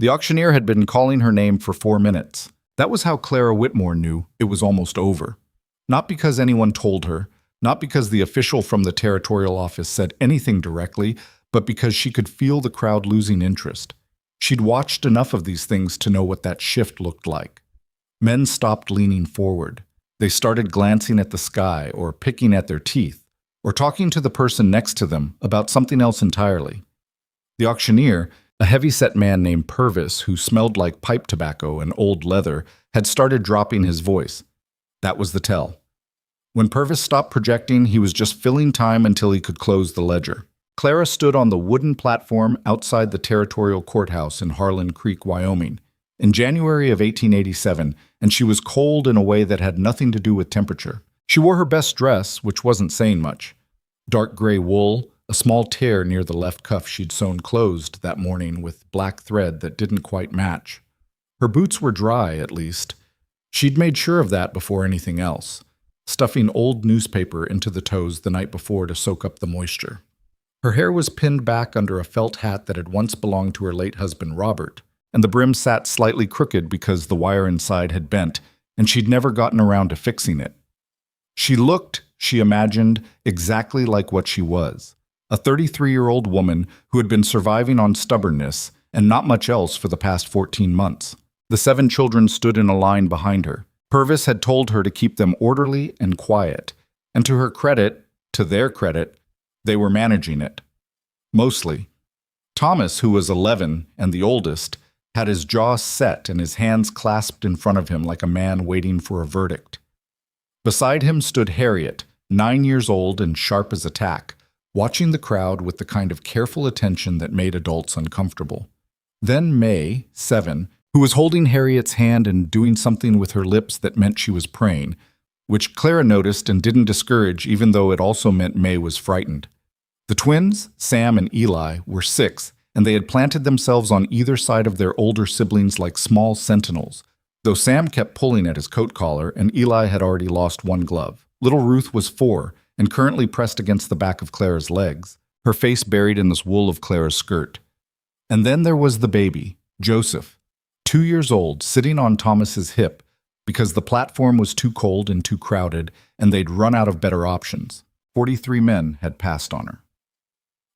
The auctioneer had been calling her name for 4 minutes. That was how Clara Whitmore knew it was almost over. Not because anyone told her, not because the official from the territorial office said anything directly, but because she could feel the crowd losing interest. She'd watched enough of these things to know what that shift looked like. Men stopped leaning forward. They started glancing at the sky or picking at their teeth or talking to the person next to them about something else entirely. The auctioneer, a heavy-set man named Purvis who smelled like pipe tobacco and old leather, had started dropping his voice. That was the tell. When Purvis stopped projecting, he was just filling time until he could close the ledger. Clara stood on the wooden platform outside the territorial courthouse in Harlan Creek, Wyoming, in January of 1887, and she was cold in a way that had nothing to do with temperature. She wore her best dress, which wasn't saying much. Dark gray wool, a small tear near the left cuff she'd sewn closed that morning with black thread that didn't quite match. Her boots were dry, at least. She'd made sure of that before anything else, stuffing old newspaper into the toes the night before to soak up the moisture. Her hair was pinned back under a felt hat that had once belonged to her late husband, Robert, and the brim sat slightly crooked because the wire inside had bent, and she'd never gotten around to fixing it. She looked, she imagined, exactly like what she was, a 33-year-old woman who had been surviving on stubbornness and not much else for the past 14 months. The 7 children stood in a line behind her. Purvis had told her to keep them orderly and quiet, and to her credit, to their credit, they were managing it. Mostly. Thomas, who was 11 and the oldest, had his jaw set and his hands clasped in front of him like a man waiting for a verdict. Beside him stood Harriet, 9 years old and sharp as a tack, watching the crowd with the kind of careful attention that made adults uncomfortable. Then May, 7, who was holding Harriet's hand and doing something with her lips that meant she was praying, which Clara noticed and didn't discourage even though it also meant May was frightened. The twins, Sam and Eli, were 6, and they had planted themselves on either side of their older siblings like small sentinels, though Sam kept pulling at his coat collar and Eli had already lost one glove. Little Ruth was 4 and currently pressed against the back of Clara's legs, her face buried in the wool of Clara's skirt. And then there was the baby, Joseph, 2 years old, sitting on Thomas's hip because the platform was too cold and too crowded and they'd run out of better options. 43 men had passed on her.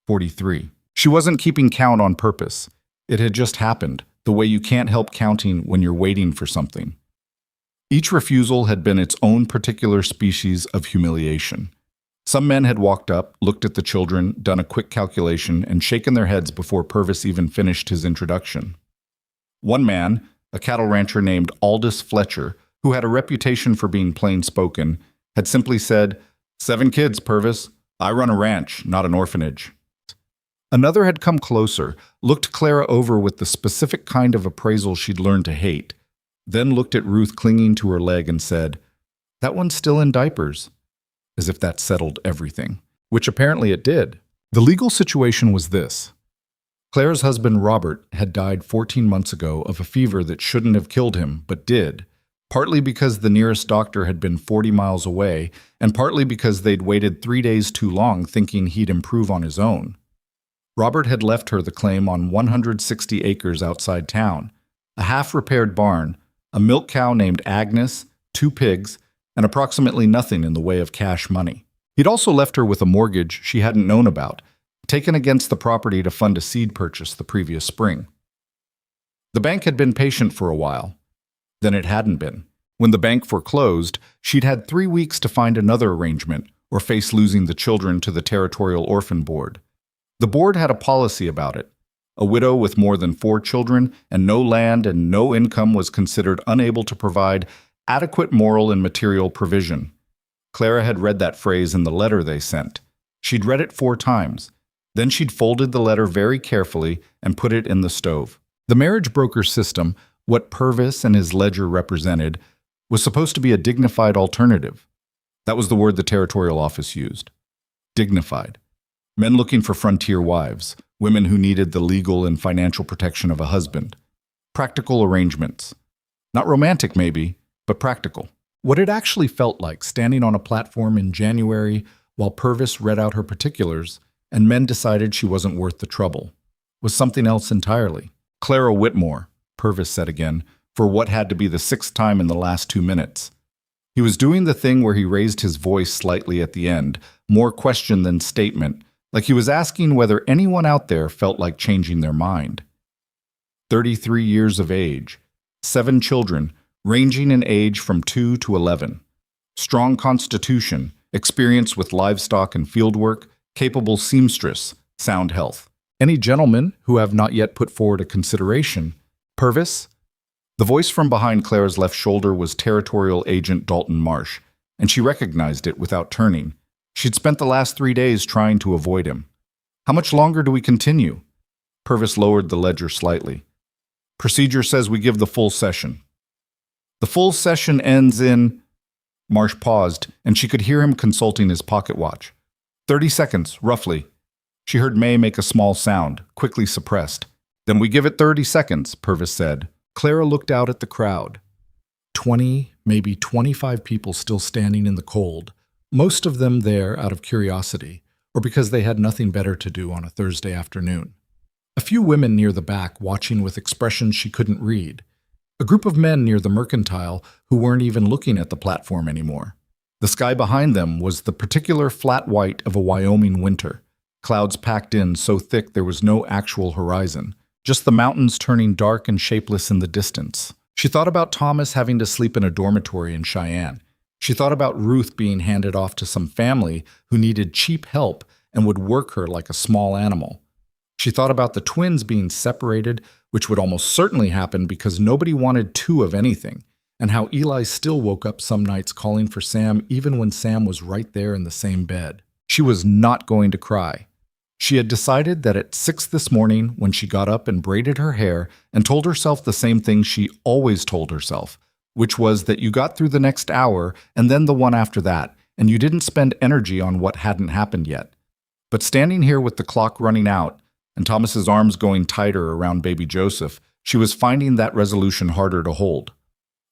43. She wasn't keeping count on purpose. It had just happened, the way you can't help counting when you're waiting for something. Each refusal had been its own particular species of humiliation. Some men had walked up, looked at the children, done a quick calculation, and shaken their heads before Purvis even finished his introduction. One man, a cattle rancher named Aldous Fletcher, who had a reputation for being plain-spoken, had simply said, "7 kids, Purvis. I run a ranch, not an orphanage." Another had come closer, looked Clara over with the specific kind of appraisal she'd learned to hate, then looked at Ruth clinging to her leg and said, "That one's still in diapers," as if that settled everything, which apparently it did. The legal situation was this. Clara's husband, Robert, had died 14 months ago of a fever that shouldn't have killed him, but did, partly because the nearest doctor had been 40 miles away, and partly because they'd waited 3 days too long thinking he'd improve on his own. Robert had left her the claim on 160 acres outside town, a half-repaired barn, a milk cow named Agnes, 2 pigs, and approximately nothing in the way of cash money. He'd also left her with a mortgage she hadn't known about, taken against the property to fund a seed purchase the previous spring. The bank had been patient for a while. Then it hadn't been. When the bank foreclosed, she'd had 3 weeks to find another arrangement or face losing the children to the Territorial Orphan Board. The board had a policy about it. A widow with more than 4 children and no land and no income was considered unable to provide adequate moral and material provision. Clara had read that phrase in the letter they sent. She'd read it 4 times. Then she'd folded the letter very carefully and put it in the stove. The marriage broker system, what Purvis and his ledger represented, was supposed to be a dignified alternative. That was the word the territorial office used. Dignified. Men looking for frontier wives, women who needed the legal and financial protection of a husband. Practical arrangements. Not romantic, maybe, but practical. What it actually felt like standing on a platform in January while Purvis read out her particulars and men decided she wasn't worth the trouble was something else entirely. Clara Whitmore, Purvis said again, for what had to be the sixth time in the last 2 minutes. He was doing the thing where he raised his voice slightly at the end, more question than statement, like he was asking whether anyone out there felt like changing their mind. 33 years of age, 7 children, ranging in age from 2 to 11. Strong constitution, experience with livestock and fieldwork, capable seamstress, sound health. Any gentlemen who have not yet put forward a consideration? Purvis? The voice from behind Clara's left shoulder was Territorial Agent Dalton Marsh, and she recognized it without turning. She'd spent the last 3 days trying to avoid him. How much longer do we continue? Purvis lowered the ledger slightly. Procedure says we give the full session. The full session ends in... Marsh paused, and she could hear him consulting his pocket watch. 30 seconds, roughly. She heard May make a small sound, quickly suppressed. Then we give it 30 seconds, Purvis said. Clara looked out at the crowd. 20, maybe 25 people still standing in the cold, most of them there out of curiosity, or because they had nothing better to do on a Thursday afternoon. A few women near the back watching with expressions she couldn't read. A group of men near the mercantile who weren't even looking at the platform anymore. The sky behind them was the particular flat white of a Wyoming winter, clouds packed in so thick there was no actual horizon, just the mountains turning dark and shapeless in the distance. She thought about Thomas having to sleep in a dormitory in Cheyenne. She thought about Ruth being handed off to some family who needed cheap help and would work her like a small animal. She thought about the twins being separated, which would almost certainly happen because nobody wanted 2 of anything, and how Eli still woke up some nights calling for Sam even when Sam was right there in the same bed. She was not going to cry. She had decided that at 6 this morning, when she got up and braided her hair and told herself the same thing she always told herself, which was that you got through the next hour and then the one after that, and you didn't spend energy on what hadn't happened yet. But standing here with the clock running out, and Thomas's arms going tighter around baby Joseph, she was finding that resolution harder to hold.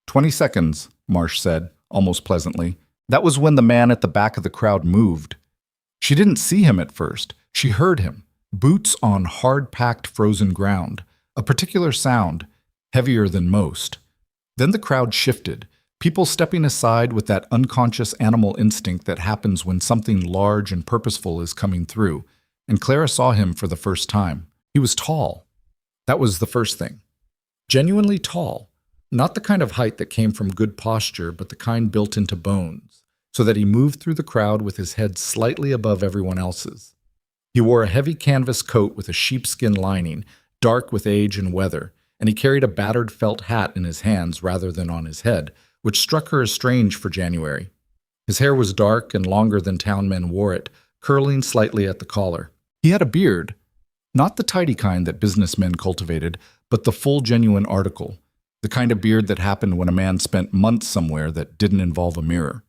20 seconds, Marsh said, almost pleasantly. That was when the man at the back of the crowd moved. She didn't see him at first. She heard him, boots on hard-packed frozen ground, a particular sound, heavier than most. Then the crowd shifted, people stepping aside with that unconscious animal instinct that happens when something large and purposeful is coming through, and Clara saw him for the first time. He was tall. That was the first thing. Genuinely tall. Not the kind of height that came from good posture, but the kind built into bones, so that he moved through the crowd with his head slightly above everyone else's. He wore a heavy canvas coat with a sheepskin lining, dark with age and weather, and he carried a battered felt hat in his hands rather than on his head, which struck her as strange for January. His hair was dark and longer than town men wore it, curling slightly at the collar. He had a beard, not the tidy kind that businessmen cultivated, but the full genuine article, the kind of beard that happened when a man spent months somewhere that didn't involve a mirror.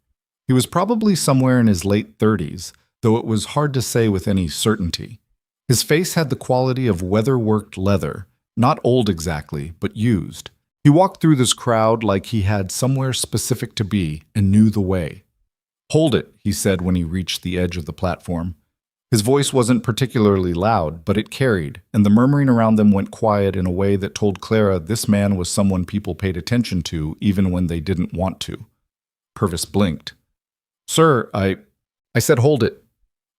He was probably somewhere in his late 30s, though it was hard to say with any certainty. His face had the quality of weather-worked leather, not old exactly, but used. He walked through this crowd like he had somewhere specific to be and knew the way. "Hold it," he said when he reached the edge of the platform. His voice wasn't particularly loud, but it carried, and the murmuring around them went quiet in a way that told Clara this man was someone people paid attention to even when they didn't want to. Purvis blinked. "Sir, I said hold it."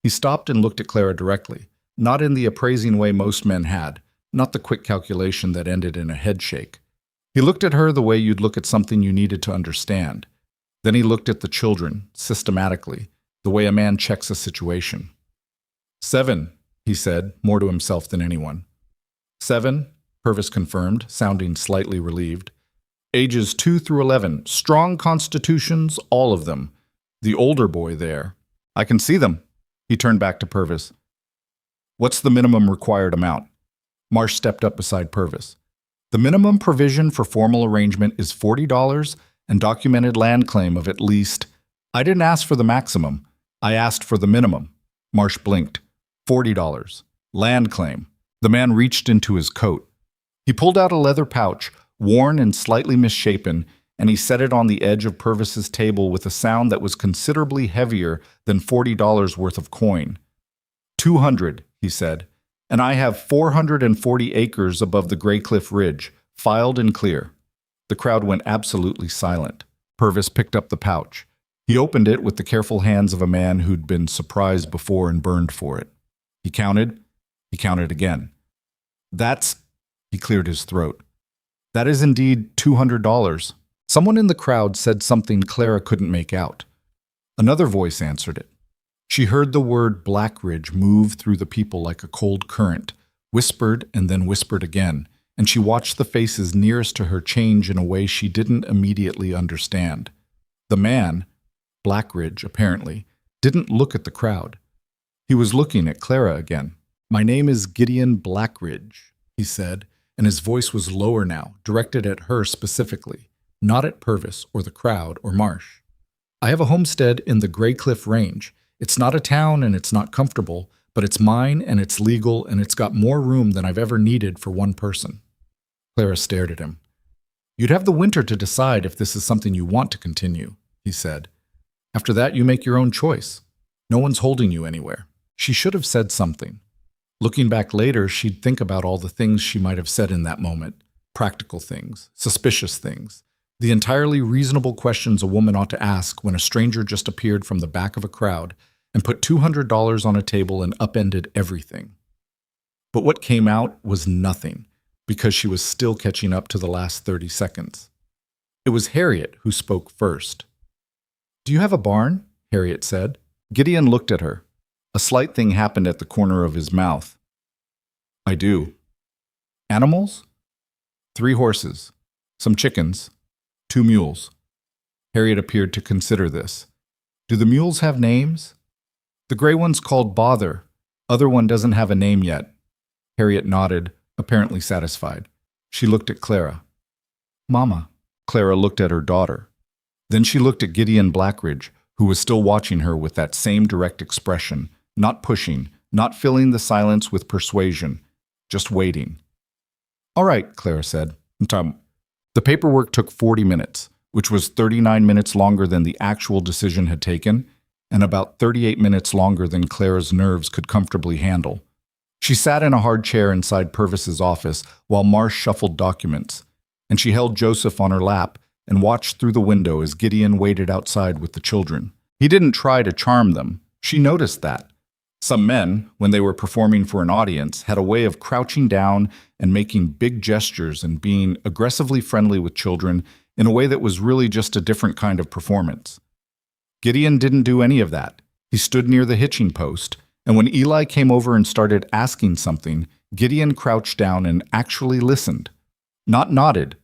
He stopped and looked at Clara directly, not in the appraising way most men had, not the quick calculation that ended in a head shake. He looked at her the way you'd look at something you needed to understand. Then he looked at the children, systematically, the way a man checks a situation. 7, he said, more to himself than anyone. 7, Purvis confirmed, sounding slightly relieved. Ages 2 through 11, strong constitutions, all of them. The older boy there. I can see them. He turned back to Purvis. What's the minimum required amount? Marsh stepped up beside Purvis. The minimum provision for formal arrangement is $40 and documented land claim of at least... I didn't ask for the maximum. I asked for the minimum. Marsh blinked. $40. Land claim. The man reached into his coat. He pulled out a leather pouch, worn and slightly misshapen, and he set it on the edge of Purvis's table with a sound that was considerably heavier than $40 worth of coin. 200, he said. And I have 440 acres above the Gray Cliff Ridge, filed and clear. The crowd went absolutely silent. Purvis picked up the pouch. He opened it with the careful hands of a man who'd been surprised before and burned for it. He counted again. He cleared his throat. That is indeed $200. Someone in the crowd said something Clara couldn't make out. Another voice answered it. She heard the word Blackridge move through the people like a cold current, whispered and then whispered again, and she watched the faces nearest to her change in a way she didn't immediately understand. The man, Blackridge apparently, didn't look at the crowd. He was looking at Clara again. "My name is Gideon Blackridge," he said, and his voice was lower now, directed at her specifically, not at Purvis or the crowd or Marsh. "I have a homestead in the Gray Cliff Range. It's not a town and it's not comfortable, but it's mine and it's legal and it's got more room than I've ever needed for one person." Clara stared at him. "You'd have the winter to decide if this is something you want to continue," he said. "After that, you make your own choice. No one's holding you anywhere." She should have said something. Looking back later, she'd think about all the things she might have said in that moment. Practical things, suspicious things, the entirely reasonable questions a woman ought to ask when a stranger just appeared from the back of a crowd and put $200 on a table and upended everything. But what came out was nothing, because she was still catching up to the last 30 seconds. It was Harriet who spoke first. "Do you have a barn?" Harriet said. Gideon looked at her. A slight thing happened at the corner of his mouth. "I do." "Animals?" "3 horses, some chickens, 2 mules." Harriet appeared to consider this. "Do the mules have names?" "The gray one's called Bother. Other one doesn't have a name yet." Harriet nodded, apparently satisfied. She looked at Clara. "Mama." Clara looked at her daughter. Then she looked at Gideon Blackridge, who was still watching her with that same direct expression, not pushing, not filling the silence with persuasion, just waiting. "All right," Clara said. The paperwork took 40 minutes, which was 39 minutes longer than the actual decision had taken, and about 38 minutes longer than Clara's nerves could comfortably handle. She sat in a hard chair inside Purvis's office while Marsh shuffled documents, and she held Joseph on her lap and watched through the window as Gideon waited outside with the children. He didn't try to charm them. She noticed that. Some men, when they were performing for an audience, had a way of crouching down and making big gestures and being aggressively friendly with children in a way that was really just a different kind of performance. Gideon didn't do any of that. He stood near the hitching post, and when Eli came over and started asking something, Gideon crouched down and actually listened. Not nodded.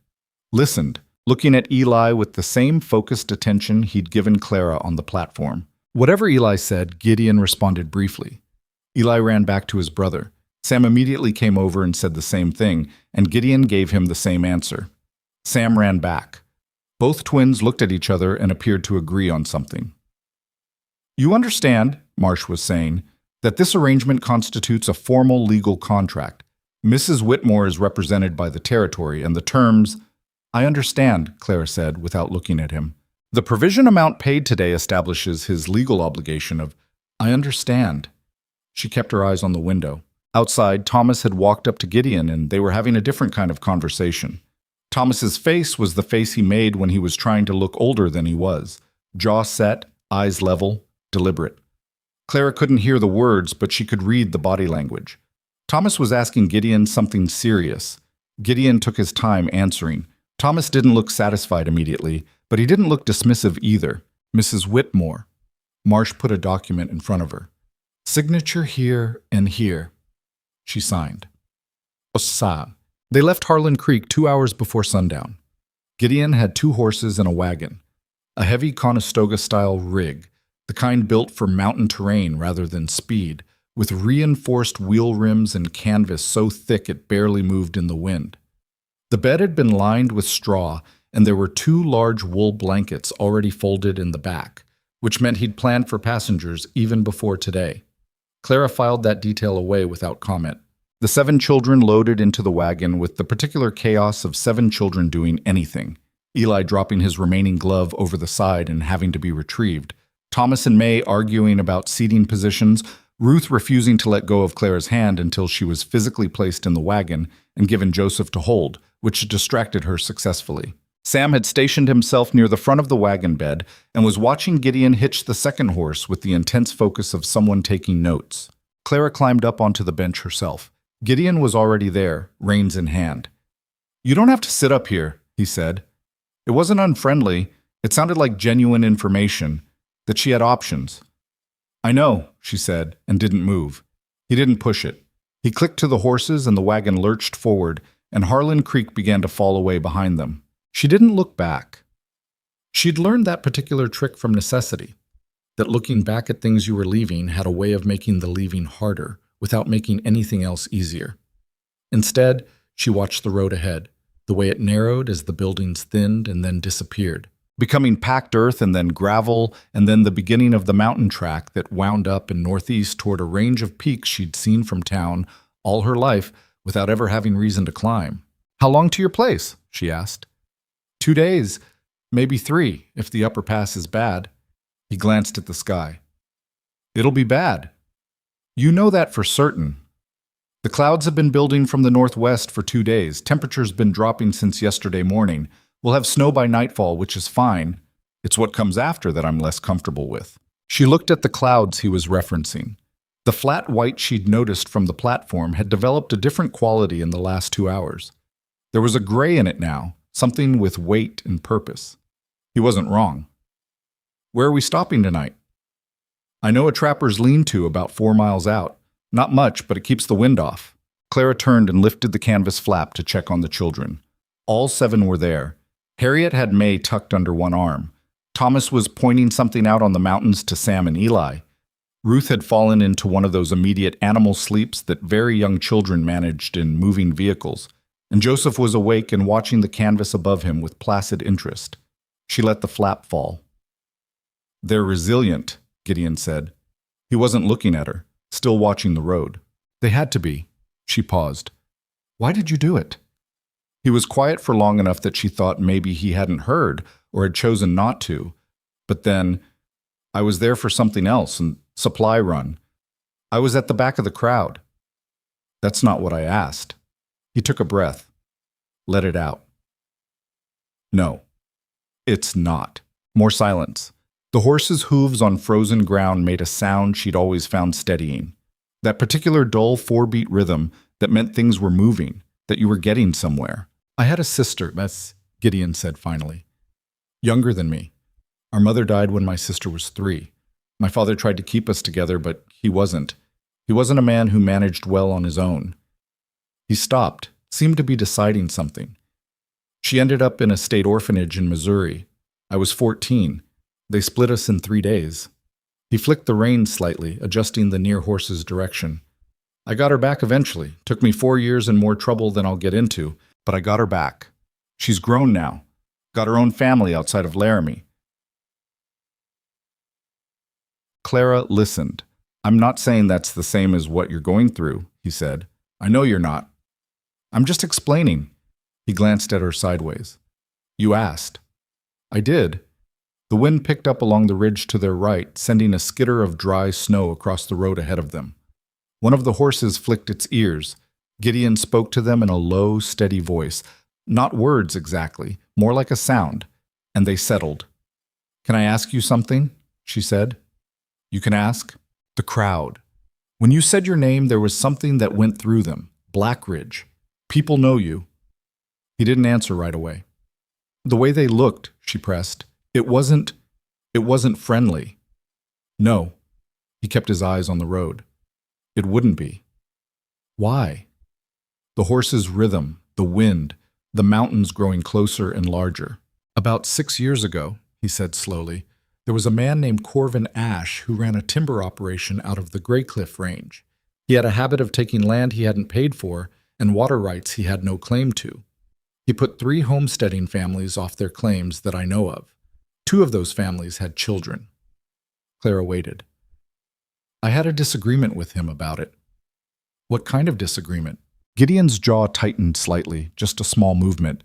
Listened, looking at Eli with the same focused attention he'd given Clara on the platform. Whatever Eli said, Gideon responded briefly. Eli ran back to his brother. Sam immediately came over and said the same thing, and Gideon gave him the same answer. Sam ran back. Both twins looked at each other and appeared to agree on something. "You understand," Marsh was saying, "that this arrangement constitutes a formal legal contract. Mrs. Whitmore is represented by the territory, and the terms—" "I understand," Clara said, without looking at him. "The provision amount paid today establishes his legal obligation of—" "I understand." She kept her eyes on the window. Outside, Thomas had walked up to Gideon, and they were having a different kind of conversation. Thomas's face was the face he made when he was trying to look older than he was. Jaw set, eyes level, deliberate. Clara couldn't hear the words, but she could read the body language. Thomas was asking Gideon something serious. Gideon took his time answering. Thomas didn't look satisfied immediately, but he didn't look dismissive either. "Mrs. Whitmore." Marsh put a document in front of her. "Signature here and here." She signed. Ossa. They left Harlan Creek 2 hours before sundown. Gideon had 2 horses and a wagon, a heavy Conestoga-style rig, the kind built for mountain terrain rather than speed, with reinforced wheel rims and canvas so thick it barely moved in the wind. The bed had been lined with straw, and there were 2 large wool blankets already folded in the back, which meant he'd planned for passengers even before today. Clara filed that detail away without comment. The 7 children loaded into the wagon with the particular chaos of 7 children doing anything. Eli dropping his remaining glove over the side and having to be retrieved. Thomas and May arguing about seating positions, Ruth refusing to let go of Clara's hand until she was physically placed in the wagon and given Joseph to hold, which distracted her successfully. Sam had stationed himself near the front of the wagon bed and was watching Gideon hitch the second horse with the intense focus of someone taking notes. Clara climbed up onto the bench herself. Gideon was already there, reins in hand. "You don't have to sit up here," he said. It wasn't unfriendly. It sounded like genuine information, that she had options. "I know," she said, and didn't move. He didn't push it. He clicked to the horses and the wagon lurched forward, and Harlan Creek began to fall away behind them. She didn't look back. She'd learned that particular trick from necessity, that looking back at things you were leaving had a way of making the leaving harder without making anything else easier. Instead, she watched the road ahead, the way it narrowed as the buildings thinned and then disappeared, becoming packed earth and then gravel and then the beginning of the mountain track that wound up in northeast toward a range of peaks she'd seen from town all her life without ever having reason to climb. "How long to your place?" she asked. 2 days, maybe 3, if the upper pass is bad. He glanced at the sky. "It'll be bad. You know that for certain. The clouds have been building from the northwest for 2 days. Temperature's been dropping since yesterday morning. We'll have snow by nightfall, which is fine. It's what comes after that I'm less comfortable with." She looked at the clouds he was referencing. The flat white she'd noticed from the platform had developed a different quality in the last 2 hours. There was a gray in it now, something with weight and purpose. He wasn't wrong. "Where are we stopping tonight?" "I know a trapper's lean-to about 4 miles out. Not much, but it keeps the wind off." Clara turned and lifted the canvas flap to check on the children. All 7 were there. Harriet had May tucked under one arm. Thomas was pointing something out on the mountains to Sam and Eli. Ruth had fallen into one of those immediate animal sleeps that very young children managed in moving vehicles, and Joseph was awake and watching the canvas above him with placid interest. She let the flap fall. "They're resilient," Gideon said. He wasn't looking at her, still watching the road. "They had to be." She paused. "Why did you do it?" He was quiet for long enough that she thought maybe he hadn't heard or had chosen not to. But then, "I was there for something else, and supply run. I was at the back of the crowd." "That's not what I asked." He took a breath. Let it out. "No, it's not." More silence. The horse's hooves on frozen ground made a sound she'd always found steadying. That particular dull 4-beat rhythm that meant things were moving, that you were getting somewhere. "I had a sister," Gideon said finally. "Younger than me. Our mother died when my sister was 3. My father tried to keep us together, but he wasn't. He wasn't a man who managed well on his own." He stopped, seemed to be deciding something. "She ended up in a state orphanage in Missouri. I was 14. They split us in 3 days. He flicked the reins slightly, adjusting the near horse's direction. "I got her back eventually. Took me 4 years and more trouble than I'll get into, but I got her back. She's grown now. Got her own family outside of Laramie." Clara listened. "I'm not saying that's the same as what you're going through," he said. "I know you're not. I'm just explaining." He glanced at her sideways. "You asked." "I did." The wind picked up along the ridge to their right, sending a skitter of dry snow across the road ahead of them. One of the horses flicked its ears. Gideon spoke to them in a low, steady voice. Not words exactly, more like a sound, and they settled. "Can I ask you something?" she said. "You can ask." The crowd. "When you said your name, there was something that went through them. Blackridge. People know you." He didn't answer right away. "The way they looked," she pressed, It wasn't friendly." "No." He kept his eyes on the road. "It wouldn't be." "Why?" The horse's rhythm, the wind, the mountains growing closer and larger. "About 6 years ago," he said slowly, "there was a man named Corvin Ash who ran a timber operation out of the Grey Cliff Range. He had a habit of taking land he hadn't paid for and water rights he had no claim to. He put 3 homesteading families off their claims that I know of. 2 of those families had children." Clara waited. "I had a disagreement with him about it." "What kind of disagreement?" Gideon's jaw tightened slightly, just a small movement.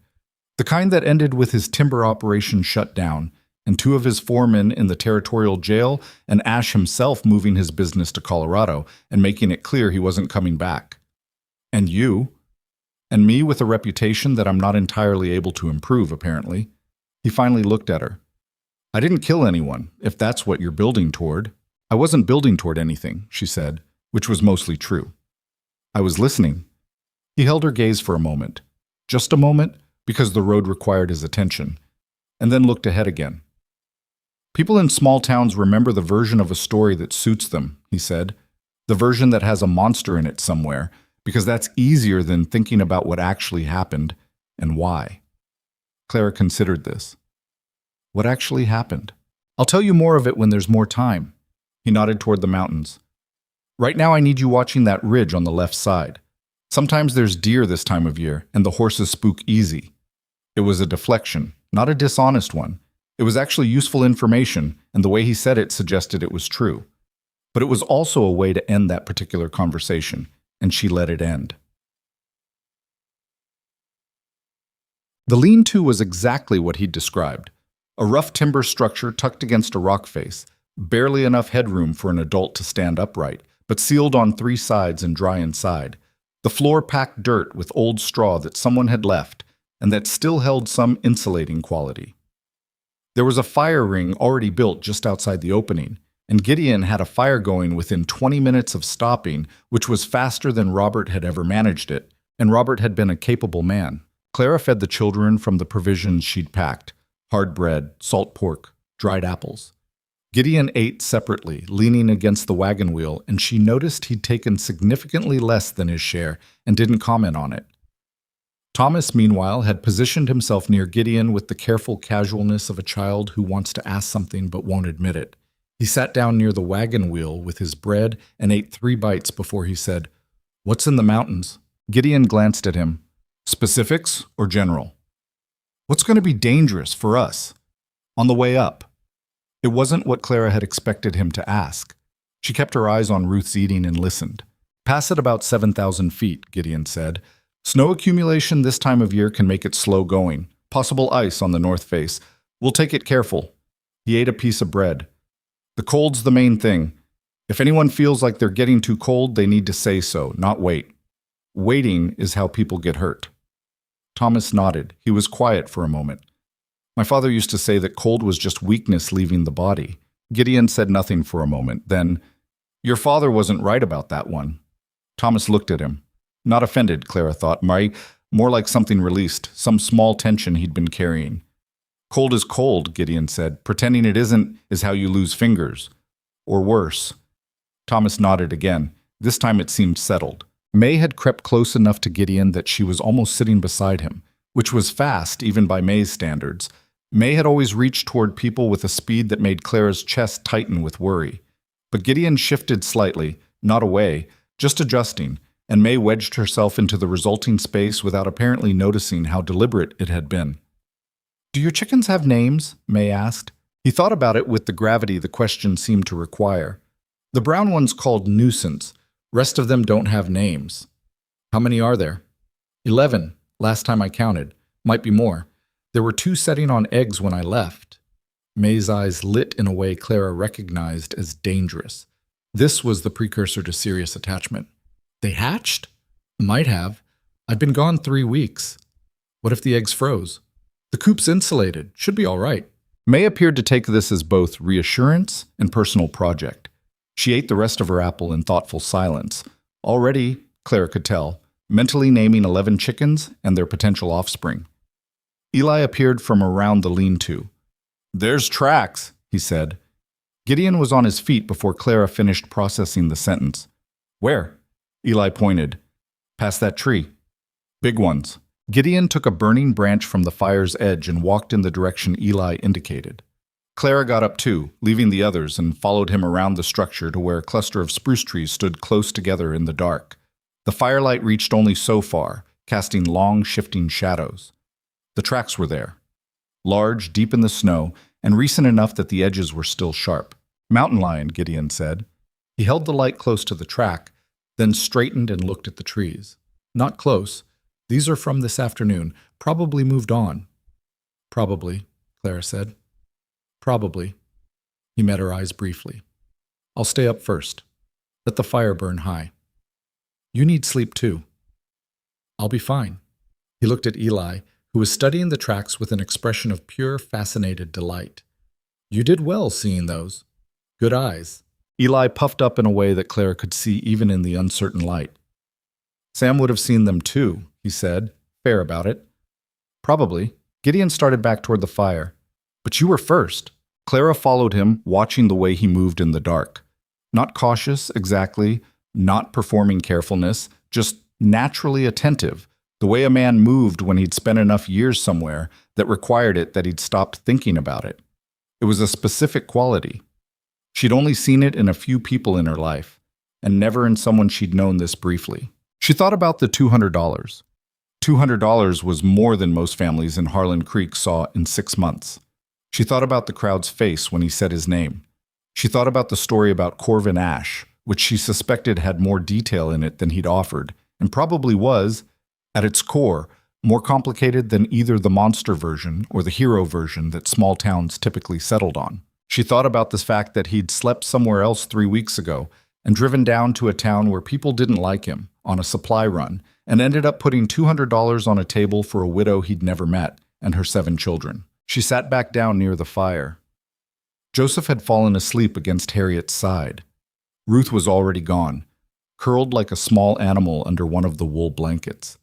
"The kind that ended with his timber operation shut down. and 2 of his foremen in the territorial jail, and Ash himself moving his business to Colorado and making it clear he wasn't coming back. And you? And me with a reputation that I'm not entirely able to improve, apparently. He finally looked at her. I didn't kill anyone, if that's what you're building toward. I wasn't building toward anything, she said, which was mostly true. I was listening. He held her gaze for a moment. Just a moment, because the road required his attention, and then looked ahead again. People in small towns remember the version of a story that suits them, he said. The version that has a monster in it somewhere, because that's easier than thinking about what actually happened and why. Clara considered this. What actually happened? I'll tell you more of it when there's more time. He nodded toward the mountains. Right now I need you watching that ridge on the left side. Sometimes there's deer this time of year, and the horses spook easy. It was a deflection, not a dishonest one. It was actually useful information, and the way he said it suggested it was true. But it was also a way to end that particular conversation, and she let it end. The lean-to was exactly what he'd described. A rough timber structure tucked against a rock face, barely enough headroom for an adult to stand upright, but sealed on 3 sides and dry inside. The floor packed dirt with old straw that someone had left, and that still held some insulating quality. There was a fire ring already built just outside the opening, and Gideon had a fire going within 20 minutes of stopping, which was faster than Robert had ever managed it, and Robert had been a capable man. Clara fed the children from the provisions she'd packed: hard bread, salt pork, dried apples. Gideon ate separately, leaning against the wagon wheel, and she noticed he'd taken significantly less than his share and didn't comment on it. Thomas, meanwhile, had positioned himself near Gideon with the careful casualness of a child who wants to ask something but won't admit it. He sat down near the wagon wheel with his bread and ate 3 bites before he said, "What's in the mountains?" Gideon glanced at him. Specifics or general? What's going to be dangerous for us? On the way up. It wasn't what Clara had expected him to ask. She kept her eyes on Ruth's eating and listened. Pass at about 7,000 feet, Gideon said. Snow accumulation this time of year can make it slow going. Possible ice on the north face. We'll take it careful. He ate a piece of bread. The cold's the main thing. If anyone feels like they're getting too cold, they need to say so, not wait. Waiting is how people get hurt. Thomas nodded. He was quiet for a moment. My father used to say that cold was just weakness leaving the body. Gideon said nothing for a moment. Then, your father wasn't right about that one. Thomas looked at him. Not offended, Clara thought. More like something released, some small tension he'd been carrying. Cold is cold, Gideon said. Pretending it isn't is how you lose fingers. Or worse. Thomas nodded again. This time it seemed settled. May had crept close enough to Gideon that she was almost sitting beside him, which was fast even by May's standards. May had always reached toward people with a speed that made Clara's chest tighten with worry. But Gideon shifted slightly, not away, just adjusting, and May wedged herself into the resulting space without apparently noticing how deliberate it had been. Do your chickens have names? May asked. He thought about it with the gravity the question seemed to require. The brown one's called Nuisance. Rest of them don't have names. How many are there? 11, last time I counted. Might be more. There were 2 setting on eggs when I left. May's eyes lit in a way Clara recognized as dangerous. This was the precursor to serious attachment. They hatched? Might have. I've been gone 3 weeks. What if the eggs froze? The coop's insulated. Should be all right. May appeared to take this as both reassurance and personal project. She ate the rest of her apple in thoughtful silence. Already, Clara could tell, mentally naming 11 chickens and their potential offspring. Eli appeared from around the lean-to. There's tracks, he said. Gideon was on his feet before Clara finished processing the sentence. Where? Eli pointed. Past that tree. Big ones. Gideon took a burning branch from the fire's edge and walked in the direction Eli indicated. Clara got up too, leaving the others, and followed him around the structure to where a cluster of spruce trees stood close together in the dark. The firelight reached only so far, casting long, shifting shadows. The tracks were there. Large, deep in the snow, and recent enough that the edges were still sharp. Mountain lion, Gideon said. He held the light close to the track, then straightened and looked at the trees. Not close. These are from this afternoon. Probably moved on. Probably, Clara said. Probably. He met her eyes briefly. I'll stay up first. Let the fire burn high. You need sleep too. I'll be fine. He looked at Eli, who was studying the tracks with an expression of pure, fascinated delight. You did well seeing those. Good eyes. Eli puffed up in a way that Clara could see even in the uncertain light. Sam would have seen them too, he said, fair about it. Probably. Gideon started back toward the fire. But you were first. Clara followed him, watching the way he moved in the dark. Not cautious, exactly, not performing carefulness, just naturally attentive, the way a man moved when he'd spent enough years somewhere that required it that he'd stopped thinking about it. It was a specific quality. She'd only seen it in a few people in her life, and never in someone she'd known this briefly. She thought about the $200. $200 was more than most families in Harlan Creek saw in 6 months. She thought about the crowd's face when he said his name. She thought about the story about Corvin Ash, which she suspected had more detail in it than he'd offered, and probably was, at its core, more complicated than either the monster version or the hero version that small towns typically settled on. She thought about the fact that he'd slept somewhere else 3 weeks ago and driven down to a town where people didn't like him, on a supply run, and ended up putting $200 on a table for a widow he'd never met and her 7 children. She sat back down near the fire. Joseph had fallen asleep against Harriet's side. Ruth was already gone, curled like a small animal under one of the wool blankets.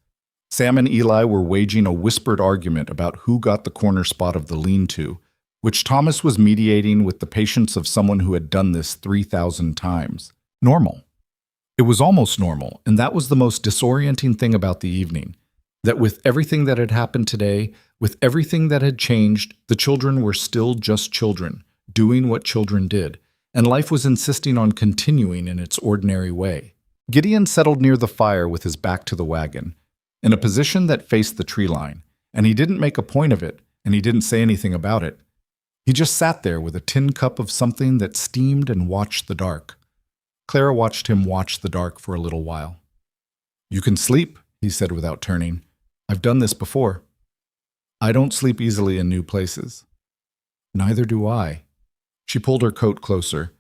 Sam and Eli were waging a whispered argument about who got the corner spot of the lean-to, which Thomas was mediating with the patience of someone who had done this 3,000 times. Normal. It was almost normal, and that was the most disorienting thing about the evening, that with everything that had happened today, with everything that had changed, the children were still just children, doing what children did, and life was insisting on continuing in its ordinary way. Gideon settled near the fire with his back to the wagon, in a position that faced the tree line, and he didn't make a point of it, and he didn't say anything about it. He just sat there with a tin cup of something that steamed and watched the dark. Clara watched him watch the dark for a little while. You can sleep, he said without turning. I've done this before. I don't sleep easily in new places. Neither do I. She pulled her coat closer.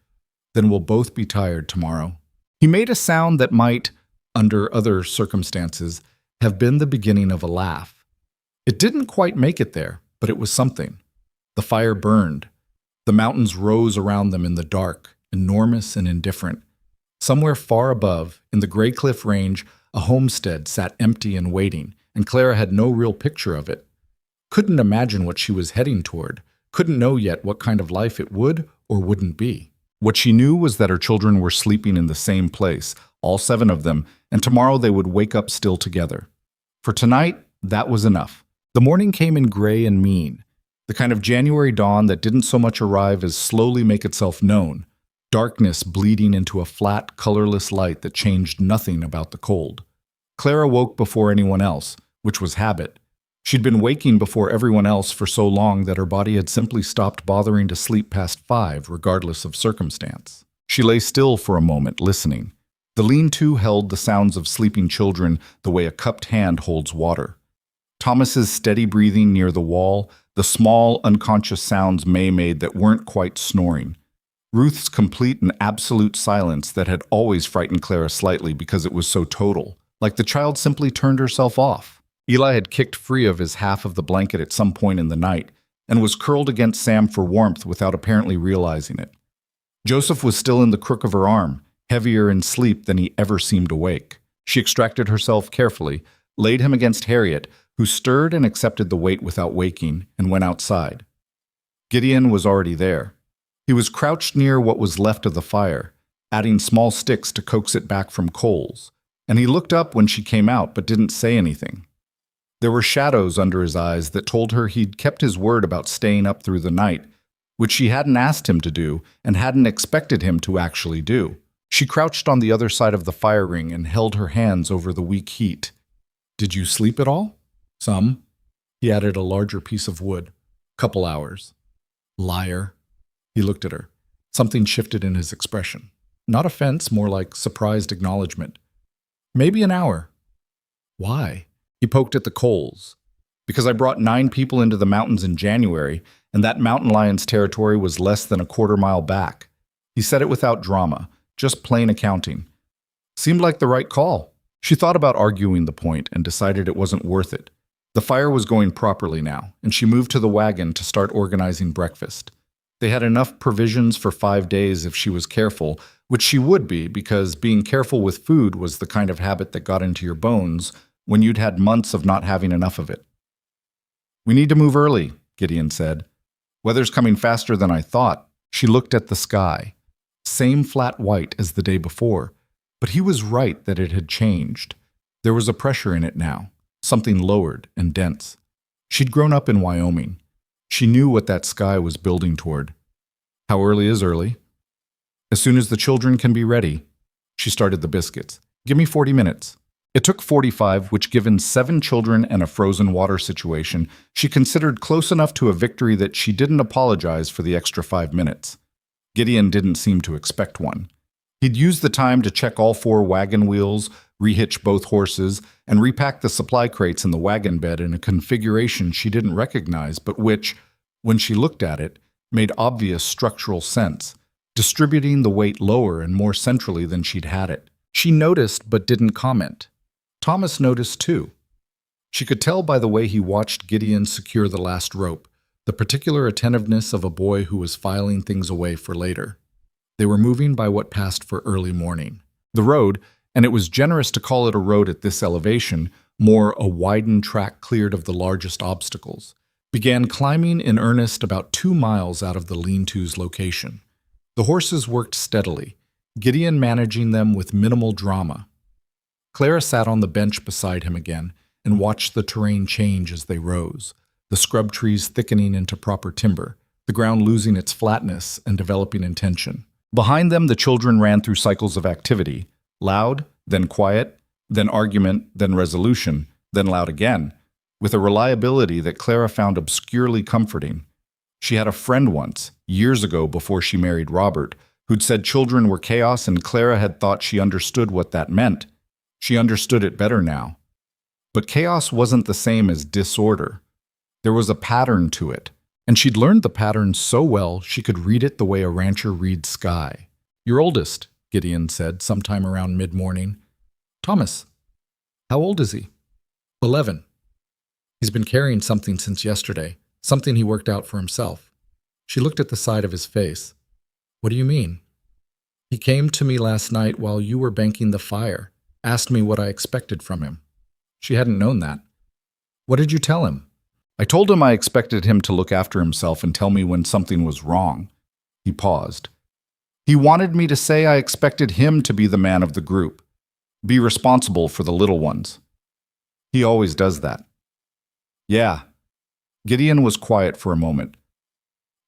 Then we'll both be tired tomorrow. He made a sound that might, under other circumstances, have been the beginning of a laugh. It didn't quite make it there, but it was something. The fire burned. The mountains rose around them in the dark, enormous and indifferent. Somewhere far above, in the Gray Cliff Range, a homestead sat empty and waiting, and Clara had no real picture of it. Couldn't imagine what she was heading toward, couldn't know yet what kind of life it would or wouldn't be. What she knew was that her children were sleeping in the same place, all 7 of them, and tomorrow they would wake up still together. For tonight, that was enough. The morning came in gray and mean, the kind of January dawn that didn't so much arrive as slowly make itself known, darkness bleeding into a flat, colorless light that changed nothing about the cold. Clara woke before anyone else, which was habit. She'd been waking before everyone else for so long that her body had simply stopped bothering to sleep past 5, regardless of circumstance. She lay still for a moment, listening. The lean-to held the sounds of sleeping children the way a cupped hand holds water. Thomas's steady breathing near the wall, the small, unconscious sounds May made that weren't quite snoring. Ruth's complete and absolute silence that had always frightened Clara slightly because it was so total, like the child simply turned herself off. Eli had kicked free of his half of the blanket at some point in the night and was curled against Sam for warmth without apparently realizing it. Joseph was still in the crook of her arm, heavier in sleep than he ever seemed awake. She extracted herself carefully, laid him against Harriet, who stirred and accepted the weight without waking, and went outside. Gideon was already there. He was crouched near what was left of the fire, adding small sticks to coax it back from coals, and he looked up when she came out but didn't say anything. There were shadows under his eyes that told her he'd kept his word about staying up through the night, which she hadn't asked him to do and hadn't expected him to actually do. She crouched on the other side of the fire ring and held her hands over the weak heat. Did you sleep at all? Some. He added a larger piece of wood. Couple hours. Liar. He looked at her. Something shifted in his expression. Not offense, more like surprised acknowledgement. Maybe an hour. Why? He poked at the coals. Because I brought 9 people into the mountains in January, and that mountain lion's territory was less than a quarter-mile back. He said it without drama, just plain accounting. Seemed like the right call. She thought about arguing the point and decided it wasn't worth it. The fire was going properly now, and she moved to the wagon to start organizing breakfast. They had enough provisions for 5 days if she was careful, which she would be because being careful with food was the kind of habit that got into your bones when you'd had months of not having enough of it. "We need to move early," Gideon said. "Weather's coming faster than I thought." She looked at the sky. Same flat white as the day before, but he was right that it had changed. There was a pressure in it now, something lowered and dense. She'd grown up in Wyoming. She knew what that sky was building toward. How early is early? As soon as the children can be ready. She started the biscuits. "Give me 40 minutes. It took 45, which given 7 children and a frozen water situation, she considered close enough to a victory that she didn't apologize for the extra 5 minutes. Gideon didn't seem to expect one. He'd used the time to check all 4 wagon wheels, rehitch both horses, and repack the supply crates in the wagon bed in a configuration she didn't recognize, but which, when she looked at it, made obvious structural sense, distributing the weight lower and more centrally than she'd had it. She noticed but didn't comment. Thomas noticed too. She could tell by the way he watched Gideon secure the last rope, the particular attentiveness of a boy who was filing things away for later. They were moving by what passed for early morning. The road, and it was generous to call it a road at this elevation, more a widened track cleared of the largest obstacles, began climbing in earnest about 2 miles out of the lean-to's location. The horses worked steadily, Gideon managing them with minimal drama. Clara sat on the bench beside him again and watched the terrain change as they rose, the scrub trees thickening into proper timber, the ground losing its flatness and developing in tension. Behind them, the children ran through cycles of activity, loud, then quiet, then argument, then resolution, then loud again, with a reliability that Clara found obscurely comforting. She had a friend once, years ago before she married Robert, who'd said children were chaos, and Clara had thought she understood what that meant. She understood it better now. But chaos wasn't the same as disorder. There was a pattern to it, and she'd learned the pattern so well she could read it the way a rancher reads sky. "Your oldest," Gideon said, sometime around mid-morning. "Thomas. How old is he?" 11. He's been carrying something since yesterday, something he worked out for himself. She looked at the side of his face. "What do you mean?" "He came to me last night while you were banking the fire, asked me what I expected from him." She hadn't known that. "What did you tell him?" "I told him I expected him to look after himself and tell me when something was wrong." He paused. "He wanted me to say I expected him to be the man of the group, be responsible for the little ones. He always does that." "Yeah." Gideon was quiet for a moment.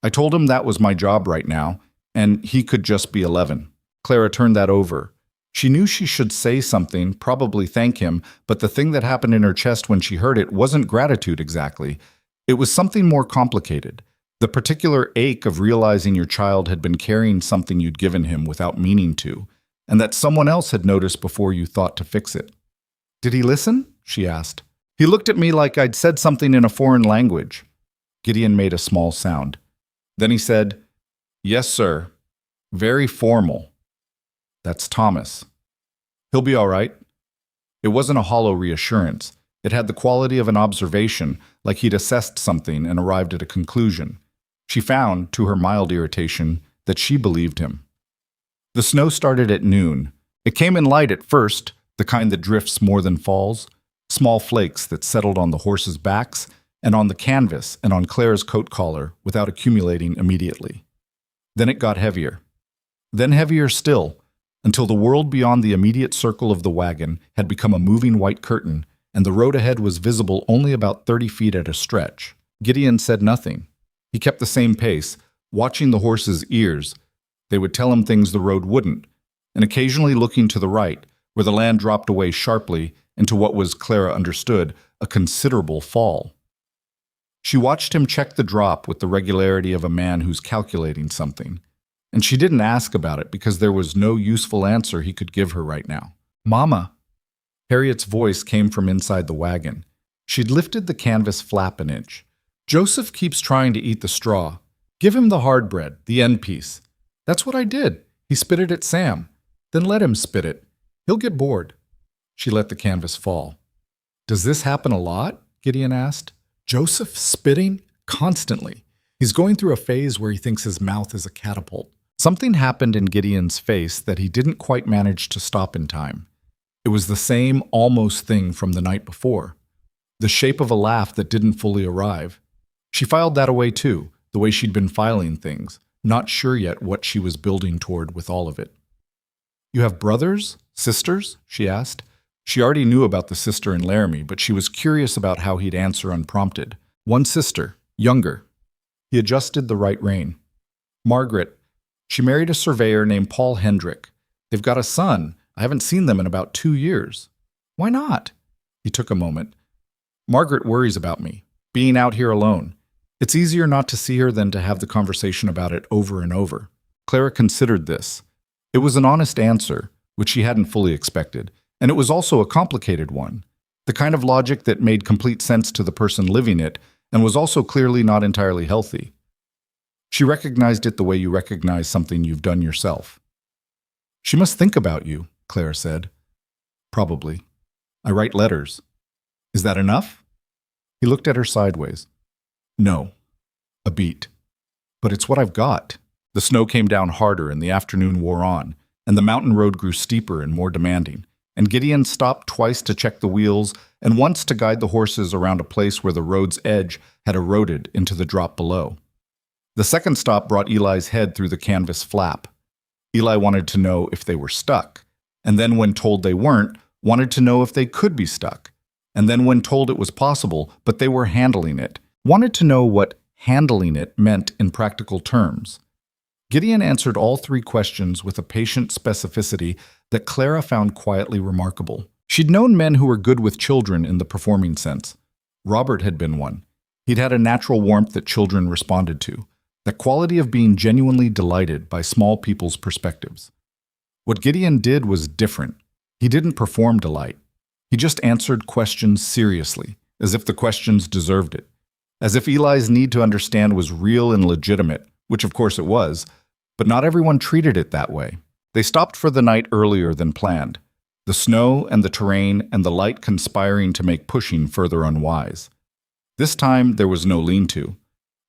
"I told him that was my job right now, and he could just be 11. Clara turned that over. She knew she should say something, probably thank him, but the thing that happened in her chest when she heard it wasn't gratitude exactly. It was something more complicated. The particular ache of realizing your child had been carrying something you'd given him without meaning to, and that someone else had noticed before you thought to fix it. "Did he listen?" she asked. "He looked at me like I'd said something in a foreign language." Gideon made a small sound. Then he said, "Yes, sir. Very formal. That's Thomas. He'll be all right." It wasn't a hollow reassurance. It had the quality of an observation, like he'd assessed something and arrived at a conclusion. She found, to her mild irritation, that she believed him. The snow started at noon. It came in light at first, the kind that drifts more than falls, small flakes that settled on the horses' backs and on the canvas and on Clara's coat collar without accumulating immediately. Then it got heavier. Then heavier still, until the world beyond the immediate circle of the wagon had become a moving white curtain, and the road ahead was visible only about 30 feet at a stretch. Gideon said nothing. He kept the same pace, watching the horses' ears. They would tell him things the road wouldn't, and occasionally looking to the right, where the land dropped away sharply into what was, Clara understood, a considerable fall. She watched him check the drop with the regularity of a man who's calculating something. And she didn't ask about it because there was no useful answer he could give her right now. "Mama." Harriet's voice came from inside the wagon. She'd lifted the canvas flap an inch. Joseph keeps trying to eat the straw. Give him the hard bread, the end piece. That's what I did. He spit it at Sam. Then let him spit it. He'll get bored. She let the canvas fall. Does this happen a lot? Gideon asked. Joseph spitting? Constantly. He's going through a phase where he thinks his mouth is a catapult. Something happened in Gideon's face that he didn't quite manage to stop in time. It was the same almost thing from the night before. The shape of a laugh that didn't fully arrive. She filed that away too, the way she'd been filing things, not sure yet what she was building toward with all of it. You have brothers? Sisters? She asked. She already knew about the sister in Laramie, but she was curious about how he'd answer unprompted. One sister, younger. He adjusted the right rein. Margaret. She married a surveyor named Paul Hendrick. They've got a son. I haven't seen them in about 2 years. Why not? He took a moment. Margaret worries about me, being out here alone. It's easier not to see her than to have the conversation about it over and over. Clara considered this. It was an honest answer, which she hadn't fully expected, and it was also a complicated one. The kind of logic that made complete sense to the person living it and was also clearly not entirely healthy. She recognized it the way you recognize something you've done yourself. She must think about you, Clara said. Probably. I write letters. Is that enough? He looked at her sideways. No. A beat. But it's what I've got. The snow came down harder and the afternoon wore on, and the mountain road grew steeper and more demanding, and Gideon stopped twice to check the wheels and once to guide the horses around a place where the road's edge had eroded into the drop below. The second stop brought Eli's head through the canvas flap. Eli wanted to know if they were stuck, and then when told they weren't, wanted to know if they could be stuck, and then when told it was possible, but they were handling it, wanted to know what handling it meant in practical terms. Gideon answered all 3 questions with a patient specificity that Clara found quietly remarkable. She'd known men who were good with children in the performing sense. Robert had been one. He'd had a natural warmth that children responded to, that quality of being genuinely delighted by small people's perspectives. What Gideon did was different. He didn't perform delight. He just answered questions seriously, as if the questions deserved it, as if Eli's need to understand was real and legitimate, which of course it was, but not everyone treated it that way. They stopped for the night earlier than planned, the snow and the terrain and the light conspiring to make pushing further unwise. This time there was no lean-to.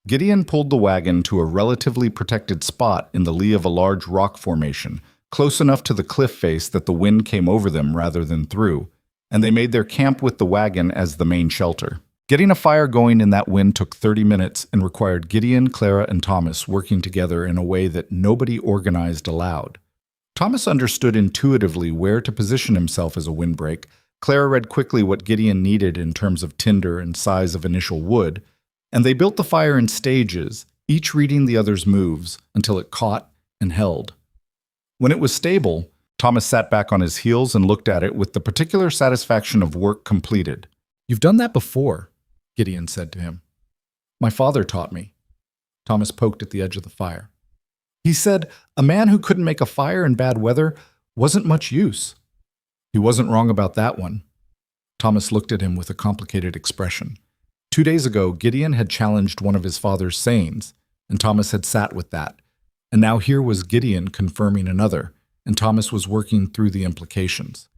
Gideon pulled the wagon to a relatively protected spot in the lee of a large rock formation, close enough to the cliff face that the wind came over them rather than through, and they made their camp with the wagon as the main shelter. Getting a fire going in that wind took 30 minutes and required Gideon, Clara, and Thomas working together in a way that nobody organized aloud. Thomas understood intuitively where to position himself as a windbreak. Clara read quickly what Gideon needed in terms of tinder and size of initial wood, and they built the fire in stages, each reading the other's moves until it caught and held. When it was stable, Thomas sat back on his heels and looked at it with the particular satisfaction of work completed. "You've done that before," Gideon said to him. "My father taught me." Thomas poked at the edge of the fire. "He said a man who couldn't make a fire in bad weather wasn't much use." He wasn't wrong about that one. Thomas looked at him with a complicated expression. 2 days ago, Gideon had challenged one of his father's sayings, and Thomas had sat with that. And now here was Gideon confirming another, and Thomas was working through the implications.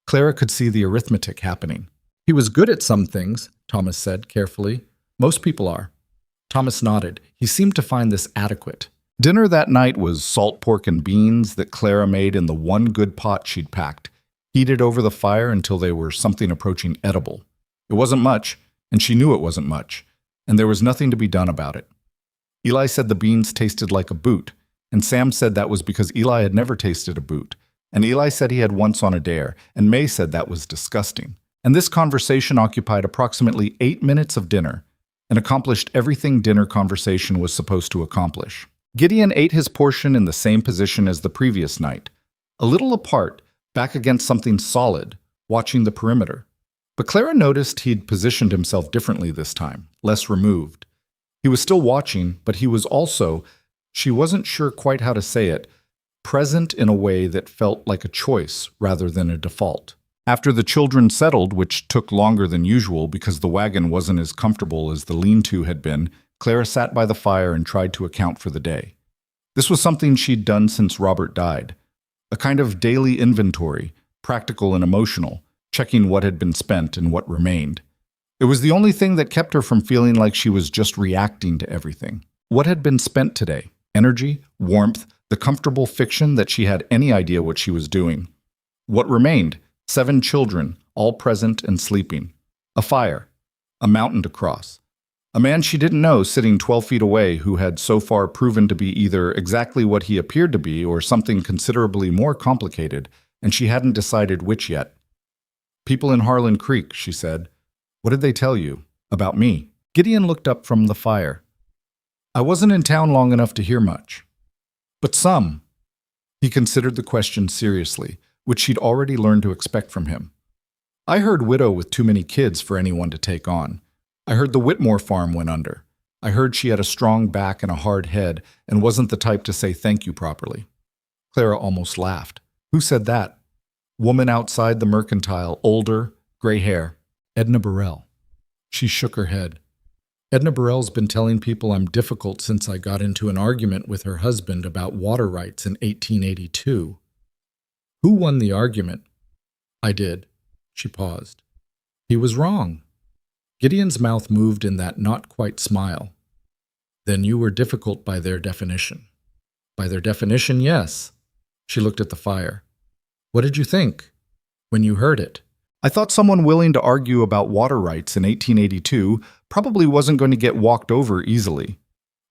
Clara could see the arithmetic happening. "He was good at some things," Thomas said carefully. "Most people are." Thomas nodded. He seemed to find this adequate. Dinner that night was salt pork and beans that Clara made in the one good pot she'd packed, heated over the fire until they were something approaching edible. It wasn't much, and she knew it wasn't much, and there was nothing to be done about it. Eli said the beans tasted like a boot, and Sam said that was because Eli had never tasted a boot, and Eli said he had once on a dare, and May said that was disgusting. And this conversation occupied approximately 8 minutes of dinner, and accomplished everything dinner conversation was supposed to accomplish. Gideon ate his portion in the same position as the previous night, a little apart, back against something solid, watching the perimeter. But Clara noticed he'd positioned himself differently this time, less removed. He was still watching, but he was also, she wasn't sure quite how to say it, present in a way that felt like a choice rather than a default. After the children settled, which took longer than usual because the wagon wasn't as comfortable as the lean-to had been, Clara sat by the fire and tried to account for the day. This was something she'd done since Robert died. A kind of daily inventory, practical and emotional, checking what had been spent and what remained. It was the only thing that kept her from feeling like she was just reacting to everything. What had been spent today? Energy, warmth, the comfortable fiction that she had any idea what she was doing. What remained? 7 children, all present and sleeping. A fire. A mountain to cross. A man she didn't know sitting 12 feet away who had so far proven to be either exactly what he appeared to be or something considerably more complicated, and she hadn't decided which yet. People in Harlan Creek, she said. What did they tell you? About me? Gideon looked up from the fire. I wasn't in town long enough to hear much. But some. He considered the question seriously, which she'd already learned to expect from him. I heard widow with too many kids for anyone to take on. I heard the Whitmore farm went under. I heard she had a strong back and a hard head and wasn't the type to say thank you properly. Clara almost laughed. Who said that? Woman outside the mercantile, older, gray hair. Edna Burrell. She shook her head. Edna Burrell's been telling people I'm difficult since I got into an argument with her husband about water rights in 1882. Who won the argument? I did. She paused. He was wrong. Gideon's mouth moved in that not-quite smile. Then you were difficult by their definition. By their definition, yes. She looked at the fire. What did you think when you heard it? I thought someone willing to argue about water rights in 1882 probably wasn't going to get walked over easily.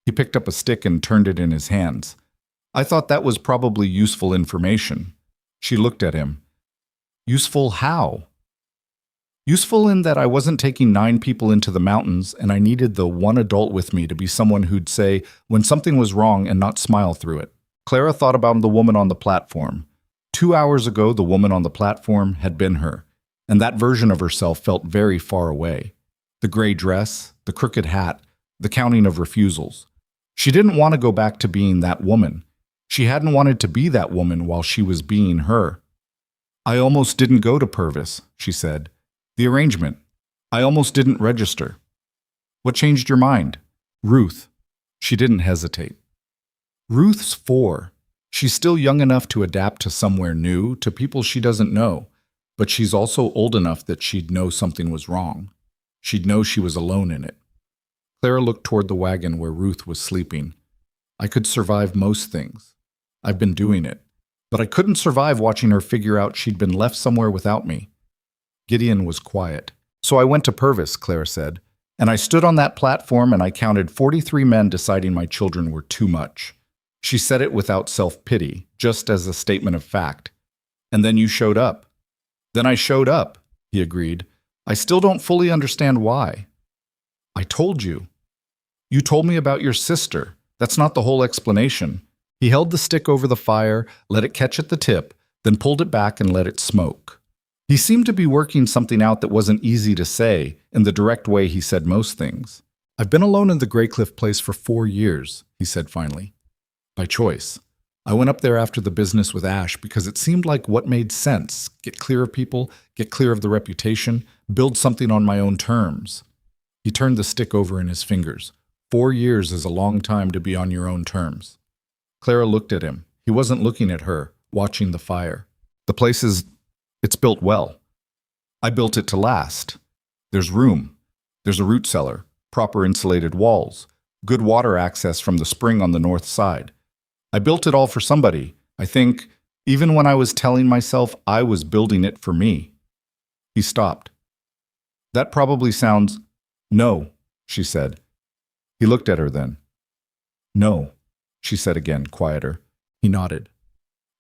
He picked up a stick and turned it in his hands. I thought that was probably useful information. She looked at him. Useful how? Useful in that I wasn't taking 9 people into the mountains and I needed the one adult with me to be someone who'd say when something was wrong and not smile through it. Clara thought about the woman on the platform. 2 hours ago, the woman on the platform had been her, and that version of herself felt very far away. The gray dress, the crooked hat, the counting of refusals. She didn't want to go back to being that woman. She hadn't wanted to be that woman while she was being her. I almost didn't go to Purvis, she said. The arrangement. I almost didn't register. What changed your mind? Ruth. She didn't hesitate. Ruth's 4. She's still young enough to adapt to somewhere new, to people she doesn't know, but she's also old enough that she'd know something was wrong. She'd know she was alone in it. Clara looked toward the wagon where Ruth was sleeping. I could survive most things. I've been doing it. But I couldn't survive watching her figure out she'd been left somewhere without me. Gideon was quiet. So I went to Purvis, Clara said, and I stood on that platform and I counted 43 men deciding my children were too much. She said it without self-pity, just as a statement of fact. And then you showed up. Then I showed up, he agreed. I still don't fully understand why. I told you. You told me about your sister. That's not the whole explanation. He held the stick over the fire, let it catch at the tip, then pulled it back and let it smoke. He seemed to be working something out that wasn't easy to say, in the direct way he said most things. I've been alone in the Graycliff place for 4 years, he said finally. By choice. I went up there after the business with Ash because it seemed like what made sense. Get clear of people, get clear of the reputation, build something on my own terms. He turned the stick over in his fingers. 4 years is a long time to be on your own terms. Clara looked at him. He wasn't looking at her, watching the fire. The place it's built well. I built it to last. There's room. There's a root cellar, proper insulated walls, good water access from the spring on the north side. I built it all for somebody. I think, even when I was telling myself I was building it for me. He stopped. That probably sounds... No, she said. He looked at her then. No, she said again, quieter. He nodded.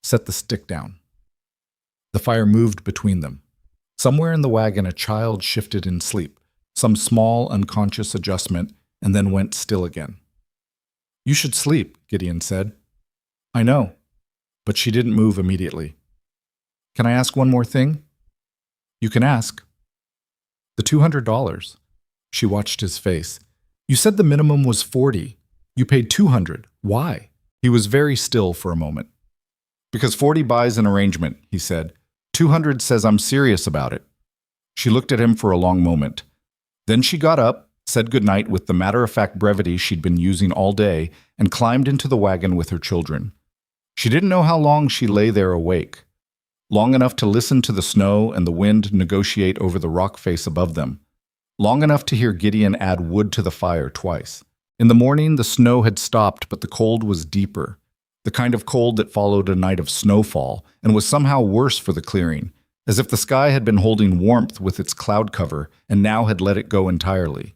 Set the stick down. The fire moved between them. Somewhere in the wagon a child shifted in sleep, some small unconscious adjustment, and then went still again. You should sleep, Gideon said. I know, but she didn't move immediately. Can I ask one more thing? You can ask. The $200. She watched his face. You said the minimum was 40. You paid 200. Why? He was very still for a moment. Because 40 buys an arrangement, he said. 200 says I'm serious about it." She looked at him for a long moment. Then she got up, said goodnight with the matter-of-fact brevity she'd been using all day, and climbed into the wagon with her children. She didn't know how long she lay there awake. Long enough to listen to the snow and the wind negotiate over the rock face above them. Long enough to hear Gideon add wood to the fire twice. In the morning, the snow had stopped, but the cold was deeper. The kind of cold that followed a night of snowfall, and was somehow worse for the clearing, as if the sky had been holding warmth with its cloud cover and now had let it go entirely.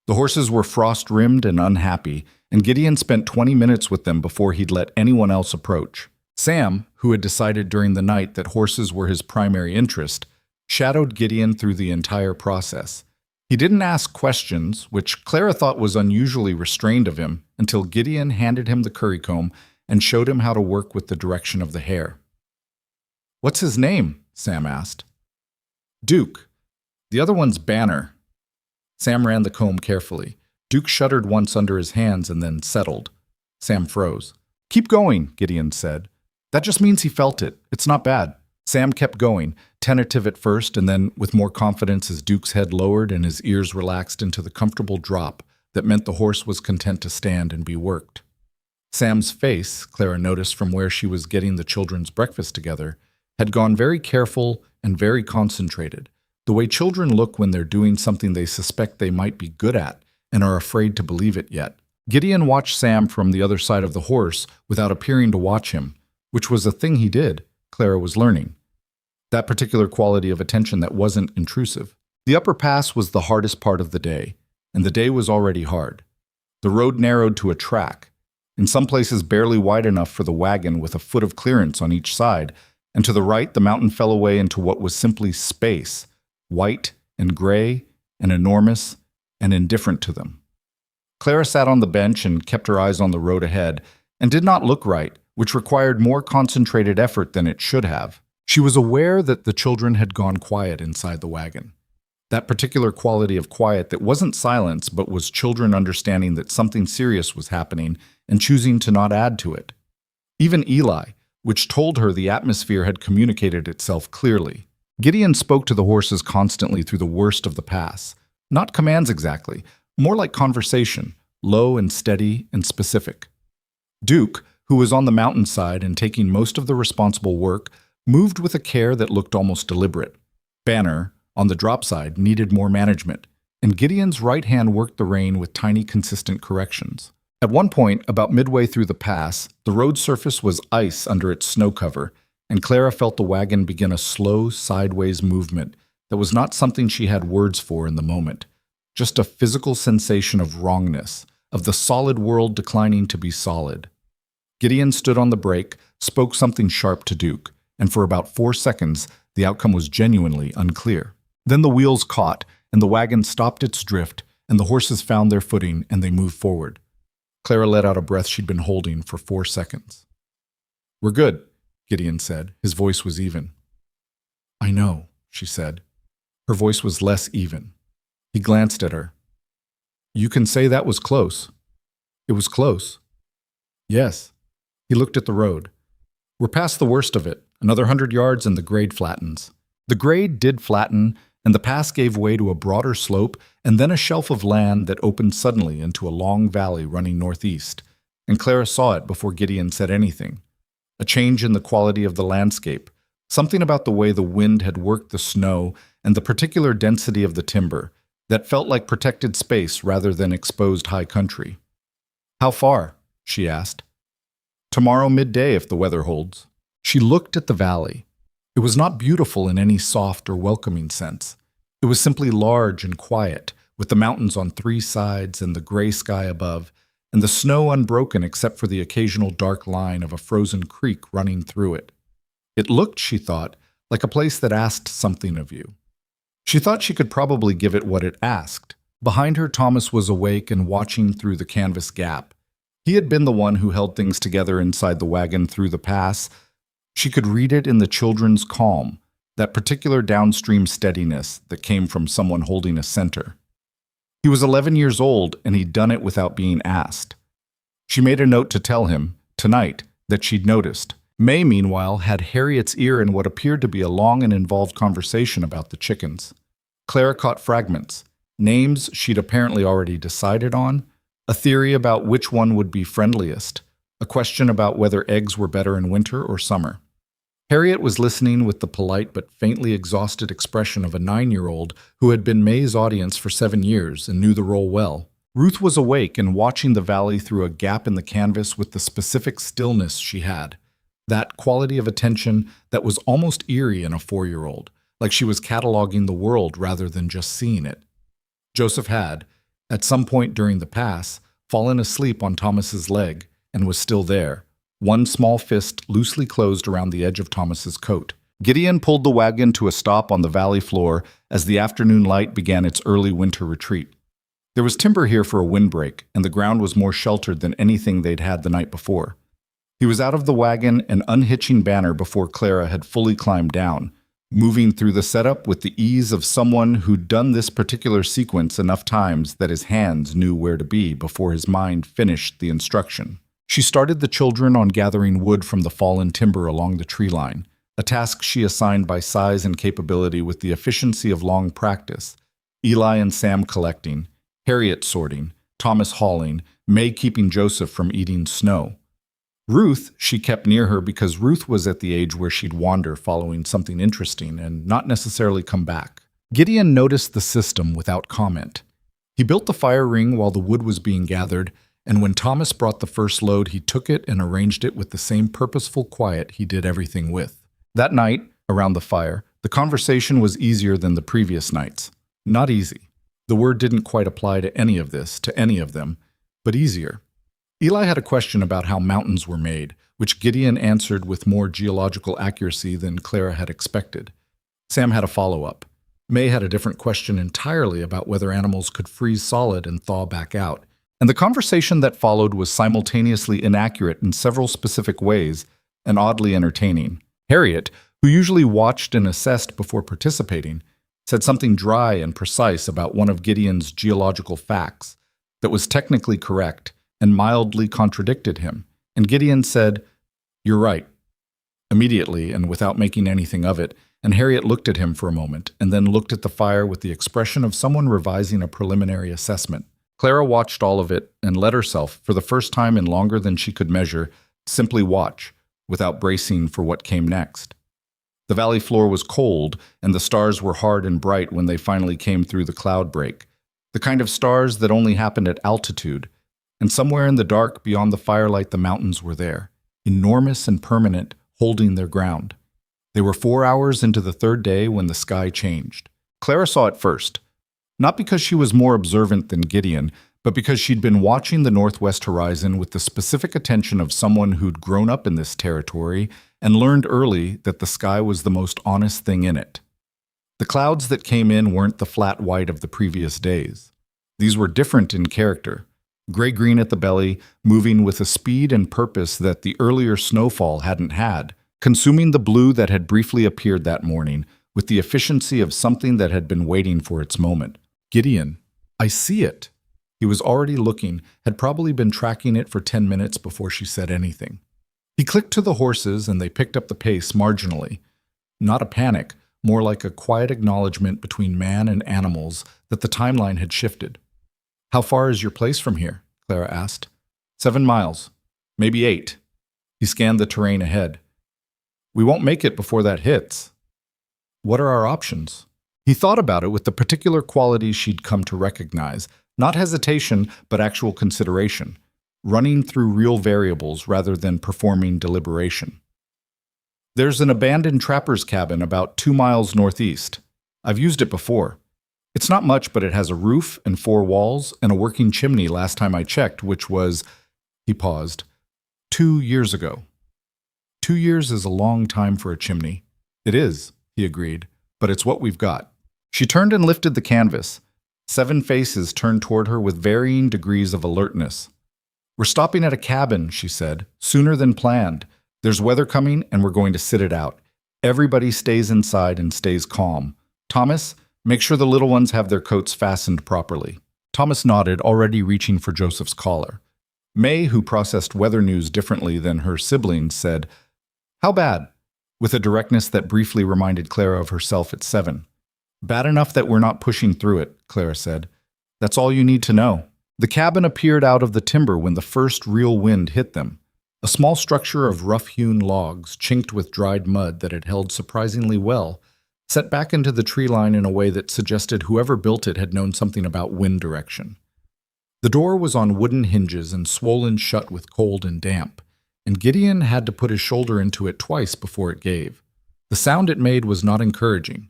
The horses were frost-rimmed and unhappy, and Gideon spent 20 minutes with them before he'd let anyone else approach. Sam, who had decided during the night that horses were his primary interest, shadowed Gideon through the entire process. He didn't ask questions, which Clara thought was unusually restrained of him, until Gideon handed him the currycomb and showed him how to work with the direction of the hair. "What's his name?" Sam asked. "Duke. The other one's Banner." Sam ran the comb carefully. Duke shuddered once under his hands and then settled. Sam froze. "Keep going," Gideon said. "That just means he felt it. It's not bad." Sam kept going, tentative at first, and then with more confidence as Duke's head lowered and his ears relaxed into the comfortable drop that meant the horse was content to stand and be worked. Sam's face, Clara noticed from where she was getting the children's breakfast together, had gone very careful and very concentrated, the way children look when they're doing something they suspect they might be good at and are afraid to believe it yet. Gideon watched Sam from the other side of the horse without appearing to watch him, which was a thing he did, Clara was learning. That particular quality of attention that wasn't intrusive. The upper pass was the hardest part of the day, and the day was already hard. The road narrowed to a track, in some places barely wide enough for the wagon with a foot of clearance on each side, and to the right the mountain fell away into what was simply space, white and gray and enormous and indifferent to them. Clara sat on the bench and kept her eyes on the road ahead, and did not look right, which required more concentrated effort than it should have. She was aware that the children had gone quiet inside the wagon. That particular quality of quiet that wasn't silence but was children understanding that something serious was happening and choosing to not add to it. Even Eli, which told her the atmosphere had communicated itself clearly. Gideon spoke to the horses constantly through the worst of the pass. Not commands exactly, more like conversation, low and steady and specific. Duke, who was on the mountainside and taking most of the responsible work, moved with a care that looked almost deliberate. Banner, on the drop side, needed more management, and Gideon's right hand worked the rein with tiny consistent corrections. At one point, about midway through the pass, the road surface was ice under its snow cover, and Clara felt the wagon begin a slow, sideways movement that was not something she had words for in the moment, just a physical sensation of wrongness, of the solid world declining to be solid. Gideon stood on the brake, spoke something sharp to Duke, and for about 4 seconds, the outcome was genuinely unclear. Then the wheels caught, and the wagon stopped its drift, and the horses found their footing, and they moved forward. Clara let out a breath she'd been holding for 4 seconds. "We're good," Gideon said. His voice was even. "I know," she said. Her voice was less even. He glanced at her. "You can say that was close." "It was close." "Yes." He looked at the road. "We're past the worst of it. Another 100 yards and the grade flattens." The grade did flatten, and the pass gave way to a broader slope and then a shelf of land that opened suddenly into a long valley running northeast, and Clara saw it before Gideon said anything. A change in the quality of the landscape, something about the way the wind had worked the snow and the particular density of the timber, that felt like protected space rather than exposed high country. "How far?" she asked. "Tomorrow midday if the weather holds." She looked at the valley. It was not beautiful in any soft or welcoming sense. It was simply large and quiet, with the mountains on 3 sides and the gray sky above, and the snow unbroken except for the occasional dark line of a frozen creek running through it. It looked, she thought, like a place that asked something of you. She thought she could probably give it what it asked. Behind her, Thomas was awake and watching through the canvas gap. He had been the one who held things together inside the wagon through the pass. She could read it in the children's calm, that particular downstream steadiness that came from someone holding a center. He was 11 years old, and he'd done it without being asked. She made a note to tell him, tonight, that she'd noticed, May, meanwhile, had Harriet's ear in what appeared to be a long and involved conversation about the chickens. Clara caught fragments, names she'd apparently already decided on, a theory about which one would be friendliest, a question about whether eggs were better in winter or summer. Harriet was listening with the polite but faintly exhausted expression of a 9-year-old who had been May's audience for 7 years and knew the role well. Ruth was awake and watching the valley through a gap in the canvas with the specific stillness she had. That quality of attention that was almost eerie in a 4-year-old, like she was cataloging the world rather than just seeing it. Joseph had, at some point during the pass, fallen asleep on Thomas's leg and was still there, one small fist loosely closed around the edge of Thomas's coat. Gideon pulled the wagon to a stop on the valley floor as the afternoon light began its early winter retreat. There was timber here for a windbreak, and the ground was more sheltered than anything they'd had the night before. He was out of the wagon and unhitching Banner before Clara had fully climbed down, moving through the setup with the ease of someone who'd done this particular sequence enough times that his hands knew where to be before his mind finished the instruction. She started the children on gathering wood from the fallen timber along the tree line, a task she assigned by size and capability with the efficiency of long practice. Eli and Sam collecting, Harriet sorting, Thomas hauling, May keeping Joseph from eating snow. Ruth she kept near her because Ruth was at the age where she'd wander following something interesting and not necessarily come back. Gideon noticed the system without comment. He built the fire ring while the wood was being gathered, and when Thomas brought the first load, he took it and arranged it with the same purposeful quiet he did everything with. That night, around the fire, the conversation was easier than the previous nights. Not easy. The word didn't quite apply to any of this, to any of them, but easier. Eli had a question about how mountains were made, which Gideon answered with more geological accuracy than Clara had expected. Sam had a follow-up. May had a different question entirely about whether animals could freeze solid and thaw back out. And the conversation that followed was simultaneously inaccurate in several specific ways and oddly entertaining. Harriet, who usually watched and assessed before participating, said something dry and precise about one of Gideon's geological facts that was technically correct and mildly contradicted him, and Gideon said, "You're right," immediately and without making anything of it, and Harriet looked at him for a moment and then looked at the fire with the expression of someone revising a preliminary assessment. Clara watched all of it and let herself, for the first time in longer than she could measure, simply watch, without bracing for what came next. The valley floor was cold, and the stars were hard and bright when they finally came through the cloud break, the kind of stars that only happened at altitude. And somewhere in the dark beyond the firelight the mountains were there, enormous and permanent, holding their ground. They were 4 hours into the third day when the sky changed. Clara saw it first, not because she was more observant than Gideon, but because she'd been watching the northwest horizon with the specific attention of someone who'd grown up in this territory and learned early that the sky was the most honest thing in it. The clouds that came in weren't the flat white of the previous days. These were different in character. Gray-green at the belly, moving with a speed and purpose that the earlier snowfall hadn't had, consuming the blue that had briefly appeared that morning with the efficiency of something that had been waiting for its moment. Gideon, I see it. He was already looking, had probably been tracking it for 10 minutes before she said anything. He clicked to the horses and they picked up the pace marginally. Not a panic, more like a quiet acknowledgement between man and animals that the timeline had shifted. How far is your place from here? Clara asked. 7 miles, maybe 8. He scanned the terrain ahead. We won't make it before that hits. What are our options? He thought about it with the particular qualities she'd come to recognize, not hesitation, but actual consideration, running through real variables rather than performing deliberation. There's an abandoned trapper's cabin about 2 miles northeast. I've used it before. It's not much, but it has a roof and 4 walls and a working chimney last time I checked, which was, he paused, 2 years ago. 2 years is a long time for a chimney. It is, he agreed, but it's what we've got. She turned and lifted the canvas. 7 faces turned toward her with varying degrees of alertness. We're stopping at a cabin, she said, sooner than planned. There's weather coming and we're going to sit it out. Everybody stays inside and stays calm. Thomas, make sure the little ones have their coats fastened properly. Thomas nodded, already reaching for Joseph's collar. May, who processed weather news differently than her siblings, said, How bad? With a directness that briefly reminded Clara of herself at 7. Bad enough that we're not pushing through it, Clara said. That's all you need to know. The cabin appeared out of the timber when the first real wind hit them. A small structure of rough-hewn logs, chinked with dried mud that had held surprisingly well, set back into the tree line in a way that suggested whoever built it had known something about wind direction. The door was on wooden hinges and swollen shut with cold and damp, and Gideon had to put his shoulder into it twice before it gave. The sound it made was not encouraging,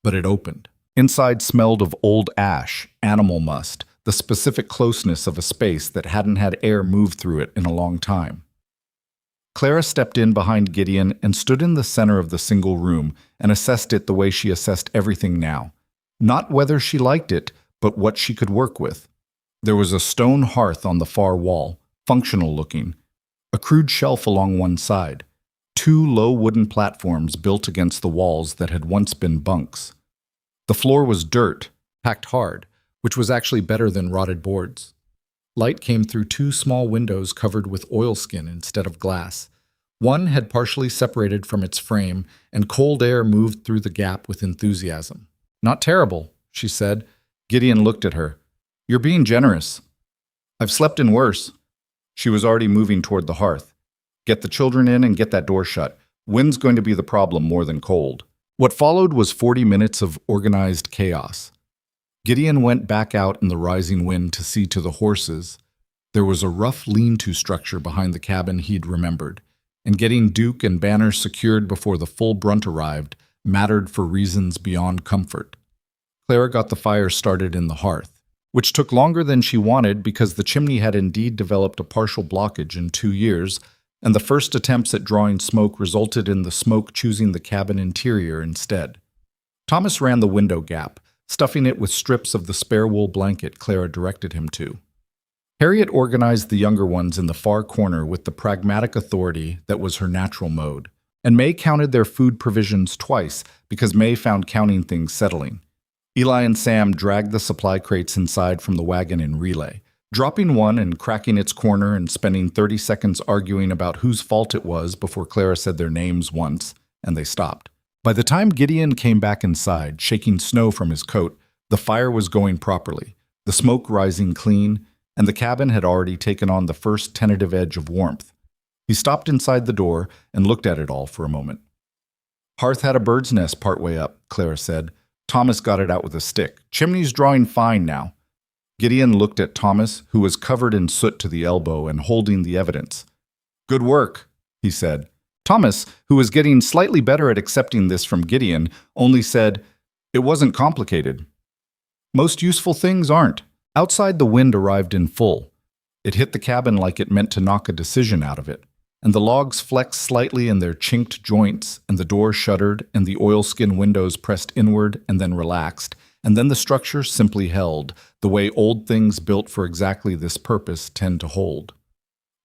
but it opened. Inside smelled of old ash, animal must, the specific closeness of a space that hadn't had air move through it in a long time. Clara stepped in behind Gideon and stood in the center of the single room and assessed it the way she assessed everything now. Not whether she liked it, but what she could work with. There was a stone hearth on the far wall, functional looking, a crude shelf along one side, 2 low wooden platforms built against the walls that had once been bunks. The floor was dirt, packed hard, which was actually better than rotted boards. Light came through 2 small windows covered with oilskin instead of glass. One had partially separated from its frame, and cold air moved through the gap with enthusiasm. Not terrible, she said. Gideon looked at her. You're being generous. I've slept in worse. She was already moving toward the hearth. Get the children in and get that door shut. Wind's going to be the problem more than cold. What followed was 40 minutes of organized chaos. Gideon went back out in the rising wind to see to the horses. There was a rough lean-to structure behind the cabin he'd remembered, and getting Duke and Banner secured before the full brunt arrived mattered for reasons beyond comfort. Clara got the fire started in the hearth, which took longer than she wanted because the chimney had indeed developed a partial blockage in 2 years, and the first attempts at drawing smoke resulted in the smoke choosing the cabin interior instead. Thomas ran the window gap, stuffing it with strips of the spare wool blanket Clara directed him to. Harriet organized the younger ones in the far corner with the pragmatic authority that was her natural mode, and May counted their food provisions twice because May found counting things settling. Eli and Sam dragged the supply crates inside from the wagon in relay, dropping one and cracking its corner and spending 30 seconds arguing about whose fault it was before Clara said their names once, and they stopped. By the time Gideon came back inside, shaking snow from his coat, the fire was going properly, the smoke rising clean, and the cabin had already taken on the first tentative edge of warmth. He stopped inside the door and looked at it all for a moment. Hearth had a bird's nest partway up, Clara said. Thomas got it out with a stick. Chimney's drawing fine now. Gideon looked at Thomas, who was covered in soot to the elbow and holding the evidence. Good work, he said. Thomas, who was getting slightly better at accepting this from Gideon, only said, It wasn't complicated. Most useful things aren't. Outside, the wind arrived in full. It hit the cabin like it meant to knock a decision out of it, and the logs flexed slightly in their chinked joints, and the door shuddered, and the oilskin windows pressed inward and then relaxed, and then the structure simply held, the way old things built for exactly this purpose tend to hold.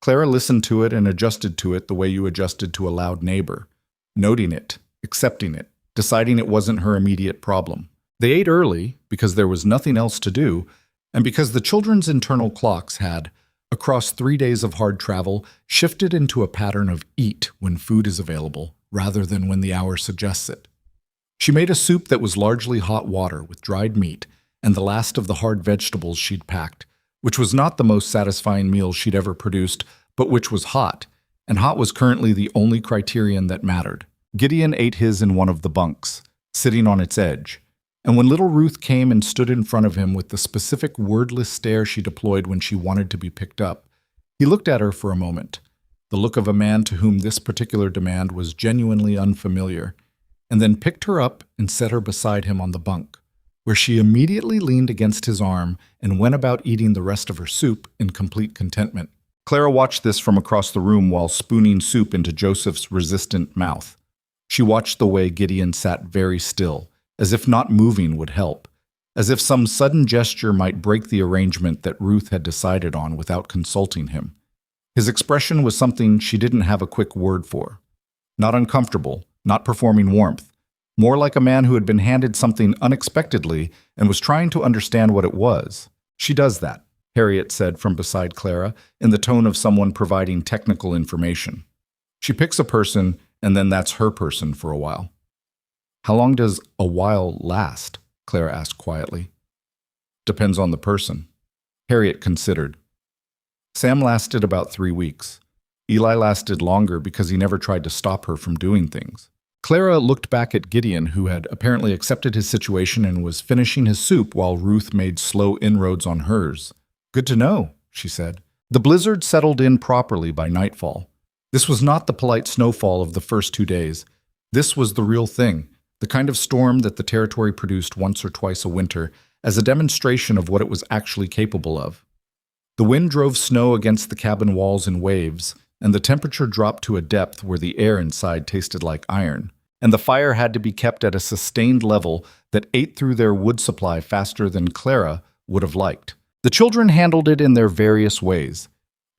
Clara listened to it and adjusted to it the way you adjusted to a loud neighbor, noting it, accepting it, deciding it wasn't her immediate problem. They ate early because there was nothing else to do, and because the children's internal clocks had, across 3 days of hard travel, shifted into a pattern of eat when food is available, rather than when the hour suggests it. She made a soup that was largely hot water with dried meat and the last of the hard vegetables she'd packed, which was not the most satisfying meal she'd ever produced, but which was hot, and hot was currently the only criterion that mattered. Gideon ate his in one of the bunks, sitting on its edge, and when little Ruth came and stood in front of him with the specific wordless stare she deployed when she wanted to be picked up, he looked at her for a moment, the look of a man to whom this particular demand was genuinely unfamiliar, and then picked her up and set her beside him on the bunk, where she immediately leaned against his arm and went about eating the rest of her soup in complete contentment. Clara watched this from across the room while spooning soup into Joseph's resistant mouth. She watched the way Gideon sat very still, as if not moving would help, as if some sudden gesture might break the arrangement that Ruth had decided on without consulting him. His expression was something she didn't have a quick word for. Not uncomfortable, not performing warmth, more like a man who had been handed something unexpectedly and was trying to understand what it was. She does that, Harriet said from beside Clara, in the tone of someone providing technical information. She picks a person and then that's her person for a while. How long does a while last? Clara asked quietly. Depends on the person. Harriet considered. Sam lasted about 3 weeks. Eli lasted longer because he never tried to stop her from doing things. Clara looked back at Gideon, who had apparently accepted his situation and was finishing his soup while Ruth made slow inroads on hers. Good to know, she said. The blizzard settled in properly by nightfall. This was not the polite snowfall of the first 2 days. This was the real thing, the kind of storm that the territory produced once or twice a winter as a demonstration of what it was actually capable of. The wind drove snow against the cabin walls in waves, and the temperature dropped to a depth where the air inside tasted like iron, and the fire had to be kept at a sustained level that ate through their wood supply faster than Clara would have liked. The children handled it in their various ways.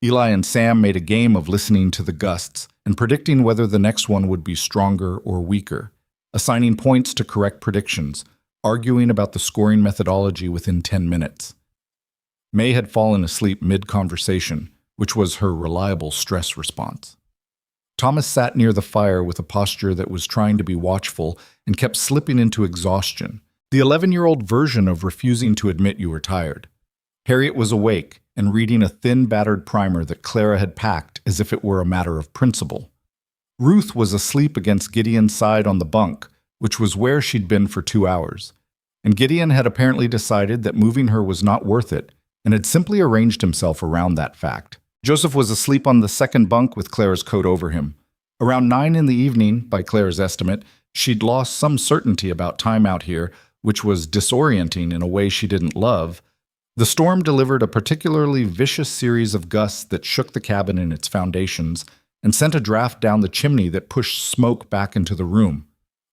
Eli and Sam made a game of listening to the gusts and predicting whether the next one would be stronger or weaker, assigning points to correct predictions, arguing about the scoring methodology within 10 minutes. May had fallen asleep mid-conversation, which was her reliable stress response. Thomas sat near the fire with a posture that was trying to be watchful and kept slipping into exhaustion, the 11-year-old version of refusing to admit you were tired. Harriet was awake and reading a thin, battered primer that Clara had packed as if it were a matter of principle. Ruth was asleep against Gideon's side on the bunk, which was where she'd been for 2 hours, and Gideon had apparently decided that moving her was not worth it and had simply arranged himself around that fact. Joseph was asleep on the second bunk with Clara's coat over him. Around 9 in the evening, by Clara's estimate, she'd lost some certainty about time out here, which was disorienting in a way she didn't love. The storm delivered a particularly vicious series of gusts that shook the cabin in its foundations and sent a draft down the chimney that pushed smoke back into the room.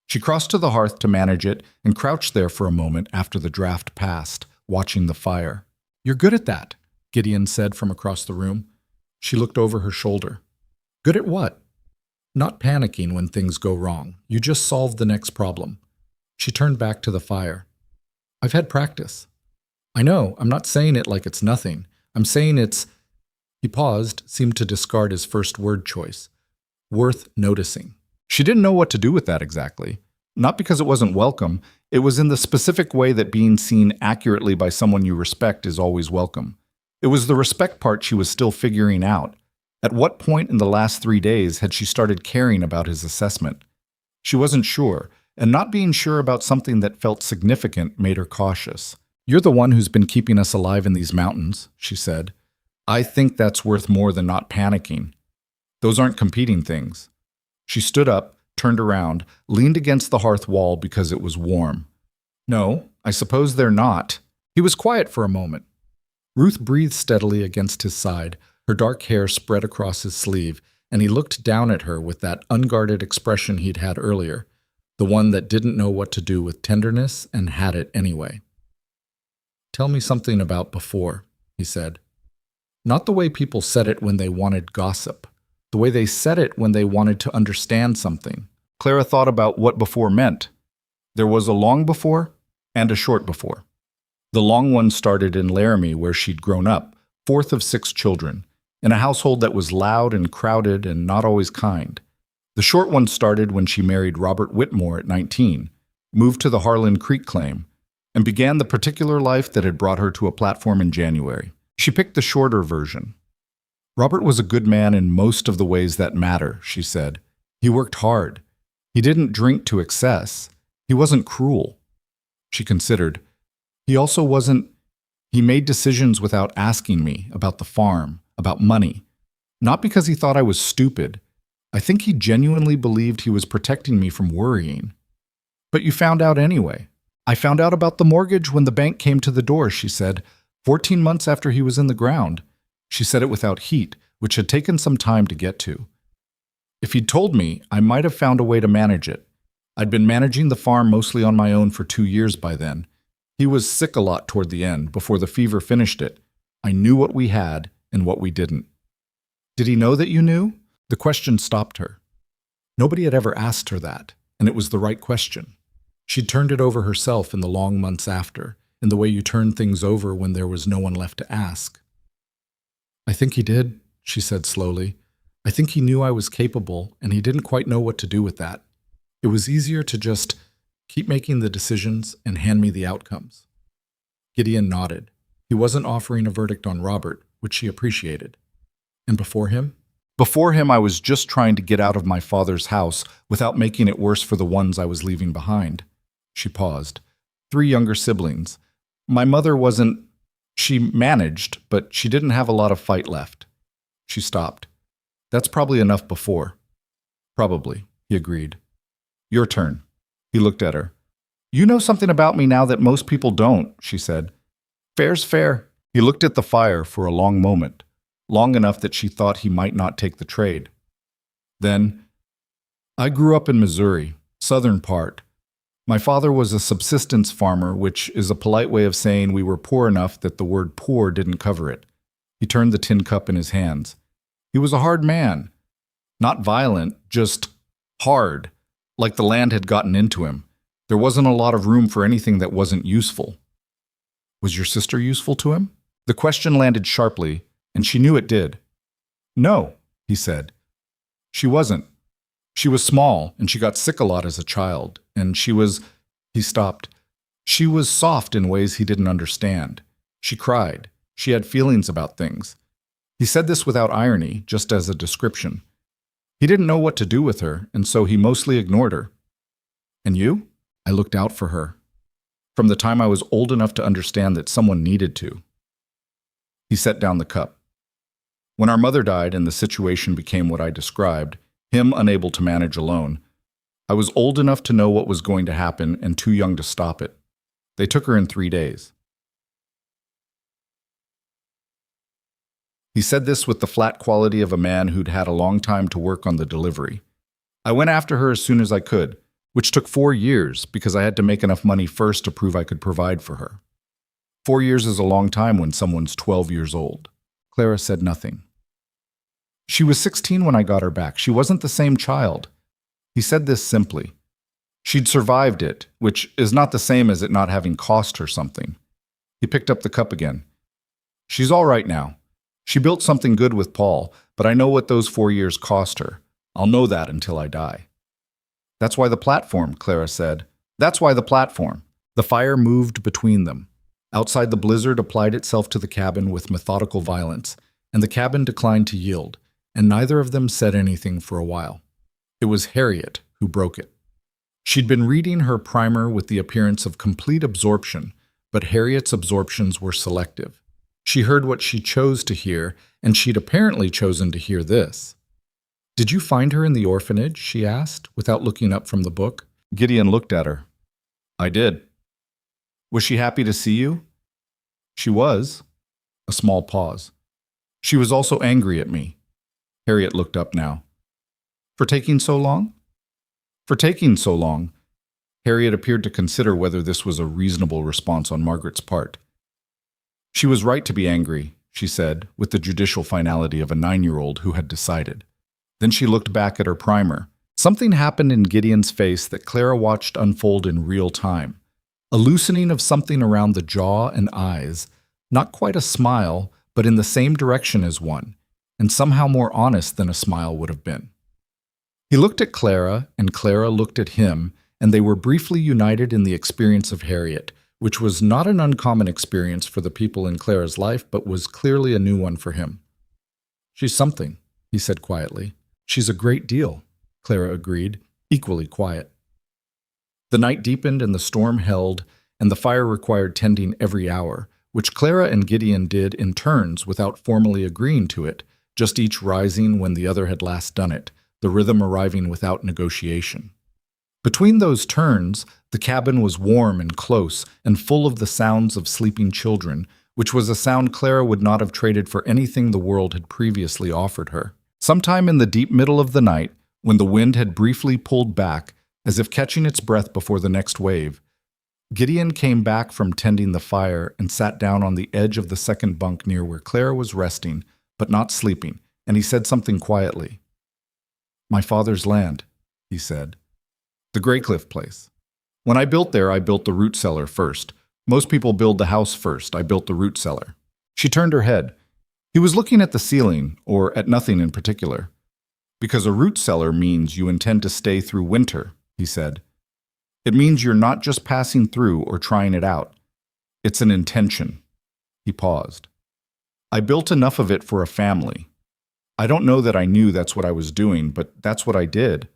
She crossed to the hearth to manage it and crouched there for a moment after the draft passed, watching the fire. "You're good at that," Gideon said from across the room. She looked over her shoulder. "Good at what?" "Not panicking when things go wrong. You just solve the next problem." She turned back to the fire. "I've had practice." "I know, I'm not saying it like it's nothing. I'm saying it's—" He paused, seemed to discard his first word choice. "Worth noticing." She didn't know what to do with that exactly. Not because it wasn't welcome, it was in the specific way that being seen accurately by someone you respect is always welcome. It was the respect part she was still figuring out. At what point in the last 3 days had she started caring about his assessment? She wasn't sure, and not being sure about something that felt significant made her cautious. "You're the one who's been keeping us alive in these mountains," she said. "I think that's worth more than not panicking. Those aren't competing things." She stood up, turned around, leaned against the hearth wall because it was warm. "No, I suppose they're not." He was quiet for a moment. Ruth breathed steadily against his side, her dark hair spread across his sleeve, and he looked down at her with that unguarded expression he'd had earlier, the one that didn't know what to do with tenderness and had it anyway. "Tell me something about before," he said. Not the way people said it when they wanted gossip, the way they said it when they wanted to understand something. Clara thought about what before meant. There was a long before and a short before. The long one started in Laramie, where she'd grown up, 4th of 6 children, in a household that was loud and crowded and not always kind. The short one started when she married Robert Whitmore at 19, moved to the Harlan Creek claim, and began the particular life that had brought her to a platform in January. She picked the shorter version. "Robert was a good man in most of the ways that matter," she said. "He worked hard. He didn't drink to excess. He wasn't cruel." She considered. "He also wasn't— He made decisions without asking me about the farm, about money. Not because he thought I was stupid. I think he genuinely believed he was protecting me from worrying." "But you found out anyway." "I found out about the mortgage when the bank came to the door," she said, 14 months after he was in the ground. She said it without heat, which had taken some time to get to. "If he'd told me, I might have found a way to manage it. I'd been managing the farm mostly on my own for 2 years by then. He was sick a lot toward the end, before the fever finished it. I knew what we had and what we didn't." "Did he know that you knew?" The question stopped her. Nobody had ever asked her that, and it was the right question. She'd turned it over herself in the long months after, in the way you turn things over when there was no one left to ask. "I think he did," she said slowly. I think he knew I was capable, and he didn't quite know what to do with that. It was easier to just keep making the decisions and hand me the outcomes. Gideon nodded. He wasn't offering a verdict on Robert, which she appreciated. And before him? Before him, I was just trying to get out of my father's house without making it worse for the ones I was leaving behind. She paused. 3 younger siblings. My mother wasn't... She managed, but she didn't have a lot of fight left. She stopped. That's probably enough before. Probably, he agreed. Your turn. He looked at her. You know something about me now that most people don't, she said. Fair's fair. He looked at the fire for a long moment, long enough that she thought he might not take the trade. Then, I grew up in Missouri, southern part. My father was a subsistence farmer, which is a polite way of saying we were poor enough that the word poor didn't cover it. He turned the tin cup in his hands. He was a hard man. Not violent, just hard, like the land had gotten into him. There wasn't a lot of room for anything that wasn't useful. Was your sister useful to him? The question landed sharply, and she knew it did. No, he said. She wasn't. She was small, and she got sick a lot as a child, and she was... He stopped. She was soft in ways he didn't understand. She cried. She had feelings about things. He said this without irony, just as a description. He didn't know what to do with her, and so he mostly ignored her. And you? I looked out for her. From the time I was old enough to understand that someone needed to. He set down the cup. When our mother died and the situation became what I described, him unable to manage alone, I was old enough to know what was going to happen and too young to stop it. They took her in 3 days. He said this with the flat quality of a man who'd had a long time to work on the delivery. I went after her as soon as I could, which took 4 years because I had to make enough money first to prove I could provide for her. 4 years is a long time when someone's 12 years old. Clara said nothing. She was 16 when I got her back. She wasn't the same child. He said this simply. She'd survived it, which is not the same as it not having cost her something. He picked up the cup again. She's all right now. She built something good with Paul, but I know what those 4 years cost her. I'll know that until I die. That's why the platform, Clara said. That's why the platform. The fire moved between them. Outside, the blizzard applied itself to the cabin with methodical violence, and the cabin declined to yield, and neither of them said anything for a while. It was Harriet who broke it. She'd been reading her primer with the appearance of complete absorption, but Harriet's absorptions were selective. She heard what she chose to hear, and she'd apparently chosen to hear this. Did you find her in the orphanage? She asked, without looking up from the book. Gideon looked at her. I did. Was she happy to see you? She was. A small pause. She was also angry at me. Harriet looked up now. For taking so long? For taking so long. Harriet appeared to consider whether this was a reasonable response on Margaret's part. She was right to be angry, she said, with the judicial finality of a 9-year-old who had decided. Then she looked back at her primer. Something happened in Gideon's face that Clara watched unfold in real time. A loosening of something around the jaw and eyes, not quite a smile, but in the same direction as one, and somehow more honest than a smile would have been. He looked at Clara, and Clara looked at him, and they were briefly united in the experience of Harriet, which was not an uncommon experience for the people in Clara's life, but was clearly a new one for him. She's something, he said quietly. She's a great deal, Clara agreed, equally quiet. The night deepened and the storm held, and the fire required tending every hour, which Clara and Gideon did in turns without formally agreeing to it, just each rising when the other had last done it, the rhythm arriving without negotiation. Between those turns, the cabin was warm and close and full of the sounds of sleeping children, which was a sound Clara would not have traded for anything the world had previously offered her. Sometime in the deep middle of the night, when the wind had briefly pulled back, as if catching its breath before the next wave, Gideon came back from tending the fire and sat down on the edge of the second bunk near where Clara was resting, but not sleeping, and he said something quietly. My father's land, he said. The Graycliff place. When I built there, I built the root cellar first. Most people build the house first. I built the root cellar. She turned her head. He was looking at the ceiling, or at nothing in particular. Because a root cellar means you intend to stay through winter, he said. It means you're not just passing through or trying it out. It's an intention. He paused. I built enough of it for a family. I don't know that I knew that's what I was doing, but that's what I did.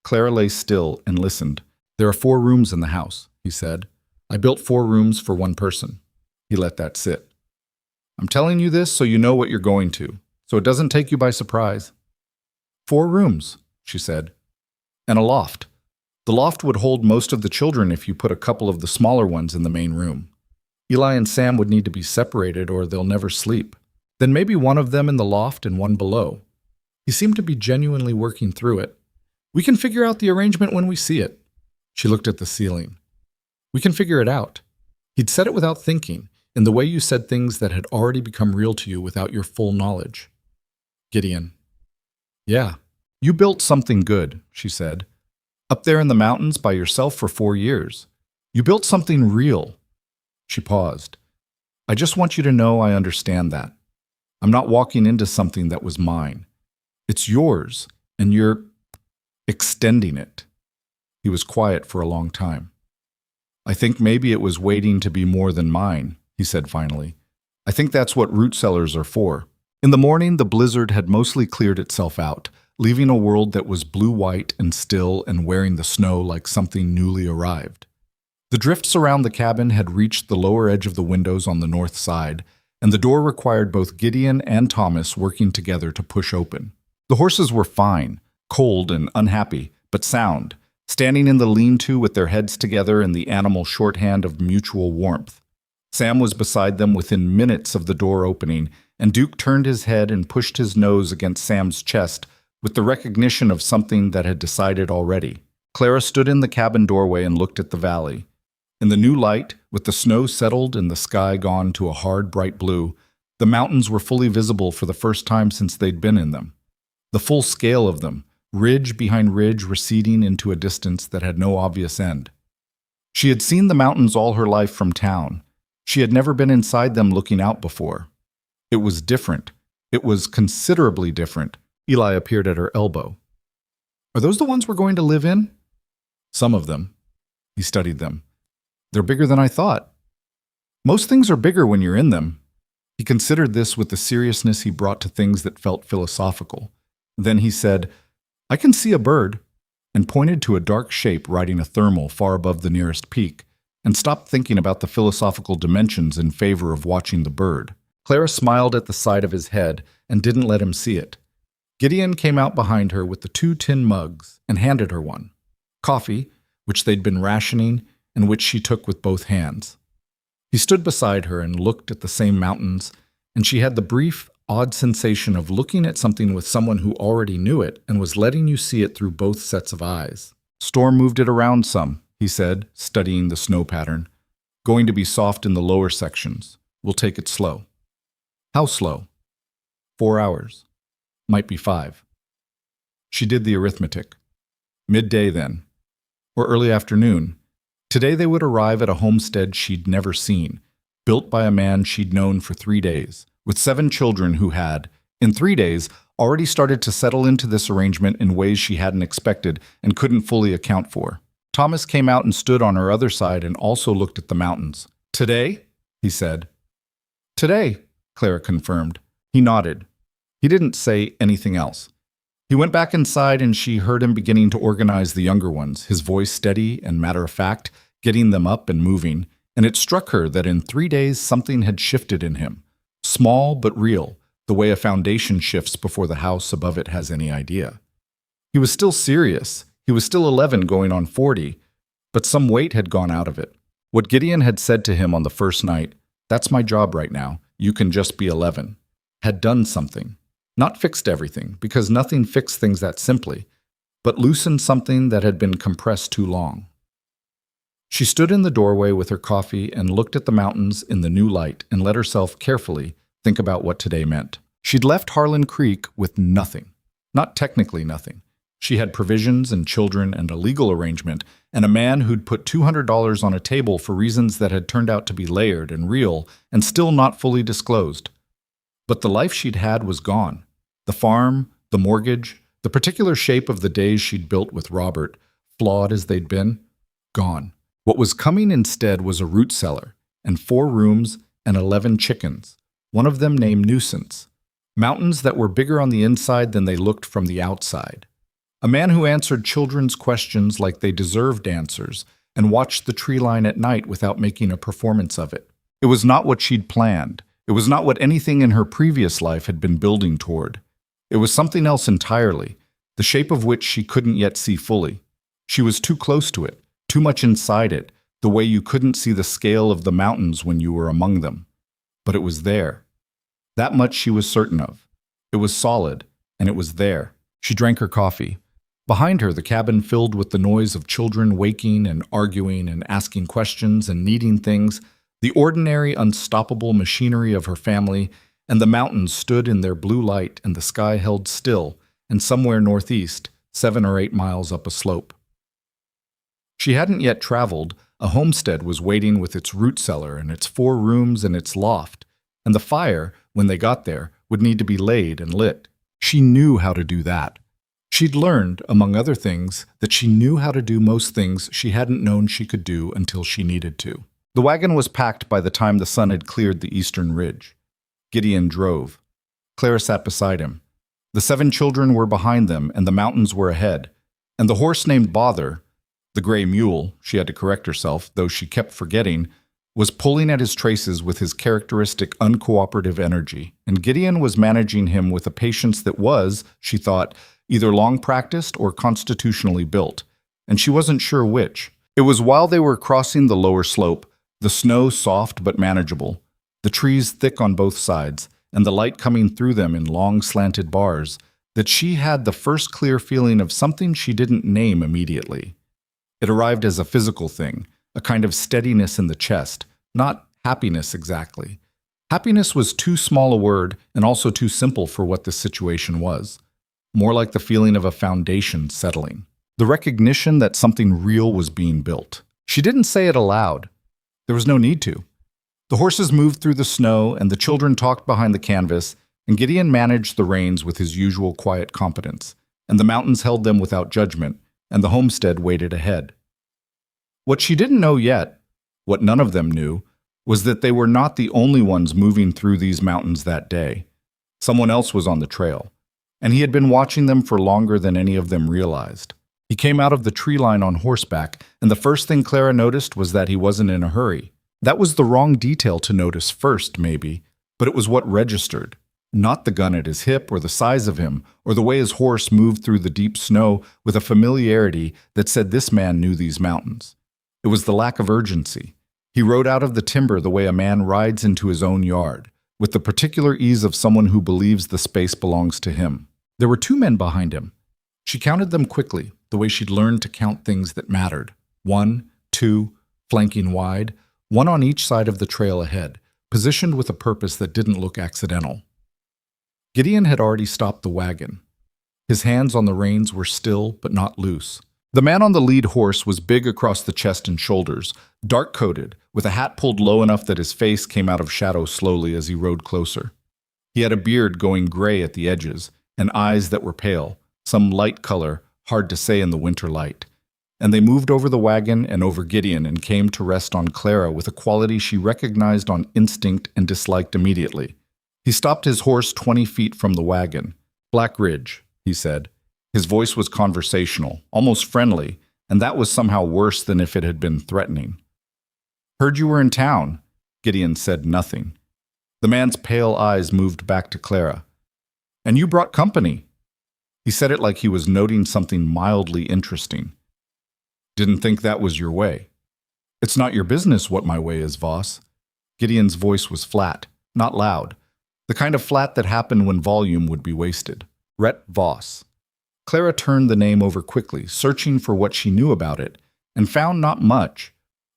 Clara lay still and listened. There are 4 rooms in the house, he said. I built 4 rooms for one person. He let that sit. I'm telling you this so you know what you're going to, so it doesn't take you by surprise. 4 rooms, she said, and a loft. The loft would hold most of the children if you put a couple of the smaller ones in the main room. Eli and Sam would need to be separated or they'll never sleep. Then maybe one of them in the loft and one below. He seemed to be genuinely working through it. We can figure out the arrangement when we see it. She looked at the ceiling. We can figure it out. He'd said it without thinking, in the way you said things that had already become real to you without your full knowledge. Gideon. Yeah, you built something good, she said. Up there in the mountains by yourself for 4 years. You built something real. She paused. I just want you to know I understand that. I'm not walking into something that was mine. It's yours, and you're extending it. He was quiet for a long time. I think maybe it was waiting to be more than mine, he said finally. I think that's what root cellars are for. In the morning, the blizzard had mostly cleared itself out, leaving a world that was blue-white and still and wearing the snow like something newly arrived. The drifts around the cabin had reached the lower edge of the windows on the north side, and the door required both Gideon and Thomas working together to push open. The horses were fine, cold and unhappy, but sound, standing in the lean-to with their heads together in the animal shorthand of mutual warmth. Sam was beside them within minutes of the door opening, and Duke turned his head and pushed his nose against Sam's chest with the recognition of something that had decided already. Clara stood in the cabin doorway and looked at the valley. In the new light, with the snow settled and the sky gone to a hard, bright blue, the mountains were fully visible for the first time since they'd been in them. The full scale of them, ridge behind ridge receding into a distance that had no obvious end. She had seen the mountains all her life from town. She had never been inside them looking out before. It was different. It was considerably different. Eli appeared at her elbow. Are those the ones we're going to live in? Some of them. He studied them. They're bigger than I thought. Most things are bigger when you're in them. He considered this with the seriousness he brought to things that felt philosophical. Then he said, I can see a bird, and pointed to a dark shape riding a thermal far above the nearest peak, and stopped thinking about the philosophical dimensions in favor of watching the bird. Clara smiled at the side of his head and didn't let him see it. Gideon came out behind her with the 2 tin mugs and handed her one. Coffee, which they'd been rationing, and which she took with both hands. He stood beside her and looked at the same mountains, and she had the brief, odd sensation of looking at something with someone who already knew it and was letting you see it through both sets of eyes. Storm moved it around some, he said, studying the snow pattern. Going to be soft in the lower sections. We'll take it slow. How slow? 4 hours. Might be 5. She did the arithmetic. Midday then. Or early afternoon. Today they would arrive at a homestead she'd never seen, built by a man she'd known for 3 days, with 7 children who had, in 3 days, already started to settle into this arrangement in ways she hadn't expected and couldn't fully account for. Thomas came out and stood on her other side and also looked at the mountains. Today? He said. Today, Clara confirmed. He nodded. He didn't say anything else. He went back inside and she heard him beginning to organize the younger ones, his voice steady and matter-of-fact, getting them up and moving, and it struck her that in 3 days something had shifted in him. Small but real, the way a foundation shifts before the house above it has any idea. He was still serious. He was still 11 going on 40, but some weight had gone out of it. What Gideon had said to him on the first night, "That's my job right now, you can just be 11, had done something. Not fixed everything, because nothing fixed things that simply, but loosened something that had been compressed too long. She stood in the doorway with her coffee and looked at the mountains in the new light and let herself carefully think about what today meant. She'd left Harlan Creek with nothing. Not technically nothing. She had provisions and children and a legal arrangement and a man who'd put $200 on a table for reasons that had turned out to be layered and real and still not fully disclosed. But the life she'd had was gone. The farm, the mortgage, The particular shape of the days she'd built with Robert, flawed as they'd been, gone. What was coming instead was a root cellar, and 4 rooms and 11 chickens, one of them named Nuisance. Mountains that were bigger on the inside than they looked from the outside. A man who answered children's questions like they deserved answers, and watched the tree line at night without making a performance of it. It was not what she'd planned. It was not what anything in her previous life had been building toward. It was something else entirely, the shape of which she couldn't yet see fully. She was too close to it, too much inside it, the way you couldn't see the scale of the mountains when you were among them. But it was there. That much she was certain of. It was solid, and it was there. She drank her coffee. Behind her, the cabin filled with the noise of children waking and arguing and asking questions and needing things, the ordinary, unstoppable machinery of her family, and the mountains stood in their blue light and the sky held still, and somewhere northeast, 7 or 8 miles up a slope. She hadn't yet traveled. A homestead was waiting with its root cellar and its 4 rooms and its loft, and the fire, when they got there, would need to be laid and lit. She knew how to do that. She'd learned, among other things, that she knew how to do most things she hadn't known she could do until she needed to. The wagon was packed by the time the sun had cleared the eastern ridge. Gideon drove. Clara sat beside him. The 7 children were behind them, and the mountains were ahead. And the horse named Bother, the gray mule, she had to correct herself, though she kept forgetting, was pulling at his traces with his characteristic uncooperative energy, and Gideon was managing him with a patience that was, she thought, either long practiced or constitutionally built, and she wasn't sure which. It was while they were crossing the lower slope, the snow soft but manageable, the trees thick on both sides, and the light coming through them in long slanted bars, that she had the first clear feeling of something she didn't name immediately. It arrived as a physical thing, a kind of steadiness in the chest, not happiness exactly. Happiness was too small a word and also too simple for what this situation was. More like the feeling of a foundation settling. The recognition that something real was being built. She didn't say it aloud. There was no need to. The horses moved through the snow, and the children talked behind the canvas, and Gideon managed the reins with his usual quiet competence, and the mountains held them without judgment, and the homestead waited ahead. What she didn't know yet, what none of them knew, was that they were not the only ones moving through these mountains that day. Someone else was on the trail, and he had been watching them for longer than any of them realized. He came out of the tree line on horseback, and the first thing Clara noticed was that he wasn't in a hurry. That was the wrong detail to notice first, maybe, but it was what registered. Not the gun at his hip or the size of him, or the way his horse moved through the deep snow with a familiarity that said this man knew these mountains. It was the lack of urgency. He rode out of the timber the way a man rides into his own yard, with the particular ease of someone who believes the space belongs to him. There were 2 men behind him. She counted them quickly, the way she'd learned to count things that mattered. 1, 2, flanking wide, 1 on each side of the trail ahead, positioned with a purpose that didn't look accidental. Gideon had already stopped the wagon. His hands on the reins were still but not loose. The man on the lead horse was big across the chest and shoulders, dark-coated, with a hat pulled low enough that his face came out of shadow slowly as he rode closer. He had a beard going gray at the edges, and eyes that were pale, some light color, hard to say in the winter light. And they moved over the wagon and over Gideon and came to rest on Clara with a quality she recognized on instinct and disliked immediately. He stopped his horse 20 feet from the wagon. "Blackridge," he said. His voice was conversational, almost friendly, and that was somehow worse than if it had been threatening. "Heard you were in town." Gideon said nothing. The man's pale eyes moved back to Clara. "And you brought company." He said it like he was noting something mildly interesting. "Didn't think that was your way." "It's not your business what my way is, Voss." Gideon's voice was flat, not loud. The kind of flat that happened when volume would be wasted. Rhett Voss. Clara turned the name over quickly, searching for what she knew about it, and found not much.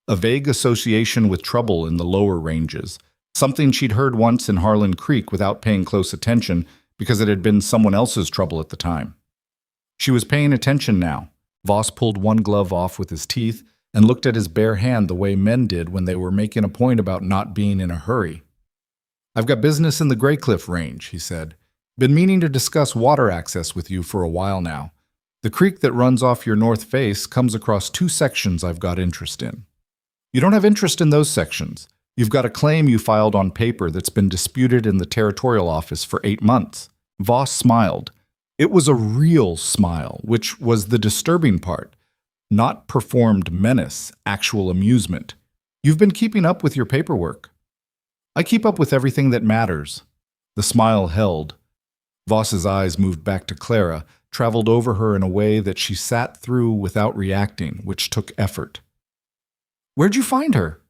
A vague association with trouble in the lower ranges, something she'd heard once in Harlan Creek without paying close attention because it had been someone else's trouble at the time. She was paying attention now. Voss pulled one glove off with his teeth and looked at his bare hand the way men did when they were making a point about not being in a hurry. "I've got business in the Graycliff Range," he said. Been meaning to discuss water access with you for a while now. The creek that runs off your north face comes across 2 sections I've got interest in. You don't have interest in those sections. You've got a claim you filed on paper that's been disputed in the territorial office for 8 months. Voss smiled. It was a real smile, which was the disturbing part. Not performed menace, actual amusement. You've been keeping up with your paperwork. I keep up with everything that matters. The smile held. Voss's eyes moved back to Clara, traveled over her in a way that she sat through without reacting, which took effort. Where'd you find her?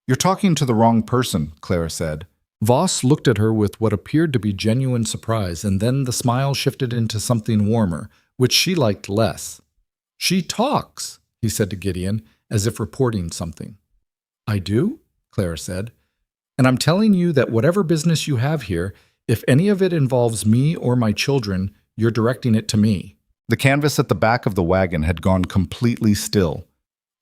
You're talking to the wrong person, Clara said. Voss looked at her with what appeared to be genuine surprise, and then the smile shifted into something warmer, which she liked less. She talks, he said to Gideon, as if reporting something. I do, Clara said. And I'm telling you that whatever business you have here, if any of it involves me or my children, you're directing it to me. The canvas at the back of the wagon had gone completely still.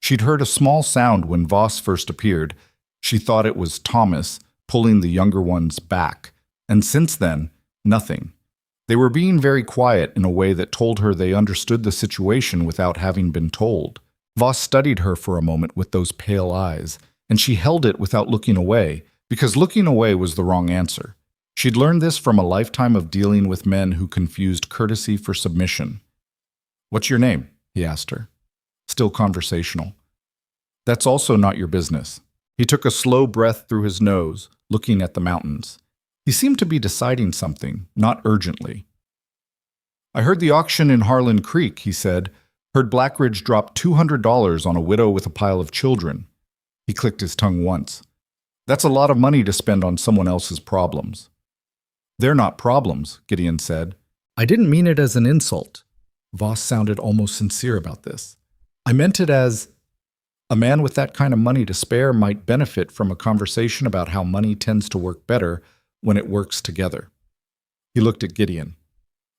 She'd heard a small sound when Voss first appeared. She thought it was Thomas pulling the younger ones back, and since then, nothing. They were being very quiet in a way that told her they understood the situation without having been told. Voss studied her for a moment with those pale eyes, and she held it without looking away, because looking away was the wrong answer. She'd learned this from a lifetime of dealing with men who confused courtesy for submission. What's your name? He asked her. Still conversational. That's also not your business. He took a slow breath through his nose, looking at the mountains. He seemed to be deciding something, not urgently. I heard the auction in Harlan Creek, he said. Heard Blackridge drop $200 on a widow with a pile of children. He clicked his tongue once. That's a lot of money to spend on someone else's problems. They're not problems, Gideon said. I didn't mean it as an insult. Voss sounded almost sincere about this. I meant it as a man with that kind of money to spare might benefit from a conversation about how money tends to work better when it works together. He looked at Gideon.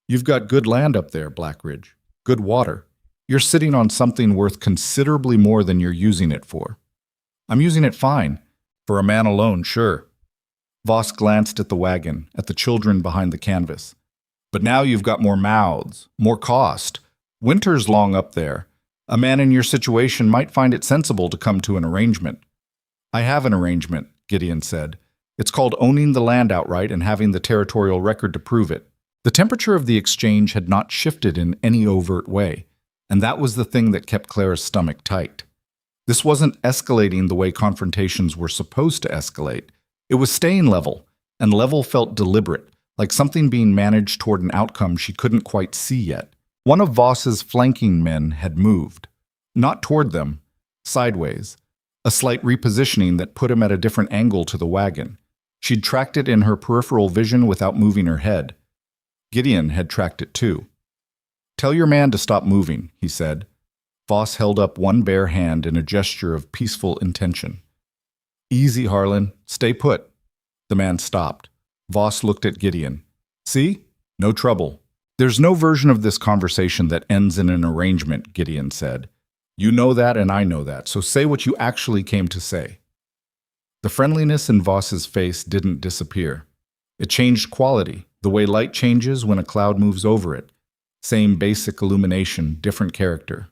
You've got good land up there, Blackridge. Good water. You're sitting on something worth considerably more than you're using it for. I'm using it fine. For a man alone, sure. Voss glanced at the wagon, at the children behind the canvas. But now you've got more mouths, more cost. Winter's long up there. A man in your situation might find it sensible to come to an arrangement. I have an arrangement, Gideon said. It's called owning the land outright and having the territorial record to prove it. The temperature of the exchange had not shifted in any overt way, and that was the thing that kept Clara's stomach tight. This wasn't escalating the way confrontations were supposed to escalate. It was staying level, and level felt deliberate, like something being managed toward an outcome she couldn't quite see yet. One of Voss's flanking men had moved. Not toward them, sideways. A slight repositioning that put him at a different angle to the wagon. She'd tracked it in her peripheral vision without moving her head. Gideon had tracked it too. Tell your man to stop moving, he said. Voss held up one bare hand in a gesture of peaceful intention. Easy, Harlan. Stay put. The man stopped. Voss looked at Gideon. See? No trouble. There's no version of this conversation that ends in an arrangement, Gideon said. You know that and I know that, so say what you actually came to say. The friendliness in Voss's face didn't disappear. It changed quality, the way light changes when a cloud moves over it. Same basic illumination, different character.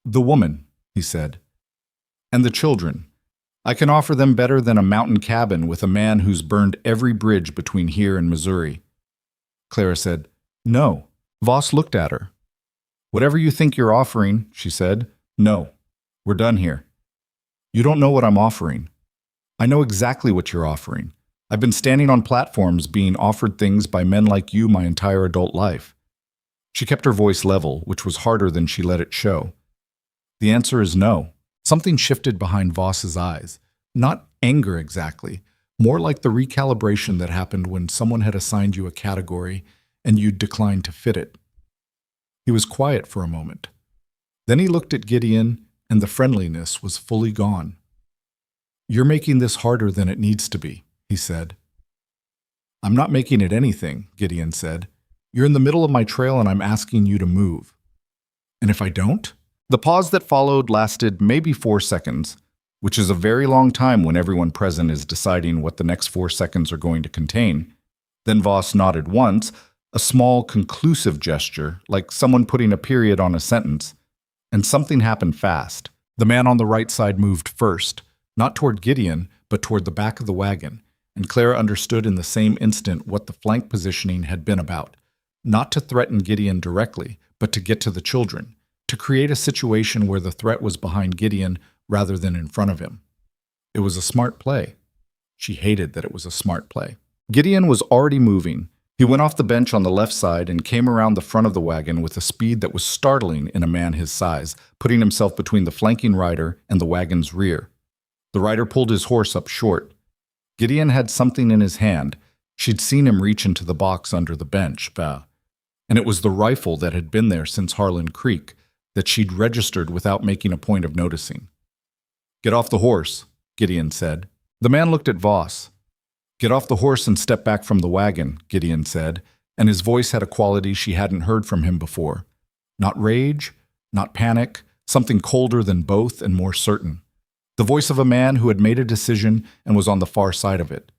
The woman, he said. And the children. I can offer them better than a mountain cabin with a man who's burned every bridge between here and Missouri. Clara said, No. Voss looked at her. Whatever you think you're offering, she said. No. We're done here. You don't know what I'm offering. I know exactly what you're offering. I've been standing on platforms being offered things by men like you my entire adult life. She kept her voice level, which was harder than she let it show. The answer is no. Something shifted behind Voss's eyes. Not anger exactly, more like the recalibration that happened when someone had assigned you a category and you'd declined to fit it. He was quiet for a moment. Then he looked at Gideon, and the friendliness was fully gone. You're making this harder than it needs to be, he said. I'm not making it anything, Gideon said. You're in the middle of my trail and I'm asking you to move. And if I don't? The pause that followed lasted maybe 4 seconds, which is a very long time when everyone present is deciding what the next 4 seconds are going to contain. Then Voss nodded once, a small, conclusive gesture, like someone putting a period on a sentence, and something happened fast. The man on the right side moved first, not toward Gideon, but toward the back of the wagon, and Clara understood in the same instant what the flank positioning had been about. Not to threaten Gideon directly, but to get to the children, to create a situation where the threat was behind Gideon rather than in front of him. It was a smart play. She hated that it was a smart play. Gideon was already moving. He went off the bench on the left side and came around the front of the wagon with a speed that was startling in a man his size, putting himself between the flanking rider and the wagon's rear. The rider pulled his horse up short. Gideon had something in his hand. She'd seen him reach into the box under the bench, and it was the rifle that had been there since Harlan Creek that she'd registered without making a point of noticing. "Get off the horse," Gideon said. The man looked at Voss. "Get off the horse and step back from the wagon," Gideon said, and his voice had a quality she hadn't heard from him before. Not rage, not panic, something colder than both and more certain. The voice of a man who had made a decision and was on the far side of it.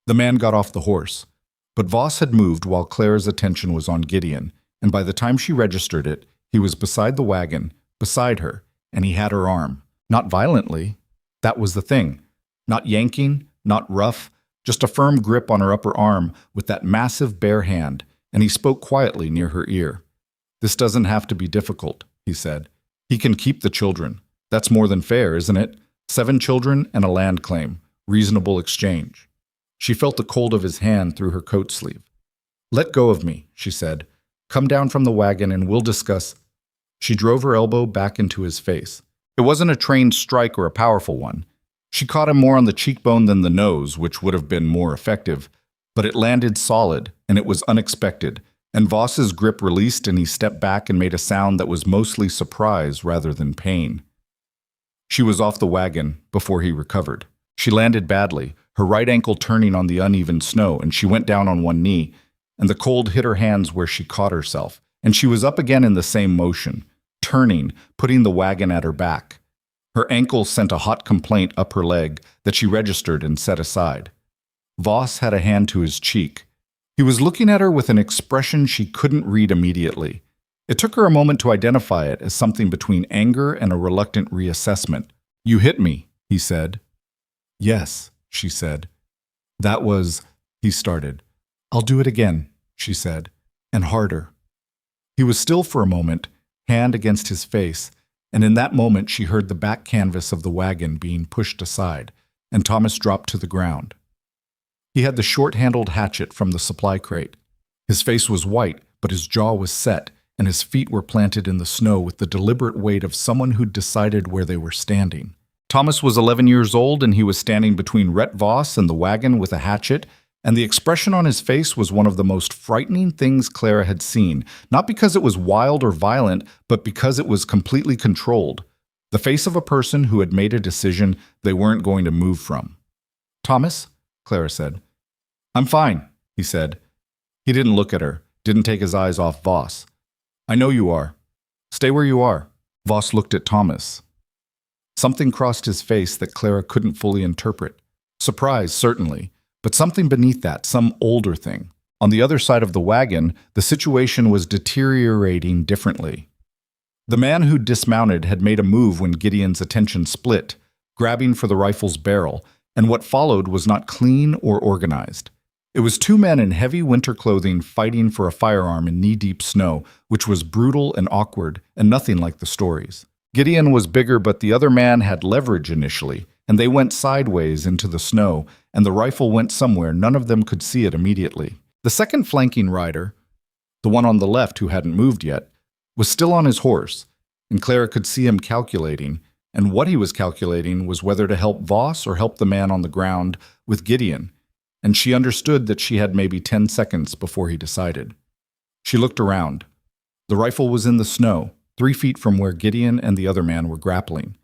The man got off the horse, but Voss had moved while Clara's attention was on Gideon, and by the time she registered it, he was beside the wagon, beside her, and he had her arm. Not violently. That was the thing. Not yanking, not rough, just a firm grip on her upper arm with that massive bare hand, and he spoke quietly near her ear. "This doesn't have to be difficult," he said. "He can keep the children. That's more than fair, isn't it? 7 children and a land claim. Reasonable exchange." She felt the cold of his hand through her coat sleeve. "Let go of me," she said. "Come down from the wagon and we'll discuss." She drove her elbow back into his face. It wasn't a trained strike or a powerful one. She caught him more on the cheekbone than the nose, which would have been more effective, but it landed solid, and it was unexpected, and Voss's grip released and he stepped back and made a sound that was mostly surprise rather than pain. She was off the wagon before he recovered. She landed badly, her right ankle turning on the uneven snow, and she went down on one knee, and the cold hit her hands where she caught herself, and she was up again in the same motion, turning, putting the wagon at her back. Her ankle sent a hot complaint up her leg that she registered and set aside. Voss had a hand to his cheek. He was looking at her with an expression she couldn't read immediately. It took her a moment to identify it as something between anger and a reluctant reassessment. "You hit me," he said. "Yes," she said. "That was," he started. "I'll do it again," she said, "and harder." He was still for a moment, hand against his face, and in that moment she heard the back canvas of the wagon being pushed aside, and Thomas dropped to the ground. He had the short-handled hatchet from the supply crate. His face was white, but his jaw was set, and his feet were planted in the snow with the deliberate weight of someone who'd decided where they were standing. Thomas was 11 years old, and he was standing between Rhett Voss and the wagon with a hatchet, and the expression on his face was one of the most frightening things Clara had seen, not because it was wild or violent, but because it was completely controlled. The face of a person who had made a decision they weren't going to move from. "Thomas?" Clara said. "I'm fine," he said. He didn't look at her, didn't take his eyes off Voss. "I know you are. Stay where you are." Voss looked at Thomas. Something crossed his face that Clara couldn't fully interpret. Surprise, certainly, but something beneath that, some older thing. On the other side of the wagon, the situation was deteriorating differently. The man who dismounted had made a move when Gideon's attention split, grabbing for the rifle's barrel, and what followed was not clean or organized. It was 2 men in heavy winter clothing fighting for a firearm in knee-deep snow, which was brutal and awkward and nothing like the stories. Gideon was bigger, but the other man had leverage initially, and they went sideways into the snow, and the rifle went somewhere none of them could see it immediately. The second flanking rider, the one on the left who hadn't moved yet, was still on his horse, and Clara could see him calculating, and what he was calculating was whether to help Voss or help the man on the ground with Gideon, and she understood that she had maybe 10 seconds before he decided. She looked around. The rifle was in the snow, 3 feet from where Gideon and the other man were grappling.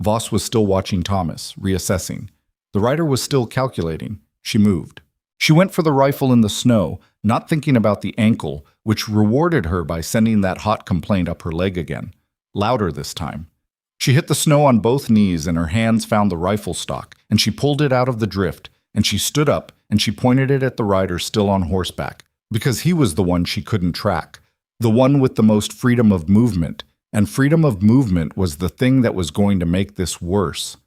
Voss was still watching Thomas, reassessing. The rider was still calculating. She moved. She went for the rifle in the snow, not thinking about the ankle, which rewarded her by sending that hot complaint up her leg again, louder this time. She hit the snow on both knees and her hands found the rifle stock, and she pulled it out of the drift, and she stood up and she pointed it at the rider still on horseback, because he was the one she couldn't track, the one with the most freedom of movement, and freedom of movement was the thing that was going to make this worse.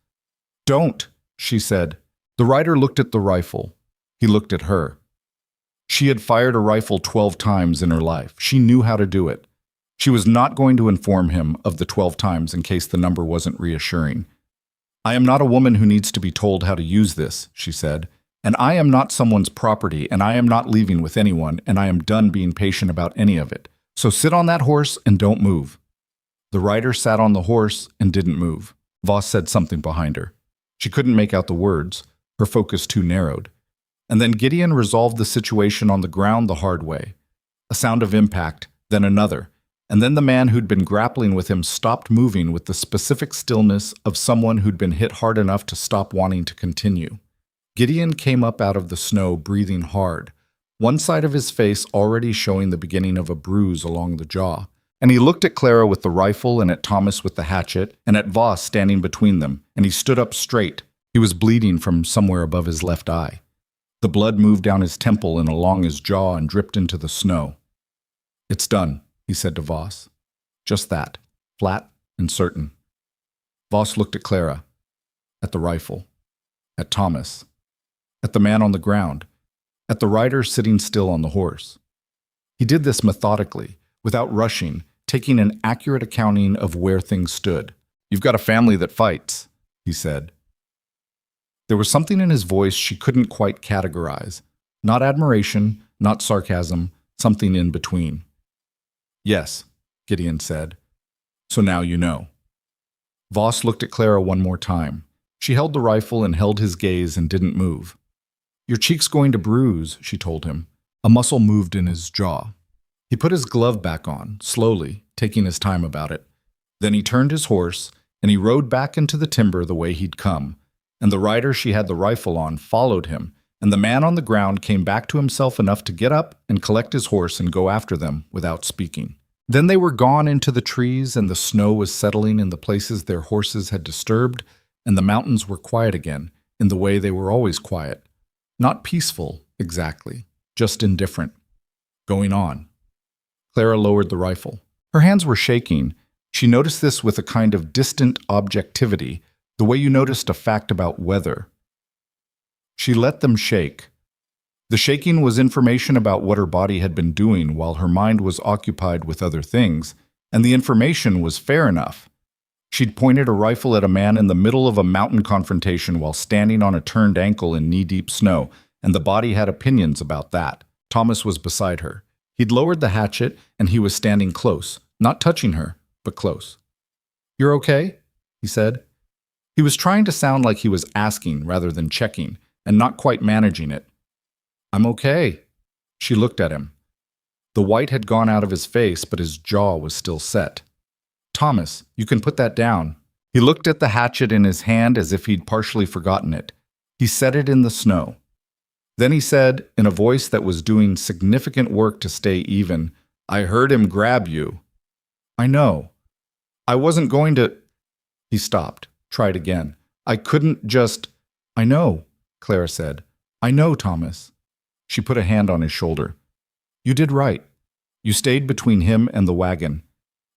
"Don't," she said. The rider looked at the rifle. He looked at her. She had fired a rifle 12 times in her life. She knew how to do it. She was not going to inform him of the 12 times in case the number wasn't reassuring. "I am not a woman who needs to be told how to use this," she said, "and I am not someone's property, and I am not leaving with anyone, and I am done being patient about any of it. So sit on that horse and don't move." The rider sat on the horse and didn't move. Voss said something behind her. She couldn't make out the words, her focus too narrowed. And then Gideon resolved the situation on the ground the hard way. A sound of impact, then another, and then the man who'd been grappling with him stopped moving with the specific stillness of someone who'd been hit hard enough to stop wanting to continue. Gideon came up out of the snow breathing hard, one side of his face already showing the beginning of a bruise along the jaw. And he looked at Clara with the rifle and at Thomas with the hatchet and at Voss standing between them, and he stood up straight. He was bleeding from somewhere above his left eye. The blood moved down his temple and along his jaw and dripped into the snow. "It's done," he said to Voss. Just that, flat and certain. Voss looked at Clara, at the rifle, at Thomas, at the man on the ground, at the rider sitting still on the horse. He did this methodically, without rushing, taking an accurate accounting of where things stood. "You've got a family that fights," he said. There was something in his voice she couldn't quite categorize. Not admiration, not sarcasm, something in between. "Yes," Gideon said. "So now you know." Voss looked at Clara one more time. She held the rifle and held his gaze and didn't move. "Your cheek's going to bruise," she told him. A muscle moved in his jaw. He put his glove back on, slowly, taking his time about it. Then he turned his horse, and he rode back into the timber the way he'd come, and the rider she had the rifle on followed him, and the man on the ground came back to himself enough to get up and collect his horse and go after them without speaking. Then they were gone into the trees, and the snow was settling in the places their horses had disturbed, and the mountains were quiet again, in the way they were always quiet. Not peaceful, exactly, just indifferent. Going on. Clara lowered the rifle. Her hands were shaking. She noticed this with a kind of distant objectivity, the way you noticed a fact about weather. She let them shake. The shaking was information about what her body had been doing while her mind was occupied with other things, and the information was fair enough. She'd pointed a rifle at a man in the middle of a mountain confrontation while standing on a turned ankle in knee-deep snow, and the body had opinions about that. Thomas was beside her. He'd lowered the hatchet, and he was standing close, not touching her, but close. "You're okay?" he said. He was trying to sound like he was asking rather than checking, and not quite managing it. "I'm okay." She looked at him. The white had gone out of his face, but his jaw was still set. "Thomas, you can put that down." He looked at the hatchet in his hand as if he'd partially forgotten it. He set it in the snow. Then he said, in a voice that was doing significant work to stay even, "I heard him grab you." "I know. I wasn't going to—" He stopped, tried again. "I couldn't just—" "I know," Clara said. "I know, Thomas." She put a hand on his shoulder. "You did right. You stayed between him and the wagon."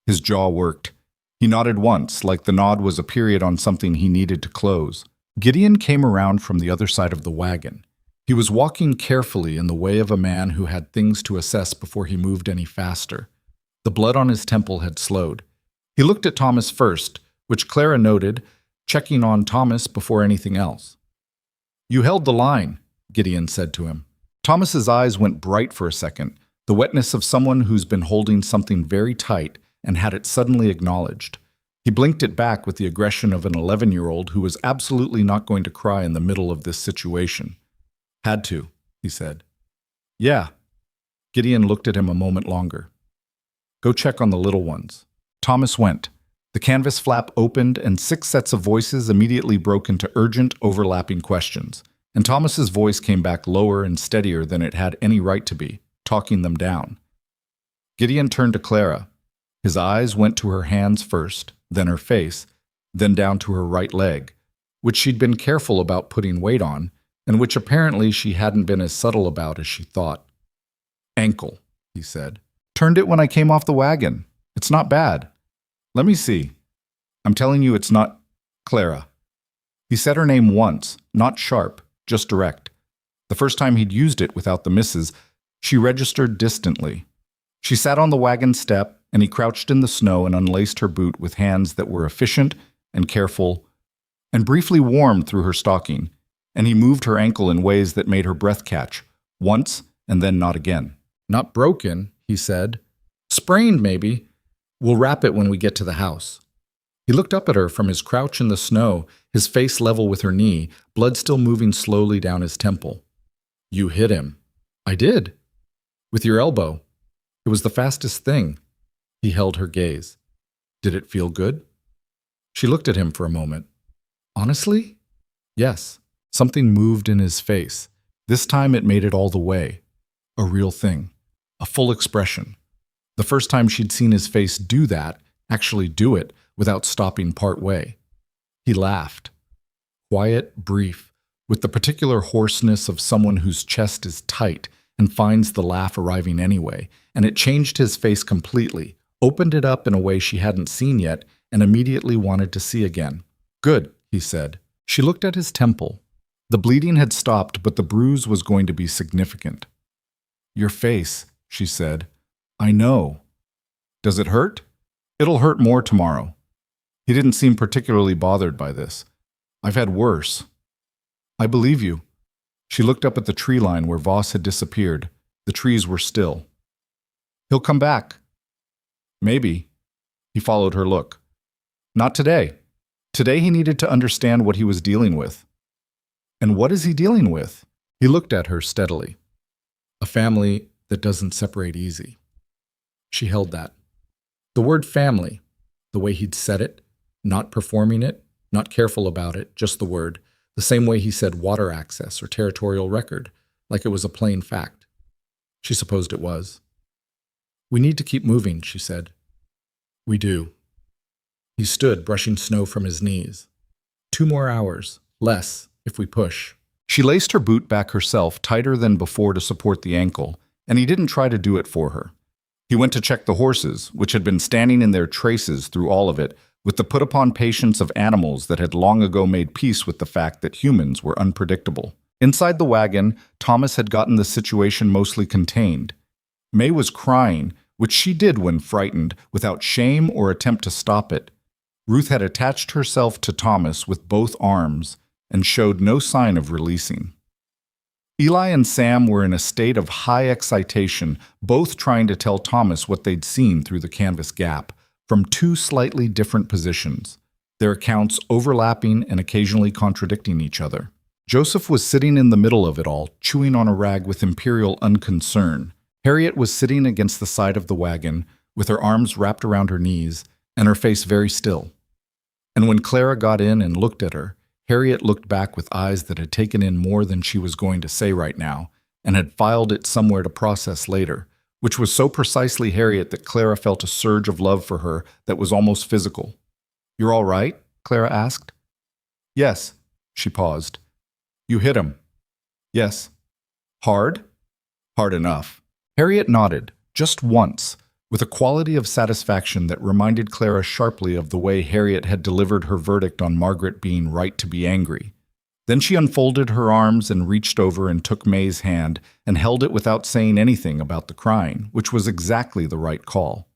His jaw worked. He nodded once, like the nod was a period on something he needed to close. Gideon came around from the other side of the wagon. He was walking carefully in the way of a man who had things to assess before he moved any faster. The blood on his temple had slowed. He looked at Thomas first, which Clara noted, checking on Thomas before anything else. "You held the line," Gideon said to him. Thomas's eyes went bright for a second, the wetness of someone who's been holding something very tight and had it suddenly acknowledged. He blinked it back with the aggression of an 11-year-old who was absolutely not going to cry in the middle of this situation. "Had to," he said. "Yeah." Gideon looked at him a moment longer. "Go check on the little ones." Thomas went. The canvas flap opened, and 6 sets of voices immediately broke into urgent, overlapping questions. And Thomas's voice came back lower and steadier than it had any right to be, talking them down. Gideon turned to Clara. His eyes went to her hands first, then her face, then down to her right leg, which she'd been careful about putting weight on, and which apparently she hadn't been as subtle about as she thought. Ankle, he said. Turned it when I came off the wagon. It's not bad. Let me see. I'm telling you it's not Clara. He said her name once, not sharp, just direct. The first time he'd used it without the misses, she registered distantly. She sat on the wagon step, and he crouched in the snow and unlaced her boot with hands that were efficient and careful, and briefly warmed through her stocking, and he moved her ankle in ways that made her breath catch, once and then not again. Not broken, he said. Sprained, maybe. We'll wrap it when we get to the house. He looked up at her from his crouch in the snow, his face level with her knee, blood still moving slowly down his temple. You hit him. I did. With your elbow. It was the fastest thing. He held her gaze. Did it feel good? She looked at him for a moment. Honestly? Yes. Something moved in his face. This time it made it all the way. A real thing. A full expression. The first time she'd seen his face do that, actually do it, without stopping part way. He laughed. Quiet, brief, with the particular hoarseness of someone whose chest is tight and finds the laugh arriving anyway, and it changed his face completely, opened it up in a way she hadn't seen yet, and immediately wanted to see again. Good, he said. She looked at his temple. The bleeding had stopped, but the bruise was going to be significant. Your face, she said. I know. Does it hurt? It'll hurt more tomorrow. He didn't seem particularly bothered by this. I've had worse. I believe you. She looked up at the tree line where Voss had disappeared. The trees were still. He'll come back. Maybe. He followed her look. Not today. Today he needed to understand what he was dealing with. And what is he dealing with? He looked at her steadily. A family that doesn't separate easy. She held that. The word family, the way he'd said it, not performing it, not careful about it, just the word, the same way he said water access or territorial record, like it was a plain fact. She supposed it was. We need to keep moving, she said. We do. He stood, brushing snow from his knees. 2 more hours, less, if we push. She laced her boot back herself, tighter than before to support the ankle, and he didn't try to do it for her. He went to check the horses, which had been standing in their traces through all of it, with the put-upon patience of animals that had long ago made peace with the fact that humans were unpredictable. Inside the wagon, Thomas had gotten the situation mostly contained. May was crying, which she did when frightened, without shame or attempt to stop it. Ruth had attached herself to Thomas with both arms and showed no sign of releasing. Eli and Sam were in a state of high excitation, both trying to tell Thomas what they'd seen through the canvas gap, from 2 slightly different positions, their accounts overlapping and occasionally contradicting each other. Joseph was sitting in the middle of it all, chewing on a rag with imperial unconcern. Harriet was sitting against the side of the wagon, with her arms wrapped around her knees, and her face very still. And when Clara got in and looked at her, Harriet looked back with eyes that had taken in more than she was going to say right now, and had filed it somewhere to process later, which was so precisely Harriet that Clara felt a surge of love for her that was almost physical. "You're all right?" Clara asked. "Yes." She paused. "You hit him." "Yes." "Hard?" "Hard enough." Harriet nodded, just once, with a quality of satisfaction that reminded Clara sharply of the way Harriet had delivered her verdict on Margaret being right to be angry. Then she unfolded her arms and reached over and took May's hand and held it without saying anything about the crying, which was exactly the right call.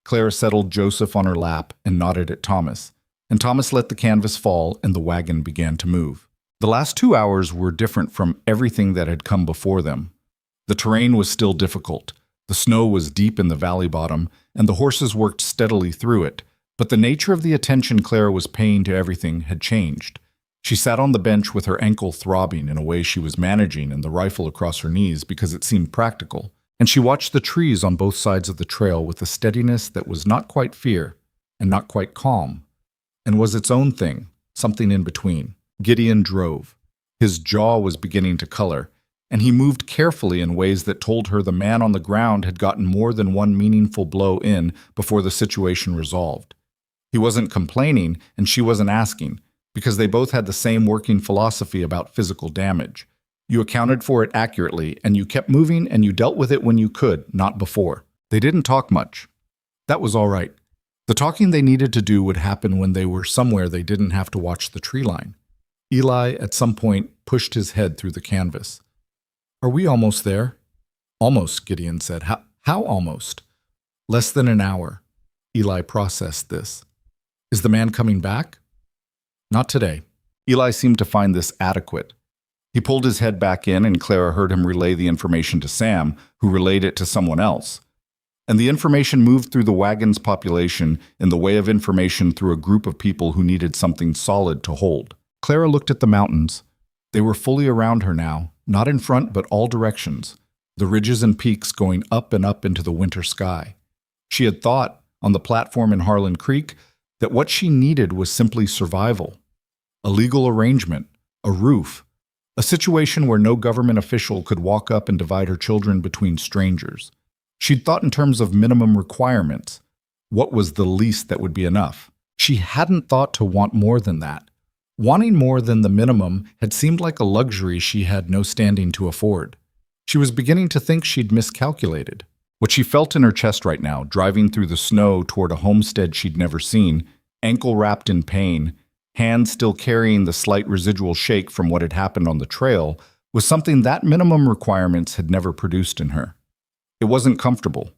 Clara settled Joseph on her lap and nodded at Thomas, and Thomas let the canvas fall and the wagon began to move. The last 2 hours were different from everything that had come before them. The terrain was still difficult. The snow was deep in the valley bottom, and the horses worked steadily through it, but the nature of the attention Clara was paying to everything had changed. She sat on the bench with her ankle throbbing in a way she was managing and the rifle across her knees because it seemed practical, and she watched the trees on both sides of the trail with a steadiness that was not quite fear and not quite calm, and was its own thing, something in between. Gideon drove. His jaw was beginning to color, and he moved carefully in ways that told her the man on the ground had gotten more than one meaningful blow in before the situation resolved. He wasn't complaining, and she wasn't asking, because they both had the same working philosophy about physical damage. You accounted for it accurately, and you kept moving, and you dealt with it when you could, not before. They didn't talk much. That was all right. The talking they needed to do would happen when they were somewhere they didn't have to watch the tree line. Eli, at some point, pushed his head through the canvas. "Are we almost there?" "Almost," Gideon said. How almost?" "Less than an hour." Eli processed this. "Is the man coming back?" "Not today." Eli seemed to find this adequate. He pulled his head back in, and Clara heard him relay the information to Sam, who relayed it to someone else. And the information moved through the wagon's population in the way of information through a group of people who needed something solid to hold. Clara looked at the mountains. They were fully around her now, not in front but all directions, the ridges and peaks going up and up into the winter sky. She had thought, on the platform in Harlan Creek, that what she needed was simply survival. A legal arrangement, a roof, a situation where no government official could walk up and divide her children between strangers. She'd thought in terms of minimum requirements. What was the least that would be enough? She hadn't thought to want more than that. Wanting more than the minimum had seemed like a luxury she had no standing to afford. She was beginning to think she'd miscalculated. What she felt in her chest right now, driving through the snow toward a homestead she'd never seen, ankle wrapped in pain, hands still carrying the slight residual shake from what had happened on the trail, was something that minimum requirements had never produced in her. It wasn't comfortable.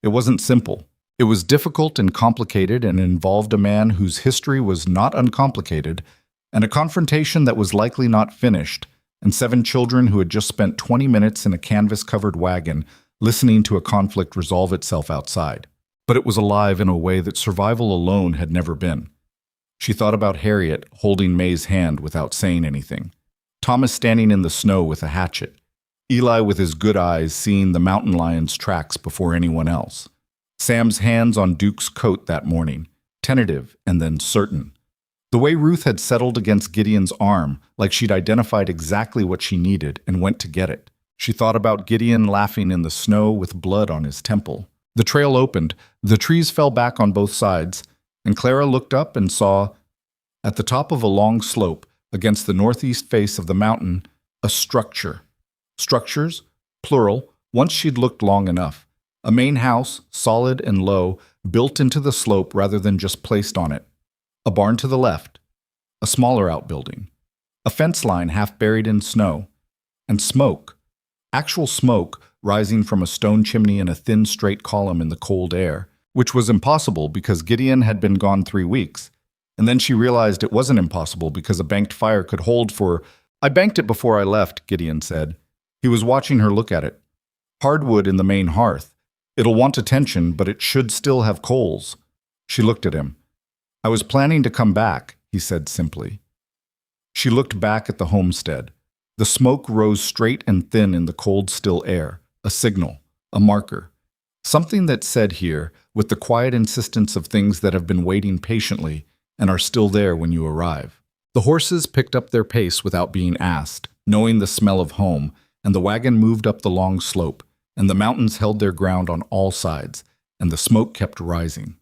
It wasn't simple. It was difficult and complicated and involved a man whose history was not uncomplicated, and a confrontation that was likely not finished, and 7 children who had just spent 20 minutes in a canvas-covered wagon listening to a conflict resolve itself outside. But it was alive in a way that survival alone had never been. She thought about Harriet holding May's hand without saying anything, Thomas standing in the snow with a hatchet, Eli with his good eyes seeing the mountain lion's tracks before anyone else, Sam's hands on Duke's coat that morning, tentative and then certain. The way Ruth had settled against Gideon's arm, like she'd identified exactly what she needed and went to get it. She thought about Gideon laughing in the snow with blood on his temple. The trail opened, the trees fell back on both sides, and Clara looked up and saw, at the top of a long slope, against the northeast face of the mountain, a structure. Structures, plural, once she'd looked long enough. A main house, solid and low, built into the slope rather than just placed on it. A barn to the left. A smaller outbuilding. A fence line half buried in snow. And smoke. Actual smoke rising from a stone chimney in a thin straight column in the cold air, which was impossible because Gideon had been gone 3 weeks. And then she realized it wasn't impossible because a banked fire could hold for... "I banked it before I left," Gideon said. He was watching her look at it. "Hardwood in the main hearth. It'll want attention, but it should still have coals." She looked at him. "I was planning to come back," he said simply. She looked back at the homestead. The smoke rose straight and thin in the cold, still air, a signal, a marker. Something that said here, with the quiet insistence of things that have been waiting patiently and are still there when you arrive. The horses picked up their pace without being asked, knowing the smell of home, and the wagon moved up the long slope, and the mountains held their ground on all sides, and the smoke kept rising.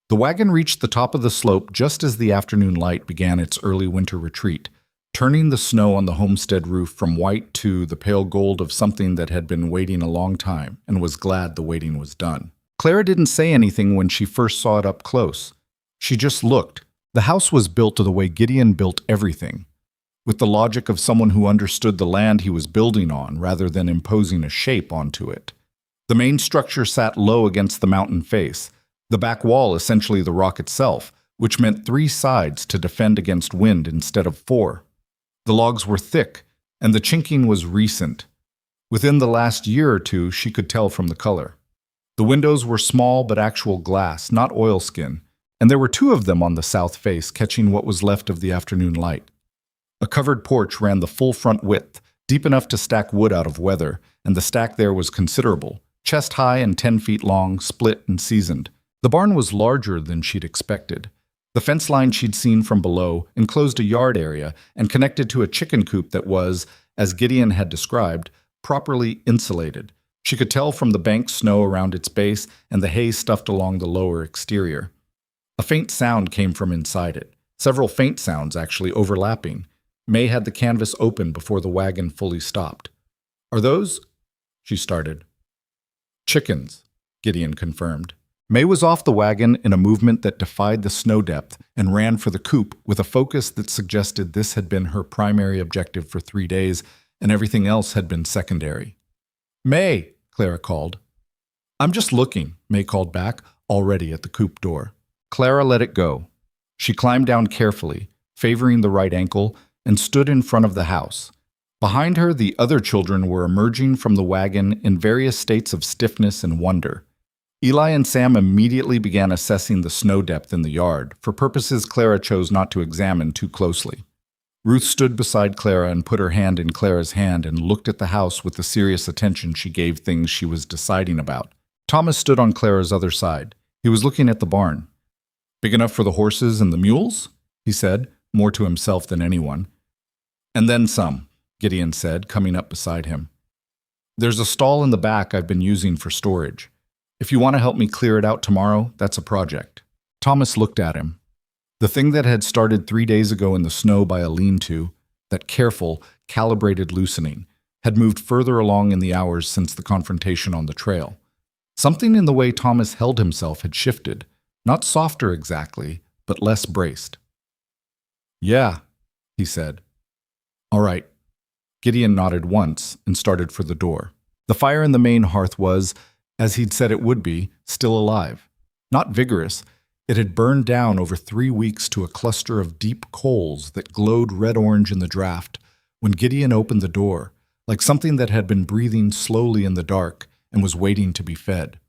The wagon reached the top of the slope just as the afternoon light began its early winter retreat, turning the snow on the homestead roof from white to the pale gold of something that had been waiting a long time and was glad the waiting was done. Clara didn't say anything when she first saw it up close. She just looked. The house was built the way Gideon built everything, with the logic of someone who understood the land he was building on rather than imposing a shape onto it. The main structure sat low against the mountain face, the back wall essentially the rock itself, which meant 3 sides to defend against wind instead of 4. The logs were thick, and the chinking was recent. Within the last year or 2, she could tell from the color. The windows were small but actual glass, not oilskin, and there were 2 of them on the south face, catching what was left of the afternoon light. A covered porch ran the full front width, deep enough to stack wood out of weather, and the stack there was considerable, chest high and 10 feet long, split and seasoned. The barn was larger than she'd expected. The fence line she'd seen from below enclosed a yard area and connected to a chicken coop that was, as Gideon had described, properly insulated. She could tell from the banked snow around its base and the hay stuffed along the lower exterior. A faint sound came from inside it. several faint sounds actually overlapping. May had the canvas open before the wagon fully stopped. "Are those—" she started. "Chickens," Gideon confirmed. May was off the wagon in a movement that defied the snow depth and ran for the coop with a focus that suggested this had been her primary objective for 3 days and everything else had been secondary. "May," Clara called. "I'm just looking," May called back, already at the coop door. Clara let it go. She climbed down carefully, favoring the right ankle, and stood in front of the house. Behind her, the other children were emerging from the wagon in various states of stiffness and wonder. Eli and Sam immediately began assessing the snow depth in the yard, for purposes Clara chose not to examine too closely. Ruth stood beside Clara and put her hand in Clara's hand and looked at the house with the serious attention she gave things she was deciding about. Thomas stood on Clara's other side. He was looking at the barn. "Big enough for the horses and the mules?" he said, more to himself than anyone. "And then some," Gideon said, coming up beside him. "There's a stall in the back I've been using for storage. If you want to help me clear it out tomorrow, that's a project." Thomas looked at him. The thing that had started 3 days ago in the snow by a lean-to, that careful, calibrated loosening, had moved further along in the hours since the confrontation on the trail. Something in the way Thomas held himself had shifted, not softer exactly, but less braced. "Yeah," he said. "All right." Gideon nodded once and started for the door. The fire in the main hearth was, as he'd said it would be, still alive. Not vigorous, it had burned down over 3 weeks to a cluster of deep coals that glowed red-orange in the draft when Gideon opened the door, like something that had been breathing slowly in the dark and was waiting to be fed.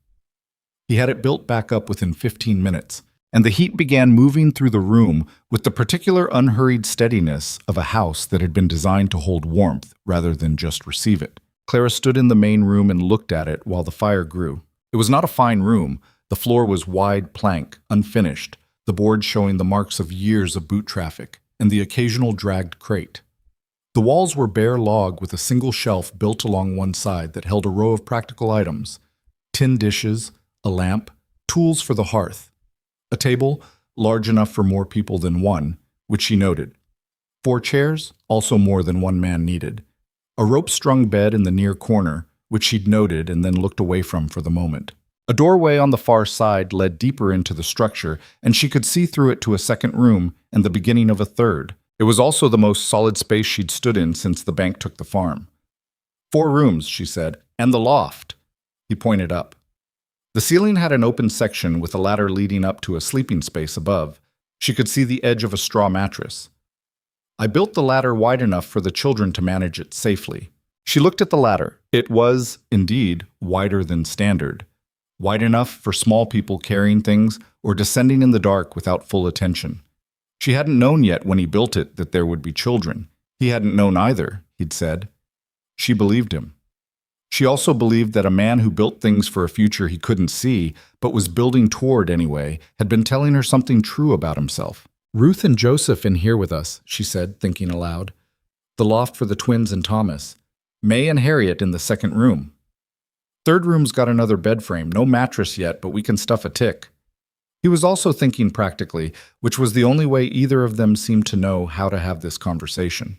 He had it built back up within 15 minutes, and the heat began moving through the room with the particular unhurried steadiness of a house that had been designed to hold warmth rather than just receive it. Clara stood in the main room and looked at it while the fire grew. It was not a fine room. The floor was wide plank, unfinished, the boards showing the marks of years of boot traffic, and the occasional dragged crate. The walls were bare log with a single shelf built along one side that held a row of practical items: tin dishes, a lamp, tools for the hearth. A table, large enough for more people than one, which she noted. 4 chairs, also more than one man needed. A rope-strung bed in the near corner, which she'd noted and then looked away from for the moment. A doorway on the far side led deeper into the structure, and she could see through it to a second room and the beginning of a third. It was also the most solid space she'd stood in since the bank took the farm. 4 rooms, she said, and the loft. He pointed up. The ceiling had an open section with a ladder leading up to a sleeping space above. She could see the edge of a straw mattress. "I built the ladder wide enough for the children to manage it safely." She looked at the ladder. It was, indeed, wider than standard. Wide enough for small people carrying things or descending in the dark without full attention. She hadn't known yet when he built it that there would be children. He hadn't known either, he'd said. She believed him. She also believed that a man who built things for a future he couldn't see, but was building toward anyway, had been telling her something true about himself. "Ruth and Joseph in here with us," she said, thinking aloud. "The loft for the twins and Thomas. May and Harriet in the second room. Third room's got another bed frame, no mattress yet, but we can stuff a tick." He was also thinking practically, which was the only way either of them seemed to know how to have this conversation.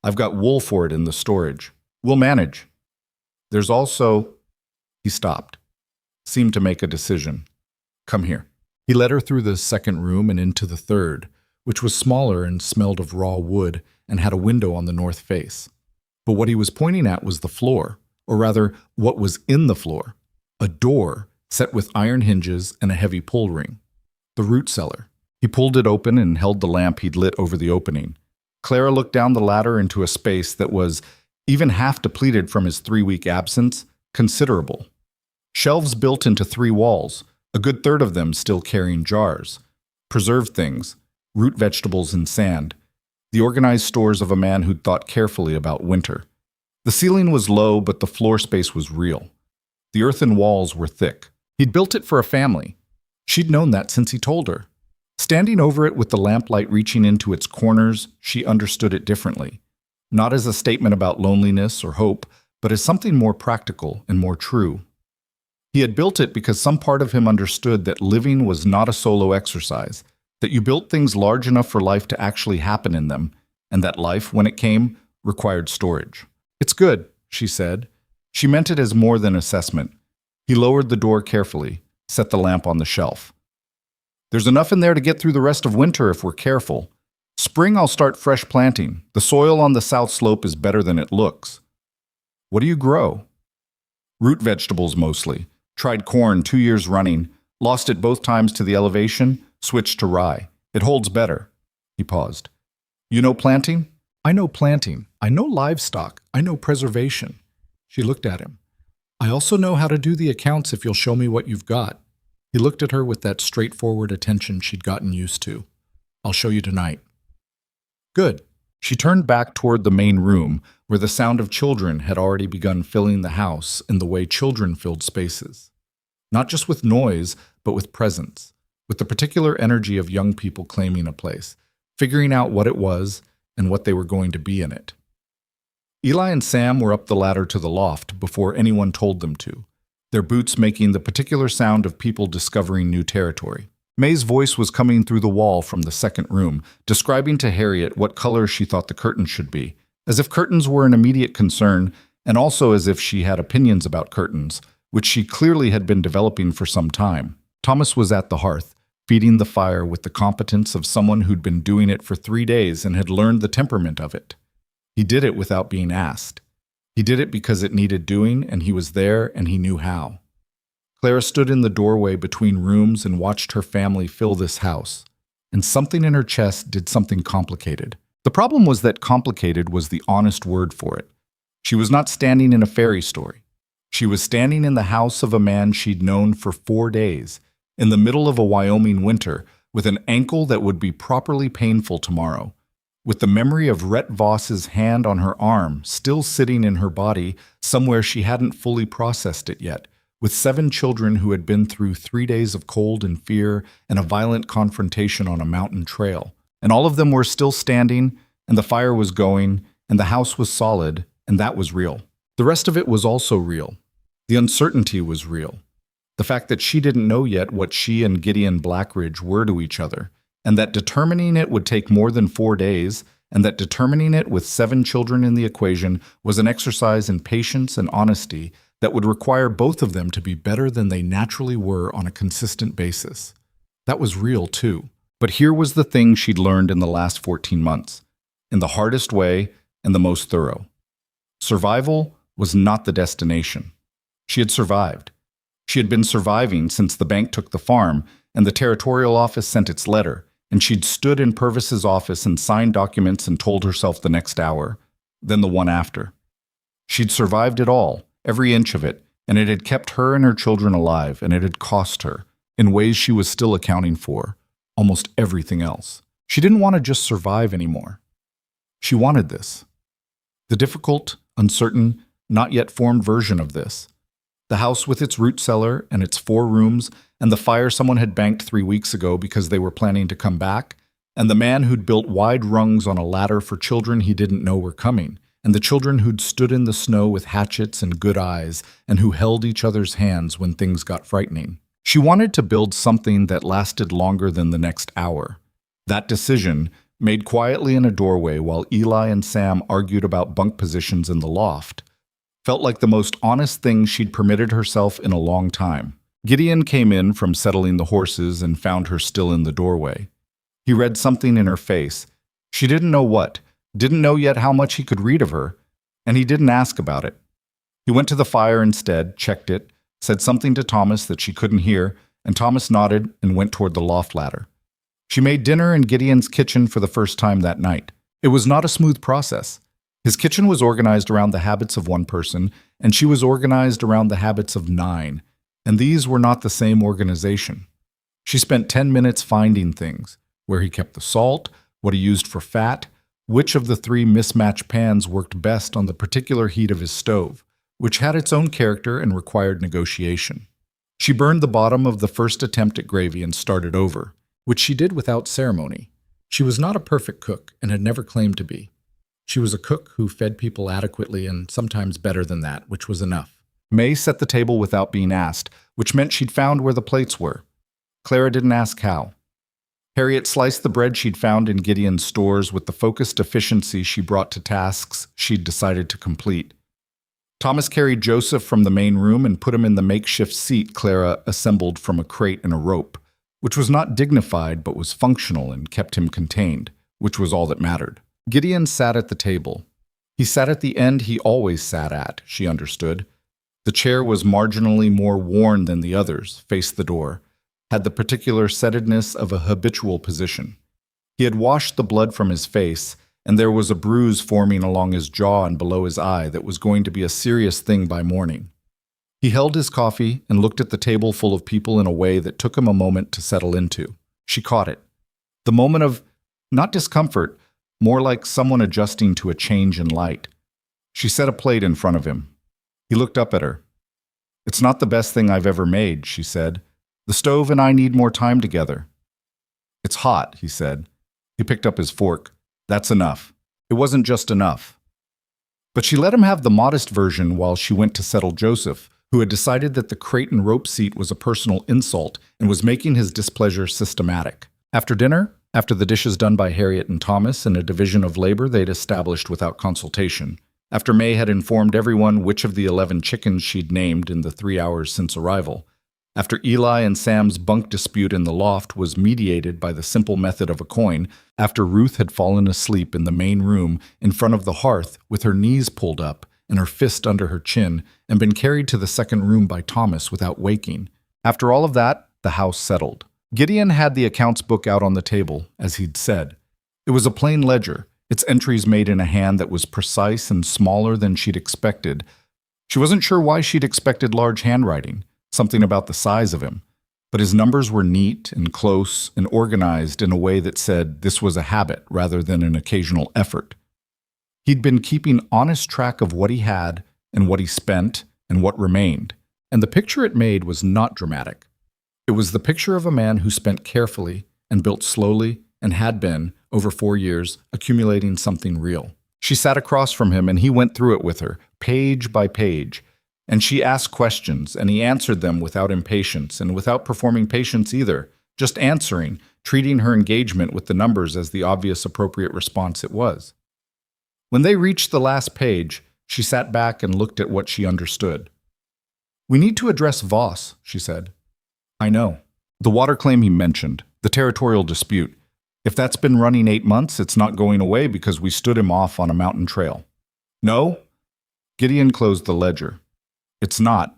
"I've got wool for it in the storage. We'll manage. There's also—" He stopped, seemed to make a decision. "Come here." He led her through the second room and into the third, which was smaller and smelled of raw wood and had a window on the north face. But what he was pointing at was the floor, or rather, what was in the floor. A door set with iron hinges and a heavy pull ring. The root cellar. He pulled it open and held the lamp he'd lit over the opening. Clara looked down the ladder into a space that was, even half depleted from his 3-week absence, considerable. Shelves built into 3 walls, a good third of them still carrying jars. Preserved things, root vegetables and sand. The organized stores of a man who'd thought carefully about winter. The ceiling was low, but the floor space was real. The earthen walls were thick. He'd built it for a family. She'd known that since he told her. Standing over it with the lamplight reaching into its corners, she understood it differently. Not as a statement about loneliness or hope, but as something more practical and more true. He had built it because some part of him understood that living was not a solo exercise, That you built things large enough for life to actually happen in them, and that life, when it came, required storage. It's good, she said. She meant it as more than assessment. He lowered the door carefully, set the lamp on the shelf. There's enough in there to get through the rest of winter if we're careful. Spring I'll start fresh planting. The soil on the south slope is better than it looks. What do you grow? Root vegetables mostly. Tried corn 2 years running, lost it both times to the elevation, switched to rye. It holds better. He paused. You know planting? I know planting. I know livestock. I know preservation. She looked at him. I also know how to do the accounts if you'll show me what you've got. He looked at her with that straightforward attention she'd gotten used to. I'll show you tonight. Good. She turned back toward the main room, where the sound of children had already begun filling the house in the way children filled spaces. Not just with noise, but with presence, with the particular energy of young people claiming a place, figuring out what it was and what they were going to be in it. Eli and Sam were up the ladder to the loft before anyone told them to, their boots making the particular sound of people discovering new territory. May's voice was coming through the wall from the second room, describing to Harriet what color she thought the curtains should be, as if curtains were an immediate concern, and also as if she had opinions about curtains, which she clearly had been developing for some time. Thomas was at the hearth, feeding the fire with the competence of someone who'd been doing it for 3 days and had learned the temperament of it. He did it without being asked. He did it because it needed doing, and he was there and he knew how. Clara stood in the doorway between rooms and watched her family fill this house, and something in her chest did something complicated. The problem was that complicated was the honest word for it. She was not standing in a fairy story. She was standing in the house of a man she'd known for 4 days, in the middle of a Wyoming winter, with an ankle that would be properly painful tomorrow, with the memory of Rhett Voss's hand on her arm still sitting in her body somewhere she hadn't fully processed it yet, with 7 children who had been through 3 days of cold and fear and a violent confrontation on a mountain trail. And all of them were still standing, and the fire was going, and the house was solid, and that was real. The rest of it was also real. The uncertainty was real. The fact that she didn't know yet what she and Gideon Blackridge were to each other, and that determining it would take more than 4 days, and that determining it with 7 children in the equation was an exercise in patience and honesty that would require both of them to be better than they naturally were on a consistent basis. That was real, too. But here was the thing she'd learned in the last 14 months, in the hardest way and the most thorough. Survival was not the destination. She had survived. She had been surviving since the bank took the farm and the territorial office sent its letter, and she'd stood in Purvis's office and signed documents and told herself the next hour, then the one after. She'd survived it all, every inch of it, and it had kept her and her children alive, and it had cost her, in ways she was still accounting for, almost everything else. She didn't want to just survive anymore. She wanted this. The difficult, uncertain, not yet formed version of this. The house with its root cellar and its 4 rooms, and the fire someone had banked 3 weeks ago because they were planning to come back, and the man who'd built wide rungs on a ladder for children he didn't know were coming, and the children who'd stood in the snow with hatchets and good eyes, and who held each other's hands when things got frightening. She wanted to build something that lasted longer than the next hour. That decision, made quietly in a doorway while Eli and Sam argued about bunk positions in the loft, felt like the most honest thing she'd permitted herself in a long time. Gideon came in from settling the horses and found her still in the doorway. He read something in her face. She didn't know what, didn't know yet how much he could read of her, and he didn't ask about it. He went to the fire instead, checked it, said something to Thomas that she couldn't hear, and Thomas nodded and went toward the loft ladder. She made dinner in Gideon's kitchen for the first time that night. It was not a smooth process. His kitchen was organized around the habits of one person, and she was organized around the habits of 9, and these were not the same organization. She spent 10 minutes finding things, where he kept the salt, what he used for fat, which of the 3 mismatched pans worked best on the particular heat of his stove, which had its own character and required negotiation. She burned the bottom of the first attempt at gravy and started over, which she did without ceremony. She was not a perfect cook and had never claimed to be. She was a cook who fed people adequately and sometimes better than that, which was enough. May set the table without being asked, which meant she'd found where the plates were. Clara didn't ask how. Harriet sliced the bread she'd found in Gideon's stores with the focused efficiency she brought to tasks she'd decided to complete. Thomas carried Joseph from the main room and put him in the makeshift seat Clara assembled from a crate and a rope, which was not dignified but was functional and kept him contained, which was all that mattered. Gideon sat at the table. He sat at the end he always sat at, she understood. The chair was marginally more worn than the others, faced the door, had the particular settedness of a habitual position. He had washed the blood from his face, and there was a bruise forming along his jaw and below his eye that was going to be a serious thing by morning. He held his coffee and looked at the table full of people in a way that took him a moment to settle into. She caught it. The moment of, not discomfort, more like someone adjusting to a change in light. She set a plate in front of him. He looked up at her. "It's not the best thing I've ever made," she said. "The stove and I need more time together." "It's hot," he said. He picked up his fork. "That's enough." It wasn't just enough. But she let him have the modest version while she went to settle Joseph, who had decided that the crate and rope seat was a personal insult and was making his displeasure systematic. After dinner, after the dishes done by Harriet and Thomas in a division of labor they'd established without consultation, after May had informed everyone which of the 11 chickens she'd named in the 3 hours since arrival, after Eli and Sam's bunk dispute in the loft was mediated by the simple method of a coin, after Ruth had fallen asleep in the main room in front of the hearth with her knees pulled up and her fist under her chin and been carried to the second room by Thomas without waking, after all of that, the house settled. Gideon had the accounts book out on the table, as he'd said. It was a plain ledger, its entries made in a hand that was precise and smaller than she'd expected. She wasn't sure why she'd expected large handwriting, something about the size of him, but his numbers were neat and close and organized in a way that said this was a habit rather than an occasional effort. He'd been keeping honest track of what he had and what he spent and what remained, and the picture it made was not dramatic. It was the picture of a man who spent carefully and built slowly and had been, over 4 years, accumulating something real. She sat across from him and he went through it with her, page by page, and she asked questions and he answered them without impatience and without performing patience either, just answering, treating her engagement with the numbers as the obvious appropriate response it was. When they reached the last page, she sat back and looked at what she understood. "We need to address Voss," she said. "I know. The water claim he mentioned, the territorial dispute. If that's been running 8 months, it's not going away because we stood him off on a mountain trail." "No?" Gideon closed the ledger. "It's not.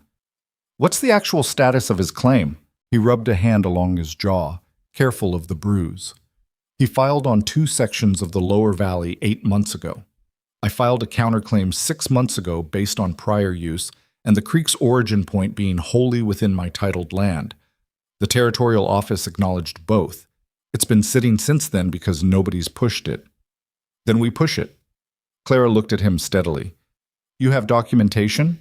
What's the actual status of his claim?" He rubbed a hand along his jaw, careful of the bruise. "He filed on 2 sections of the lower valley 8 months ago. I filed a counterclaim 6 months ago based on prior use, and the creek's origin point being wholly within my titled land. The territorial office acknowledged both. It's been sitting since then because nobody's pushed it." "Then we push it." Clara looked at him steadily. "You have documentation?"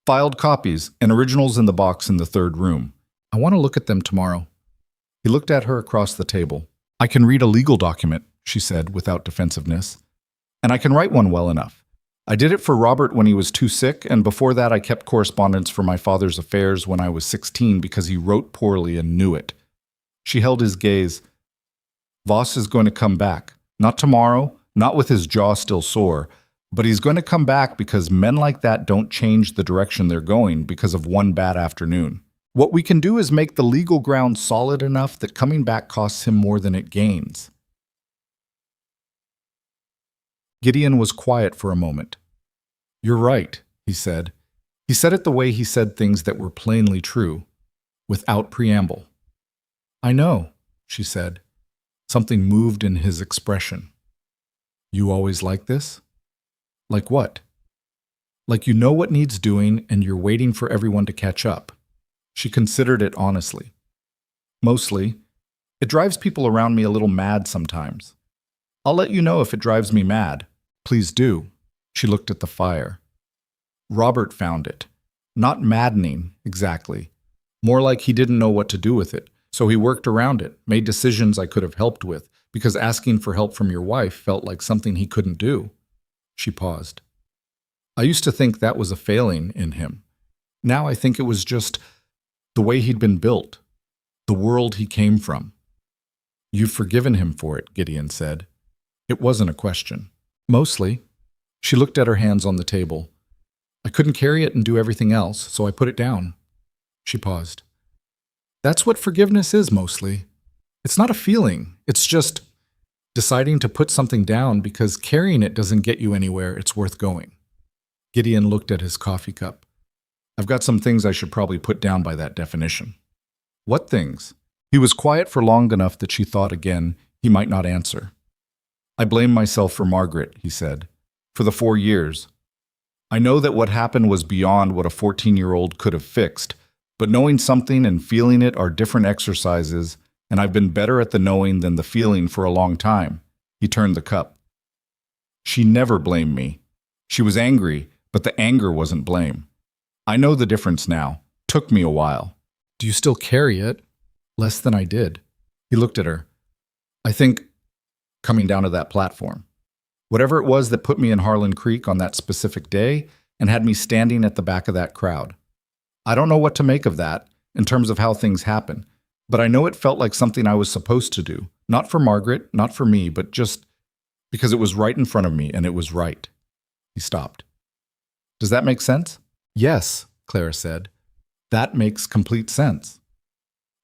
"Filed copies and originals in the box in the 3rd room. I want to look at them tomorrow." He looked at her across the table. "I can read a legal document," she said without defensiveness. "And I can write one well enough. I did it for Robert when he was too sick, and before that I kept correspondence for my father's affairs when I was 16 because he wrote poorly and knew it." She held his gaze. "Voss is going to come back. Not tomorrow, not with his jaw still sore, but he's going to come back because men like that don't change the direction they're going because of one bad afternoon. What we can do is make the legal ground solid enough that coming back costs him more than it gains." Gideon was quiet for a moment. "You're right," he said. He said it the way he said things that were plainly true, without preamble. "I know," she said. Something moved in his expression. "You always like this?" "Like what?" "Like you know what needs doing and you're waiting for everyone to catch up." She considered it honestly. "Mostly. It drives people around me a little mad sometimes. I'll let you know if it drives me mad. Please do." She looked at the fire. "Robert found it. Not maddening, exactly. More like he didn't know what to do with it. So he worked around it, made decisions I could have helped with, because asking for help from your wife felt like something he couldn't do." She paused. "I used to think that was a failing in him. Now I think it was just the way he'd been built, the world he came from." You've forgiven him for it, Gideon said. It wasn't a question. Mostly. She looked at her hands on the table. I couldn't carry it and do everything else, so I put it down. She paused. That's what forgiveness is, mostly. It's not a feeling. It's just deciding to put something down because carrying it doesn't get you anywhere it's worth going. Gideon looked at his coffee cup. I've got some things I should probably put down by that definition. What things? He was quiet for long enough that she thought again he might not answer. I blame myself for Margaret, he said, for the 4 years. I know that what happened was beyond what a 14-year-old could have fixed, but knowing something and feeling it are different exercises, and I've been better at the knowing than the feeling for a long time. He turned the cup. She never blamed me. She was angry, but the anger wasn't blame. I know the difference now. Took me a while. Do you still carry it? Less than I did. He looked at her. I think, coming down to that platform. Whatever it was that put me in Harlan Creek on that specific day and had me standing at the back of that crowd. I don't know what to make of that in terms of how things happen, but I know it felt like something I was supposed to do. Not for Margaret, not for me, but just because it was right in front of me and it was right. He stopped. Does that make sense? Yes, Clara said. That makes complete sense.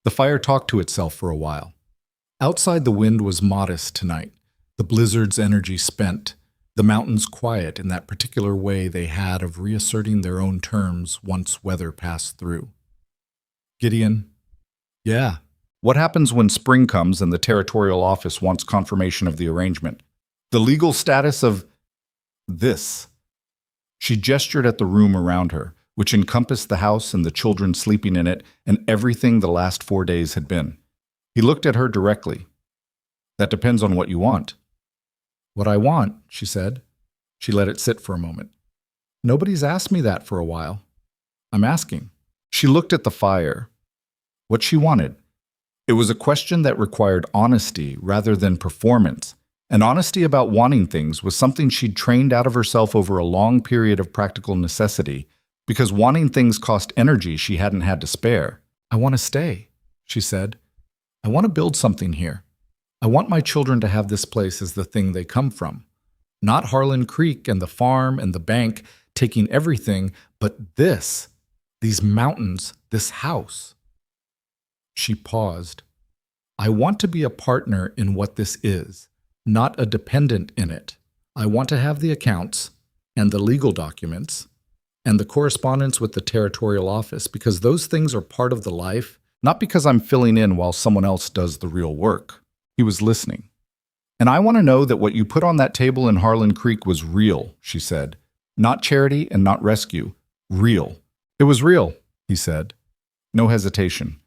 The fire talked to itself for a while. Outside, the wind was modest tonight, the blizzard's energy spent, the mountains quiet in that particular way they had of reasserting their own terms once weather passed through. Gideon, yeah. What happens when spring comes and the territorial office wants confirmation of the arrangement? The legal status of this. She gestured at the room around her, which encompassed the house and the children sleeping in it and everything the last 4 days had been. He looked at her directly. That depends on what you want. What I want, she said. She let it sit for a moment. Nobody's asked me that for a while. I'm asking. She looked at the fire. What she wanted. It was a question that required honesty rather than performance. And honesty about wanting things was something she'd trained out of herself over a long period of practical necessity, because wanting things cost energy she hadn't had to spare. I want to stay, she said. I want to build something here. I want my children to have this place as the thing they come from. Not Harlan Creek and the farm and the bank taking everything, but this, these mountains, this house. She paused. I want to be a partner in what this is, not a dependent in it. I want to have the accounts and the legal documents and the correspondence with the territorial office because those things are part of the life, not because I'm filling in while someone else does the real work. He was listening. And I want to know that what you put on that table in Harlan Creek was real, she said. Not charity and not rescue. Real. It was real, he said. No hesitation.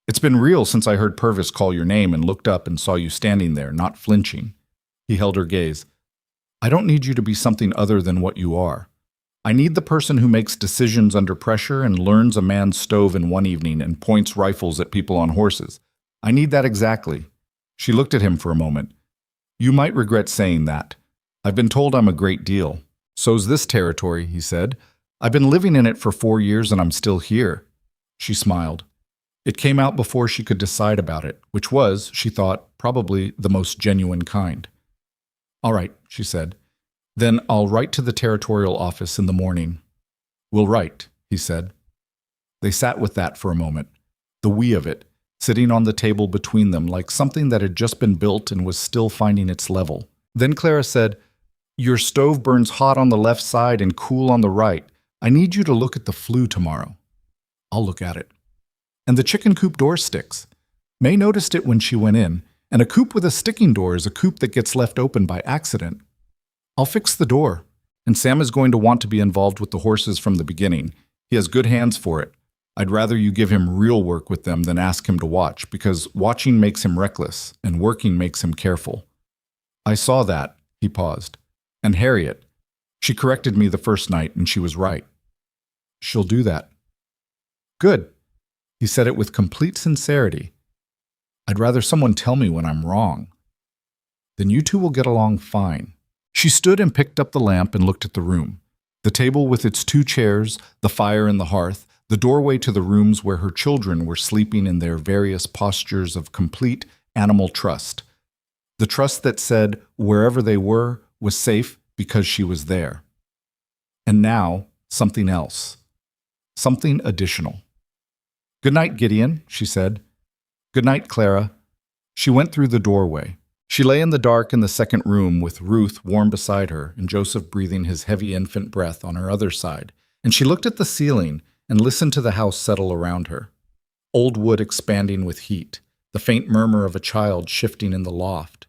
It's been real since I heard Purvis call your name and looked up and saw you standing there, not flinching. He held her gaze. I don't need you to be something other than what you are. I need the person who makes decisions under pressure and learns a man's stove in one evening and points rifles at people on horses. I need that exactly. She looked at him for a moment. You might regret saying that. I've been told I'm a great deal. So's this territory, he said. I've been living in it for 4 years and I'm still here. She smiled. It came out before she could decide about it, which was, she thought, probably the most genuine kind. All right, she said. Then I'll write to the territorial office in the morning. We'll write, he said. They sat with that for a moment, the we of it, sitting on the table between them like something that had just been built and was still finding its level. Then Clara said, Your stove burns hot on the left side and cool on the right. I need you to look at the flue tomorrow. I'll look at it. And the chicken coop door sticks. May noticed it when she went in, and a coop with a sticking door is a coop that gets left open by accident. I'll fix the door, and Sam is going to want to be involved with the horses from the beginning. He has good hands for it. I'd rather you give him real work with them than ask him to watch, because watching makes him reckless, and working makes him careful. I saw that, he paused. And Harriet. She corrected me the first night, and she was right. She'll do that. Good. He said it with complete sincerity. I'd rather someone tell me when I'm wrong. Then you two will get along fine. She stood and picked up the lamp and looked at the room. The table with its 2 chairs, the fire in the hearth, the doorway to the rooms where her children were sleeping in their various postures of complete animal trust. The trust that said wherever they were was safe because she was there. And now, something else. Something additional. "Good night, Gideon," she said. "Good night, Clara." She went through the doorway. She lay in the dark in the second room with Ruth warm beside her and Joseph breathing his heavy infant breath on her other side, and she looked at the ceiling and listened to the house settle around her. Old wood expanding with heat, the faint murmur of a child shifting in the loft,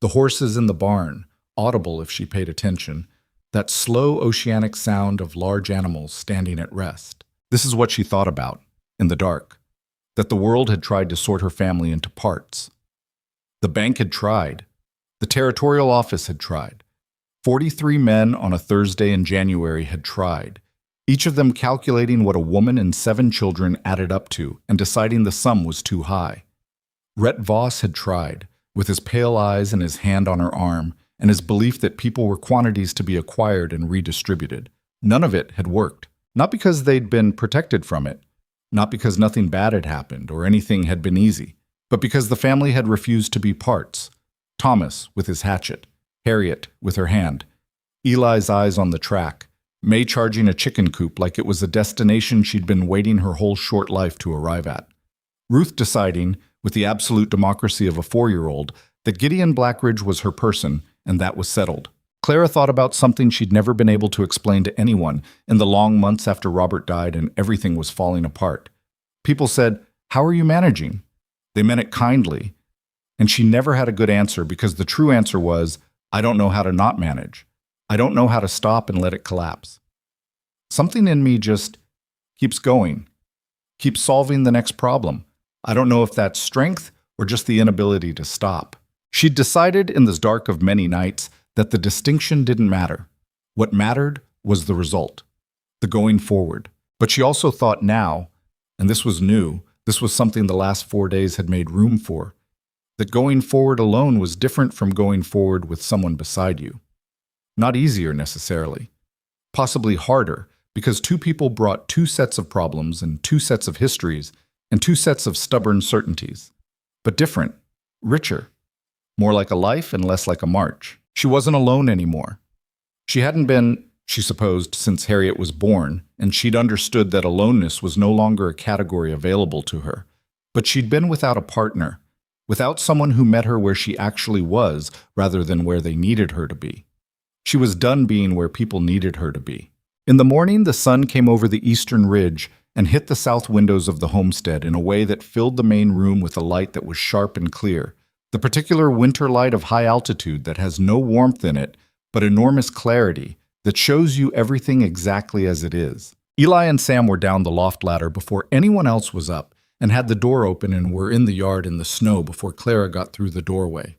the horses in the barn, audible if she paid attention, that slow oceanic sound of large animals standing at rest. This is what she thought about, in the dark, that the world had tried to sort her family into parts. The bank had tried. The territorial office had tried. 43 men on a Thursday in January had tried, each of them calculating what a woman and 7 children added up to and deciding the sum was too high. Rhett Voss had tried, with his pale eyes and his hand on her arm, and his belief that people were quantities to be acquired and redistributed. None of it had worked, not because they'd been protected from it, not because nothing bad had happened or anything had been easy, but because the family had refused to be parts. Thomas with his hatchet, Harriet with her hand, Eli's eyes on the track, May charging a chicken coop like it was a destination she'd been waiting her whole short life to arrive at. Ruth deciding, with the absolute democracy of a 4-year-old, that Gideon Blackridge was her person, and that was settled. Clara thought about something she'd never been able to explain to anyone in the long months after Robert died and everything was falling apart. People said, "How are you managing?" They meant it kindly, and she never had a good answer because the true answer was, "I don't know how to not manage. I don't know how to stop and let it collapse." Something in me just keeps going, keeps solving the next problem. I don't know if that's strength or just the inability to stop. She'd decided in this dark of many nights that the distinction didn't matter. What mattered was the result, the going forward. But she also thought now, and this was new, this was something the last 4 days had made room for, that going forward alone was different from going forward with someone beside you. Not easier necessarily, possibly harder, because 2 people brought 2 sets of problems and 2 sets of histories and 2 sets of stubborn certainties. But different, richer, more like a life and less like a march. She wasn't alone anymore. She hadn't been, she supposed, since Harriet was born, and she'd understood that aloneness was no longer a category available to her. But she'd been without a partner, without someone who met her where she actually was rather than where they needed her to be. She was done being where people needed her to be. In the morning, the sun came over the eastern ridge and hit the south windows of the homestead in a way that filled the main room with a light that was sharp and clear, the particular winter light of high altitude that has no warmth in it, but enormous clarity that shows you everything exactly as it is. Eli and Sam were down the loft ladder before anyone else was up and had the door open and were in the yard in the snow before Clara got through the doorway.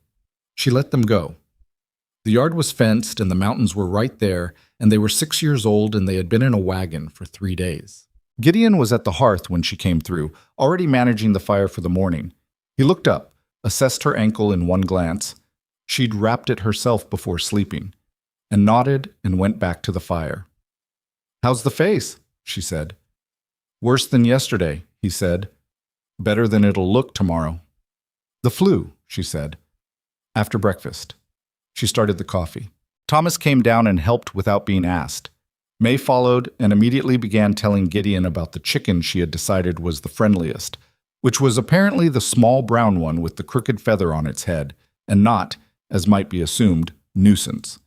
She let them go. The yard was fenced and the mountains were right there, and they were 6 years old and they had been in a wagon for 3 days. Gideon was at the hearth when she came through, already managing the fire for the morning. He looked up, assessed her ankle in one glance. She'd wrapped it herself before sleeping, and nodded and went back to the fire. "How's the face?" she said. "Worse than yesterday," he said. "Better than it'll look tomorrow." "The flu," she said. After breakfast. She started the coffee. Thomas came down and helped without being asked. May followed and immediately began telling Gideon about the chicken she had decided was the friendliest, which was apparently the small brown one with the crooked feather on its head, and not, as might be assumed, nuisance.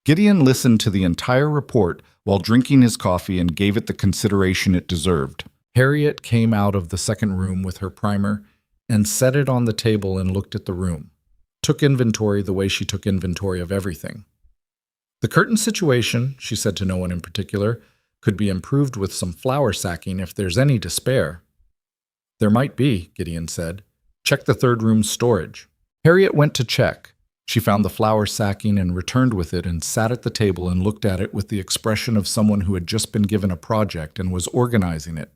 Gideon listened to the entire report while drinking his coffee and gave it the consideration it deserved. Harriet came out of the second room with her primer and set it on the table and looked at the room. Took inventory the way she took inventory of everything. "The curtain situation," she said to no one in particular, "could be improved with some flour sacking if there's any to spare." "There might be," Gideon said. "Check the third room's storage." Harriet went to check. She found the flour sacking and returned with it and sat at the table and looked at it with the expression of someone who had just been given a project and was organizing it.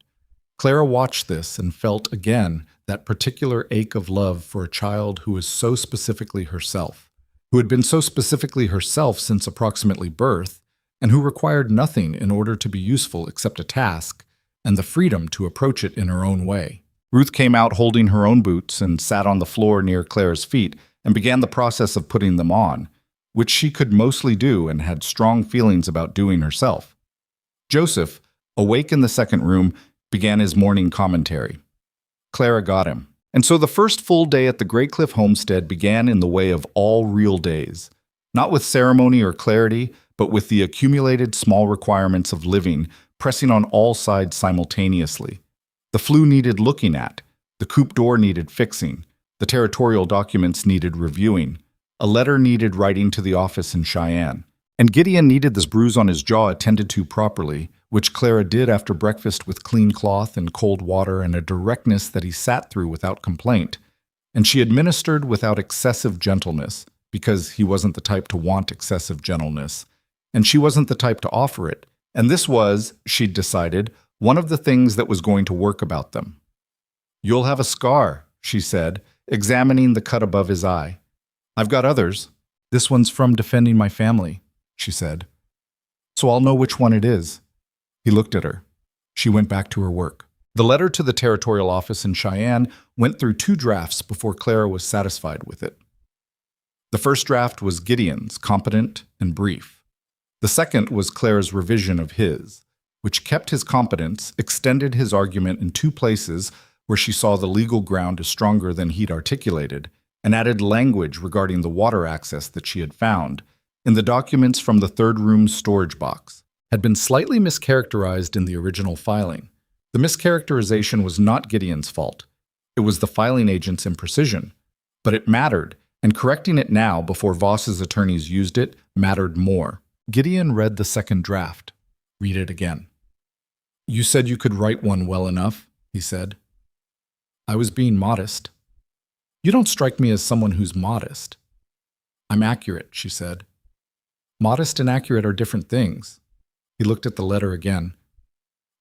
Clara watched this and felt again that particular ache of love for a child who was so specifically herself, who had been so specifically herself since approximately birth, and who required nothing in order to be useful except a task and the freedom to approach it in her own way. Ruth came out holding her own boots and sat on the floor near Clara's feet and began the process of putting them on, which she could mostly do and had strong feelings about doing herself. Joseph, awake in the second room, began his morning commentary. Clara got him. And so the first full day at the Great Cliff homestead began in the way of all real days, not with ceremony or clarity, but with the accumulated small requirements of living pressing on all sides simultaneously. The flue needed looking at, the coop door needed fixing, the territorial documents needed reviewing, a letter needed writing to the office in Cheyenne, and Gideon needed this bruise on his jaw attended to properly, which Clara did after breakfast with clean cloth and cold water and a directness that he sat through without complaint, and she administered without excessive gentleness, because he wasn't the type to want excessive gentleness, and she wasn't the type to offer it, and this was, she'd decided, one of the things that was going to work about them. "You'll have a scar," she said, examining the cut above his eye. "I've got others. This one's from defending my family," she said. "So I'll know which one it is." He looked at her. She went back to her work. The letter to the territorial office in Cheyenne went through 2 drafts before Clara was satisfied with it. The first draft was Gideon's, competent and brief. The second was Clara's revision of his, which kept his competence, extended his argument in 2 places where she saw the legal ground as stronger than he'd articulated, and added language regarding the water access that she had found in the documents from the third room's storage box, had been slightly mischaracterized in the original filing. The mischaracterization was not Gideon's fault. It was the filing agent's imprecision. But it mattered, and correcting it now before Voss's attorneys used it mattered more. Gideon read the second draft. "Read it again." "You said you could write one well enough," he said. "I was being modest." "You don't strike me as someone who's modest." "I'm accurate," she said. "Modest and accurate are different things." He looked at the letter again.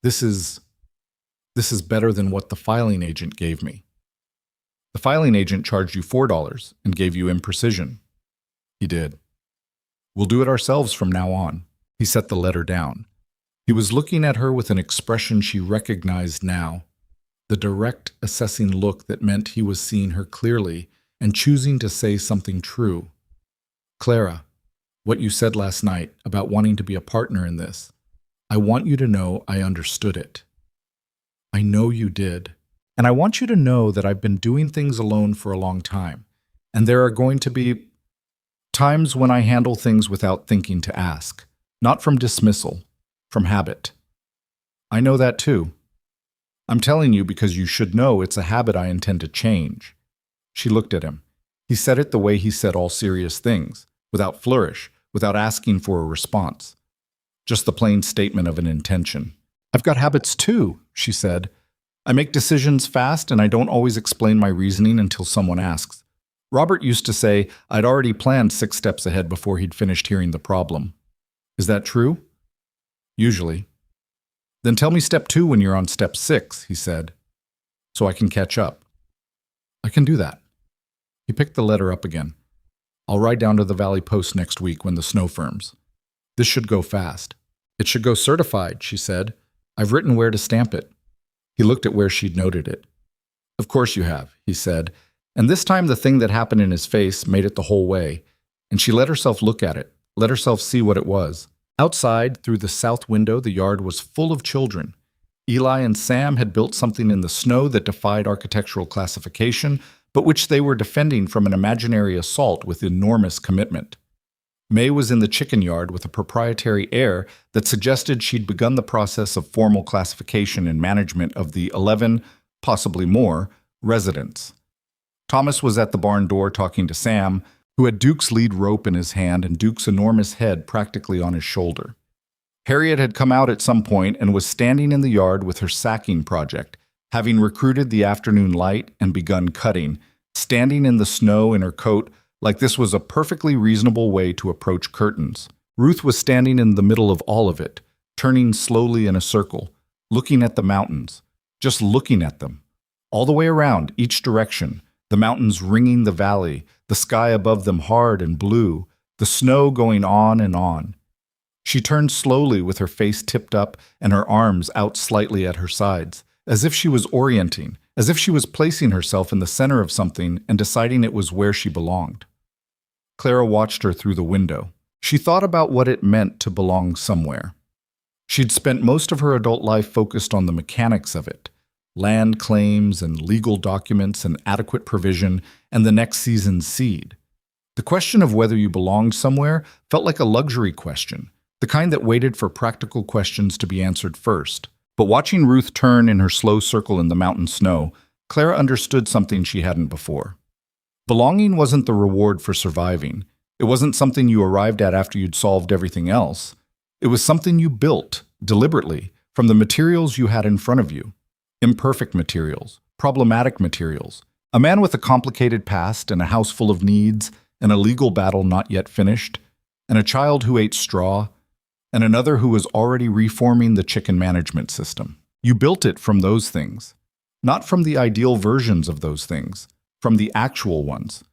This is better than what the filing agent gave me." "The filing agent charged you $4 and gave you imprecision." "He did." "We'll do it ourselves from now on." He set the letter down. He was looking at her with an expression she recognized now, the direct, assessing look that meant he was seeing her clearly and choosing to say something true. "Clara, what you said last night about wanting to be a partner in this, I want you to know I understood it. I know you did. And I want you to know that I've been doing things alone for a long time, and there are going to be times when I handle things without thinking to ask, not from dismissal, from habit. I know that too. I'm telling you because you should know it's a habit I intend to change." She looked at him. He said it the way he said all serious things, without flourish, without asking for a response. Just the plain statement of an intention. "I've got habits too," she said. "I make decisions fast and I don't always explain my reasoning until someone asks. Robert used to say I'd already planned 6 steps ahead before he'd finished hearing the problem. Is that true?" "Usually." "Then tell me step 2 when you're on step 6, he said, "so I can catch up." "I can do that." He picked the letter up again. "I'll ride down to the Valley Post next week when the snow firms. This should go fast." "It should go certified," she said. "I've written where to stamp it." He looked at where she'd noted it. "Of course you have," he said, and this time the thing that happened in his face made it the whole way, and she let herself look at it, let herself see what it was. Outside, through the south window, the yard was full of children. Eli and Sam had built something in the snow that defied architectural classification, but which they were defending from an imaginary assault with enormous commitment. May was in the chicken yard with a proprietary air that suggested she'd begun the process of formal classification and management of the 11, possibly more, residents. Thomas was at the barn door talking to Sam, who had Duke's lead rope in his hand and Duke's enormous head practically on his shoulder. Harriet had come out at some point and was standing in the yard with her sacking project, having recruited the afternoon light and begun cutting, standing in the snow in her coat like this was a perfectly reasonable way to approach curtains. Ruth was standing in the middle of all of it, turning slowly in a circle, looking at the mountains, just looking at them, all the way around, each direction, the mountains ringing the valley, the sky above them hard and blue, the snow going on and on. She turned slowly with her face tipped up and her arms out slightly at her sides, as if she was orienting, as if she was placing herself in the center of something and deciding it was where she belonged. Clara watched her through the window. She thought about what it meant to belong somewhere. She'd spent most of her adult life focused on the mechanics of it: land claims and legal documents and adequate provision and the next season's seed. The question of whether you belonged somewhere felt like a luxury question, the kind that waited for practical questions to be answered first. But watching Ruth turn in her slow circle in the mountain snow, Clara understood something she hadn't before. Belonging wasn't the reward for surviving. It wasn't something you arrived at after you'd solved everything else. It was something you built, deliberately, from the materials you had in front of you. Imperfect materials, problematic materials. A man with a complicated past and a house full of needs, and a legal battle not yet finished, and a child who ate straw, and another who was already reforming the chicken management system. You built it from those things, not from the ideal versions of those things, from the actual ones.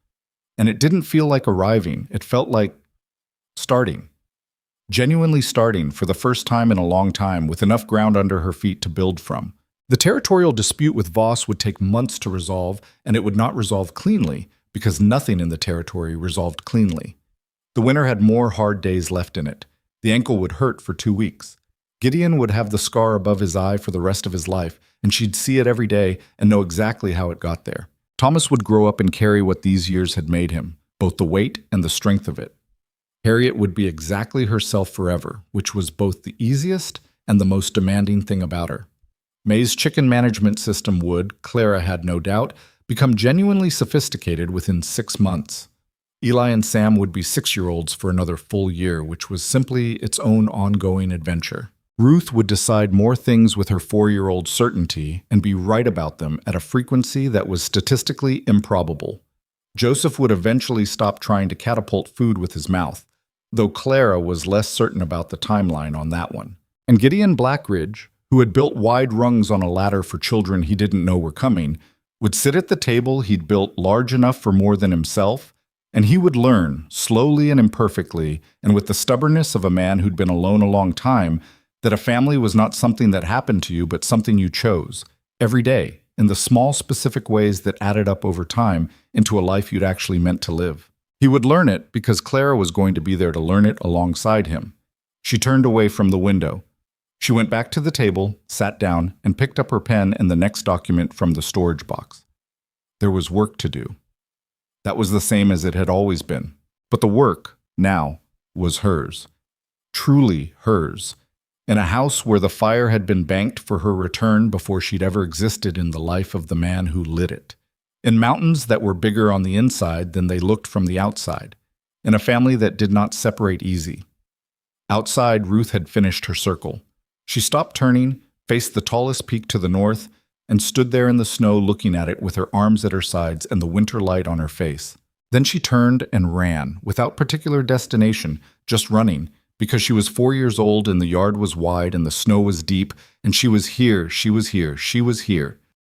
And it didn't feel like arriving, it felt like starting. Genuinely starting for the first time in a long time with enough ground under her feet to build from. The territorial dispute with Voss would take months to resolve, and it would not resolve cleanly, because nothing in the territory resolved cleanly. The winter had more hard days left in it. The ankle would hurt for 2 weeks. Gideon would have the scar above his eye for the rest of his life, and she'd see it every day and know exactly how it got there. Thomas would grow up and carry what these years had made him, both the weight and the strength of it. Harriet would be exactly herself forever, which was both the easiest and the most demanding thing about her. May's chicken management system would, Clara had no doubt, become genuinely sophisticated within 6 months. Eli and Sam would be 6-year-olds for another full year, which was simply its own ongoing adventure. Ruth would decide more things with her 4-year-old certainty and be right about them at a frequency that was statistically improbable. Joseph would eventually stop trying to catapult food with his mouth, though Clara was less certain about the timeline on that one. And Gideon Blackridge, who had built wide rungs on a ladder for children he didn't know were coming, would sit at the table he'd built large enough for more than himself, and he would learn, slowly and imperfectly, and with the stubbornness of a man who'd been alone a long time, that a family was not something that happened to you, but something you chose, every day, in the small specific ways that added up over time into a life you'd actually meant to live. He would learn it because Clara was going to be there to learn it alongside him. She turned away from the window. She went back to the table, sat down, and picked up her pen and the next document from the storage box. There was work to do. That was the same as it had always been. But the work, now, was hers. Truly hers. In a house where the fire had been banked for her return before she'd ever existed in the life of the man who lit it. In mountains that were bigger on the inside than they looked from the outside. In a family that did not separate easy. Outside, Ruth had finished her circle. She stopped turning, faced the tallest peak to the north, and stood there in the snow looking at it with her arms at her sides and the winter light on her face. Then she turned and ran, without particular destination, just running, because she was 4 years old and the yard was wide and the snow was deep, and she was here, she was here, she was here.